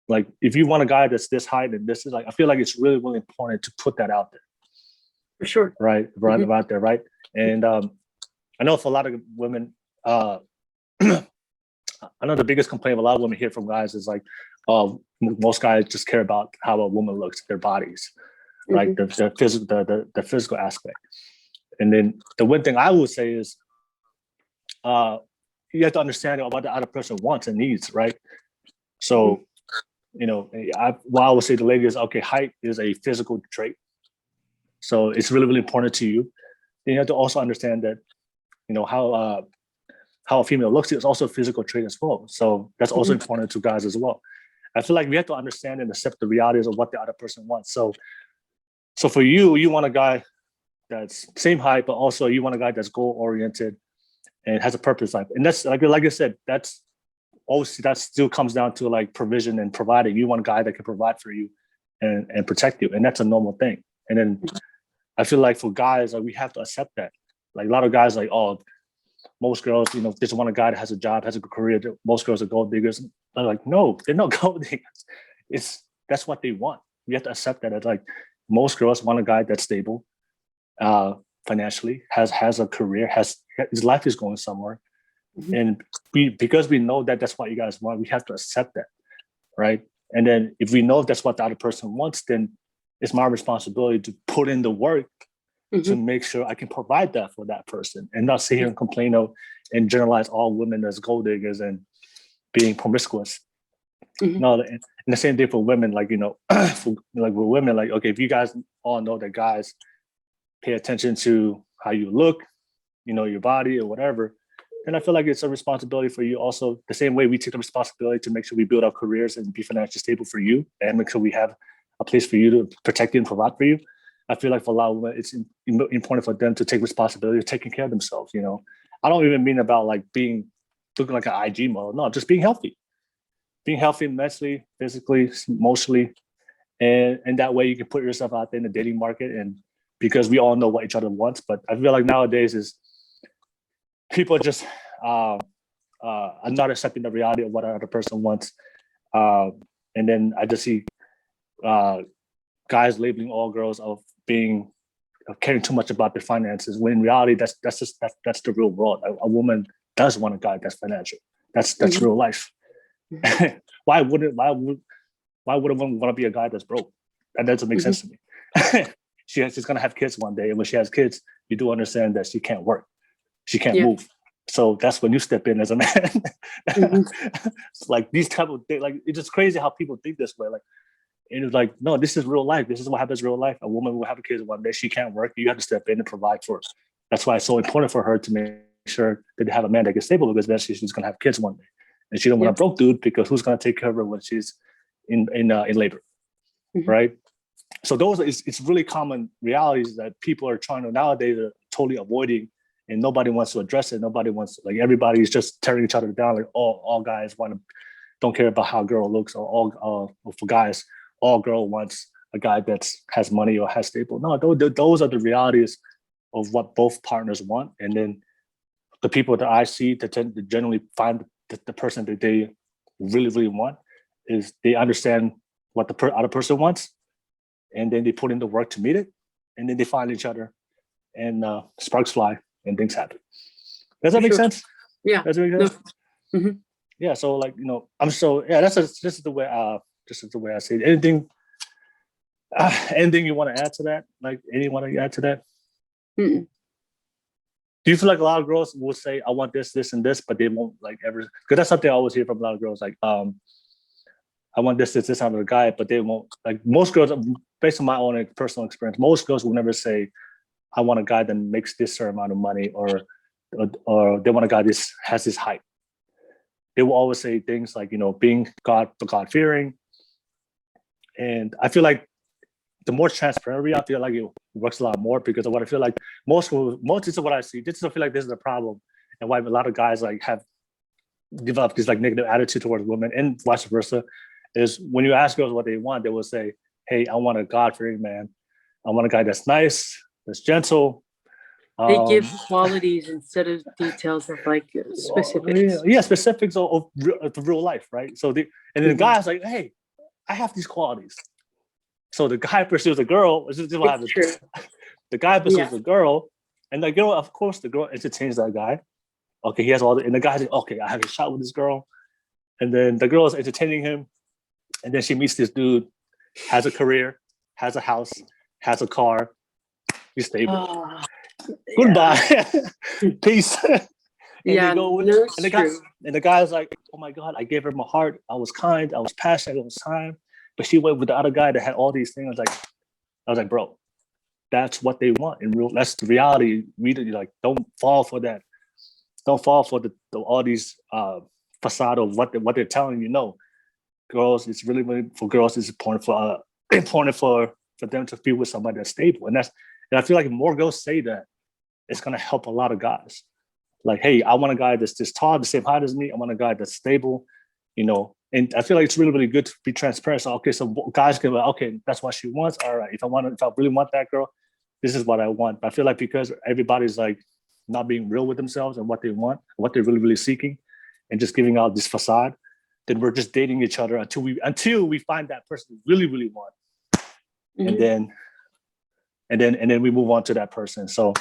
like, if you want a guy that's this height and this is like, I feel like it's really, really important to put that out there. For sure. Right. Out there. Right. And I know for a lot of women, I know the biggest complaint of a lot of women hear from guys is like, most guys just care about how a woman looks, their bodies, right? The physical aspect. And then the one thing I would say is, you have to understand what the other person wants and needs, right? So, what I would say to the lady is, okay, height is a physical trait. So it's really, really important to you. And you have to also understand that, how a female looks is also a physical trait as well. So that's also important to guys as well. I feel like we have to understand and accept the realities of what the other person wants. So for you want a guy that's same height, but also you want a guy that's goal-oriented and has a purpose life. And that's like I said, that's obviously that still comes down to like provision and providing. You want a guy that can provide for you and protect you, and that's a normal thing. And then I feel like for guys, like we have to accept that. Like a lot of guys, like, oh, most girls, you know, just want a guy that has a job, has a good career. Most girls are gold diggers. I'm like, no, they're not gold diggers. That's what they want. We have to accept that. It's like most girls want a guy that's stable, financially, has a career, his life is going somewhere. And because we know that that's what you guys want, we have to accept that, right? And then if we know that's what the other person wants, then it's my responsibility to put in the work to make sure I can provide that for that person, and not sit here and complain and generalize all women as gold diggers and being promiscuous. No, and the same thing for women. Like, you know, with women, like, okay, if you guys all know that guys pay attention to how you look, you know, your body or whatever, then I feel like it's a responsibility for you also, the same way we take the responsibility to make sure we build our careers and be financially stable for you and make sure we have a place for you to protect you and provide for you. I feel like for a lot of women, it's important for them to take responsibility of taking care of themselves, you know. I don't even mean about like looking like an IG model. No, just being healthy. Being healthy mentally, physically, emotionally. And that way you can put yourself out there in the dating market, and because we all know what each other wants. But I feel like nowadays is people just are not accepting the reality of what another person wants. And then I just see guys labeling all girls of caring too much about their finances, when in reality that's the real world. A woman does want a guy that's financial. That's real life. Why would a woman want to be a guy that's broke? That doesn't make sense to me. She's gonna have kids one day, and when she has kids, you do understand that she can't work, she can't move. So that's when you step in as a man. Like these type of things, like it's just crazy how people think this way. Like, and it's like, no, this is real life. This is what happens in real life. A woman will have kids one day, she can't work. You have to step in and provide for her. That's why it's so important for her to make sure that they have a man that gets stable, because eventually she's gonna have kids one day. And she don't want a broke dude, because who's going to take care of her when she's in labor, right? So it's really common realities that people are trying to nowadays are totally avoiding, and nobody wants to address it. Nobody wants, like, everybody's just tearing each other down. Like all guys don't care about how a girl looks, or for guys, all girl wants a guy that has money or has stable. No, those are the realities of what both partners want. And then the people that I see that tend to generally find the person that they really, really want is they understand what the other person wants, and then they put in the work to meet it, and then they find each other, and sparks fly and things happen. Does that make sense? Yeah. Does that make sense? Yeah. So, like, you know, this is the way I see it. Anything you want to add to that? Like, anyone to add to that? Do you feel like a lot of girls will say, I want this, this, and this, but they won't like ever? Because that's something I always hear from a lot of girls. Like, I want this out of a guy, but they won't. Like, most girls, based on my own personal experience, most girls will never say, I want a guy that makes this certain amount of money, or they want a guy that has this height. They will always say things like, you know, being God-fearing. And I feel like the more transparent, I feel like it works a lot more, because of what I feel like most this is what I see. This is, I feel like this is the problem, and why a lot of guys like have developed this like negative attitude towards women, and vice versa, is when you ask girls what they want, they will say, hey, I want a God-fearing man. I want a guy that's nice, that's gentle. They give qualities instead of details of like specifics. Yeah, specifics of the real life, right? So and then the guy's like, hey, I have these qualities. So the guy pursues a girl. This is what happens. The guy pursues a girl, and the girl, of course, the girl entertains that guy. Okay, he has and the guy's like, okay, I have a shot with this girl. And then the girl is entertaining him. And then she meets this dude, has a career, has a house, has a car. He's stable. Goodbye. Peace. And the guy's like, oh my God, I gave her my heart. I was kind, I was passionate, it was time. But she went with the other guy that had all these things. I was like, bro, that's what they want. That's the reality. Really, like, don't fall for that. Don't fall for all these facade of what they're telling you. No, girls, it's really for girls. It's important for them to be with somebody that's stable. And I feel like if more girls say that, it's gonna help a lot of guys. Like, hey, I want a guy that's this tall, the same height as me. I want a guy that's stable, you know. And I feel like it's really, really good to be transparent. So, okay, so guys can be like, okay, that's what she wants. All right, if I really want that girl, this is what I want. But I feel like because everybody's like not being real with themselves and what they want, what they're really, really seeking, and just giving out this facade, then we're just dating each other until we find that person we really, really want, and then we move on to that person. So,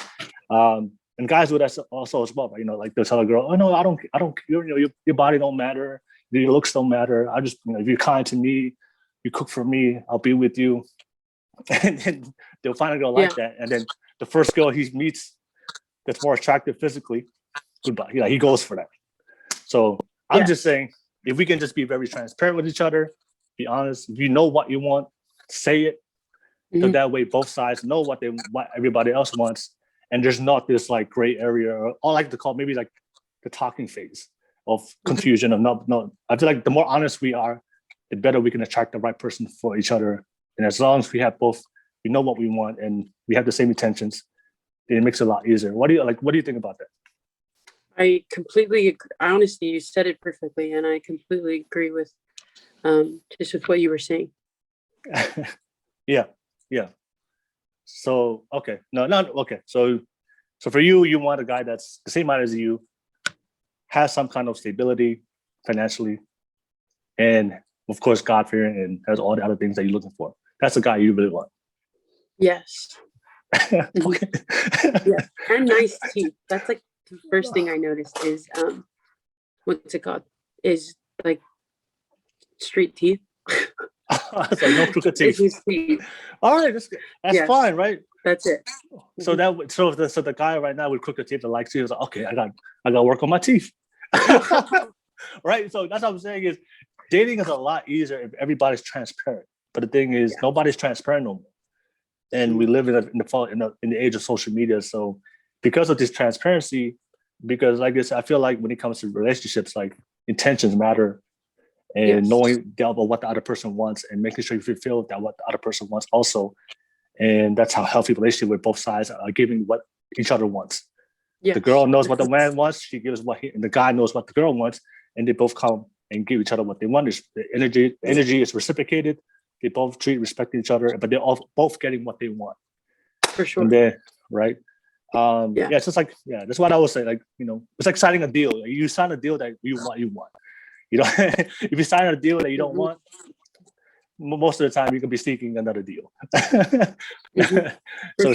and guys do that also as well. You know, like they'll tell a girl, "Oh no, I don't. You know, your body don't matter. Your looks don't matter. I just, you know, if you're kind to me, you cook for me, I'll be with you." And then they'll find a girl like that, and then the first girl he meets that's more attractive physically, goodbye. Yeah, he goes for that. So I'm just saying, if we can just be very transparent with each other, be honest. If you know what you want, say it. So that way, both sides know what everybody else wants. And there's not this like gray area, or I like to call maybe like the talking phase of confusion of no. I feel like the more honest we are, the better we can attract the right person for each other. And as long as we have both, we know what we want and we have the same intentions, then it makes it a lot easier. What do you think about that? I completely agree. Honestly, you said it perfectly, and I completely agree with just with what you were saying. Yeah. So okay, not okay. So for you want a guy that's the same height as you, has some kind of stability financially, and of course God-fearing, and has all the other things that you're looking for. That's the guy you really want. Yes. Okay. Yeah, and nice teeth. That's like the first thing I noticed is what's it called? Is like street teeth. So no crooked teeth. All right, that's fine, right? That's it. So the guy right now with crooked teeth that likes you is like, okay, I got to work on my teeth. Right. So that's what I'm saying is dating is a lot easier if everybody's transparent. But the thing is, nobody's transparent no more. And we live in the age of social media. So because of this transparency, because like I said, I feel like when it comes to relationships, like intentions matter, and knowing about what the other person wants and making sure you fulfill that what the other person wants also. And that's how healthy relationship with both sides are giving what each other wants. Yes. The girl knows what the man wants. She gives and the guy knows what the girl wants, and they both come and give each other what they want. The energy is reciprocated. They both respect each other, but they're both getting what they want. For sure. And then, right? It's just like, that's what I would say. Like, you know, it's like signing a deal. You sign a deal that you want. You know, if you sign a deal that you don't want, most of the time you can be seeking another deal. So it's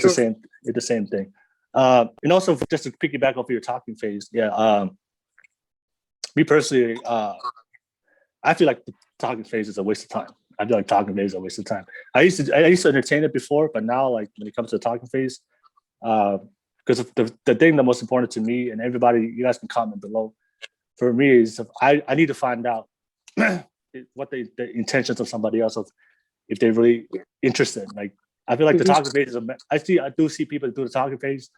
the same thing. And also, just to piggyback off your talking phase, me personally, I feel like the talking phase is a waste of time. I feel like talking phase is a waste of time. I used to entertain it before, but now, like when it comes to the talking phase, because the thing that's most important to me, and everybody, you guys can comment below. For me, is I need to find out what the intentions of somebody else, if they're really interested. Like I feel like the talking phase is I do see people do the talking phase,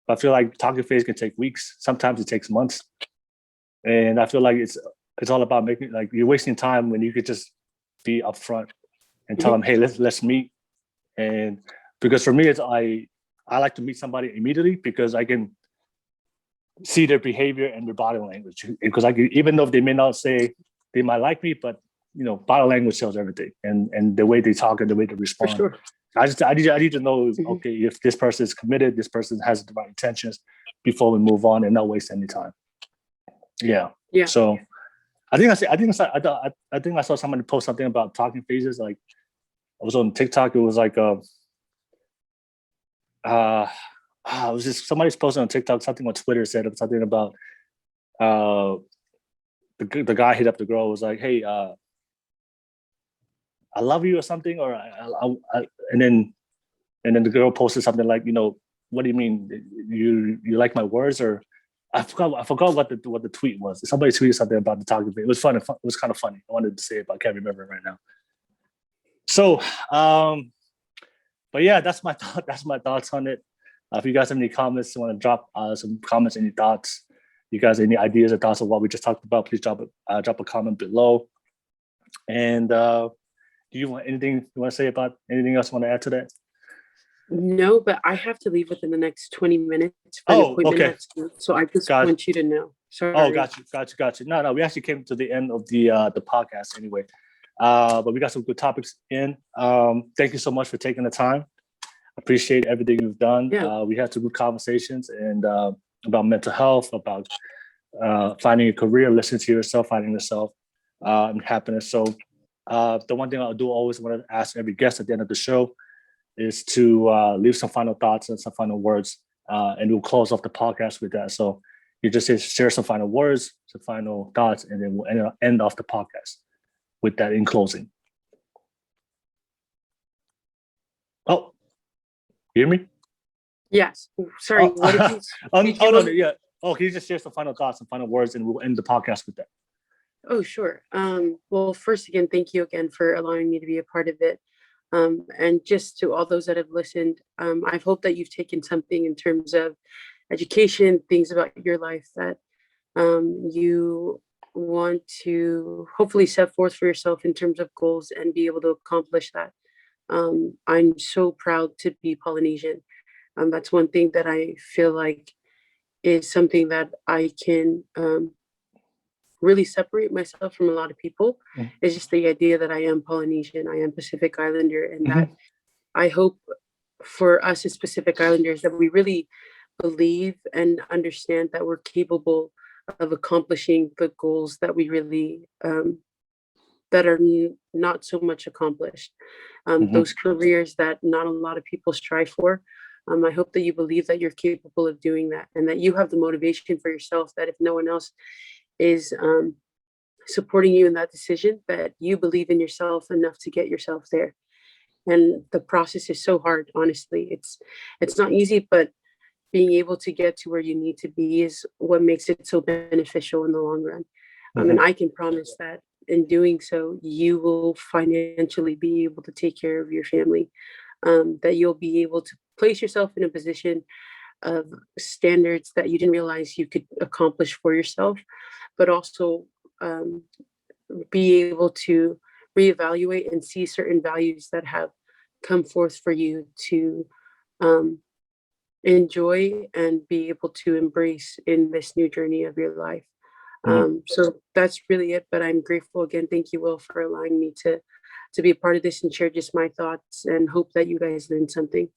but I feel like talking phase can take weeks. Sometimes it takes months, and I feel like it's all about making, like, you're wasting time when you could just be upfront and tell them, hey, let's meet. And because for me, it's I like to meet somebody immediately because I can see their behavior and their body language. Because even though they may not say they might like me, but you know, body language tells everything, and the way they talk and the way they respond. For sure. I need to know, okay, if this person is committed, this person has the right intentions before we move on and not waste any time. Yeah. So I think I saw somebody post something about talking phases. Like I was on TikTok. It was like it was just somebody's posting on TikTok something on Twitter said something about the guy hit up the girl, was like, hey, I love you or something, or and then the girl posted something like, you know, what do you mean, you like my words? Or I forgot what the tweet was. Somebody tweeted something about the talking phase. It was fun. It was kind of funny. I wanted to say it, but I can't remember it right now. So but yeah, that's my thoughts on it. If you guys have any comments, you want to drop some comments, any thoughts, you guys any ideas or thoughts of what we just talked about, please drop a comment below. And do you want anything you want to say about anything else you want to add to that? No, but I have to leave within the next 20 minutes for an Oh, appointment okay. next week. So I just Got want you to know. Oh, Sorry. got you. No, we actually came to the end of the podcast anyway. But we got some good topics in. Thank you so much for taking the time. Appreciate everything you've done. Yeah. We had some good conversations and about mental health, about finding a career, listening to yourself, finding yourself, and happiness. So the one thing I'll do always want to ask every guest at the end of the show is to leave some final thoughts and some final words, and we'll close off the podcast with that. So you just share some final words, some final thoughts, and then we'll end off the podcast with that in closing. Oh, you hear me? Yes. Sorry. What did you, no, yeah. Oh, can you just share some final thoughts and final words, and we'll end the podcast with that? Oh, sure. Well, first, again, thank you again for allowing me to be a part of it. And just to all those that have listened, I hope that you've taken something in terms of education, things about your life that you want to hopefully set forth for yourself in terms of goals and be able to accomplish that. I'm so proud to be Polynesian. That's one thing that I feel like is something that I can really separate myself from a lot of people. It's just the idea that I am Polynesian, I am Pacific Islander, and that I hope for us as Pacific Islanders that we really believe and understand that we're capable of accomplishing the goals that we really that are not so much accomplished. Those careers that not a lot of people strive for. I hope that you believe that you're capable of doing that, and that you have the motivation for yourself, that if no one else is supporting you in that decision, that you believe in yourself enough to get yourself there. And the process is so hard, honestly. It's not easy, but being able to get to where you need to be is what makes it so beneficial in the long run. And I can promise that in doing so, you will financially be able to take care of your family, that you'll be able to place yourself in a position of standards that you didn't realize you could accomplish for yourself, but also be able to reevaluate and see certain values that have come forth for you to enjoy and be able to embrace in this new journey of your life. So that's really it, but I'm grateful again. Thank you, Will, for allowing me to be a part of this and share just my thoughts, and hope that you guys learned something.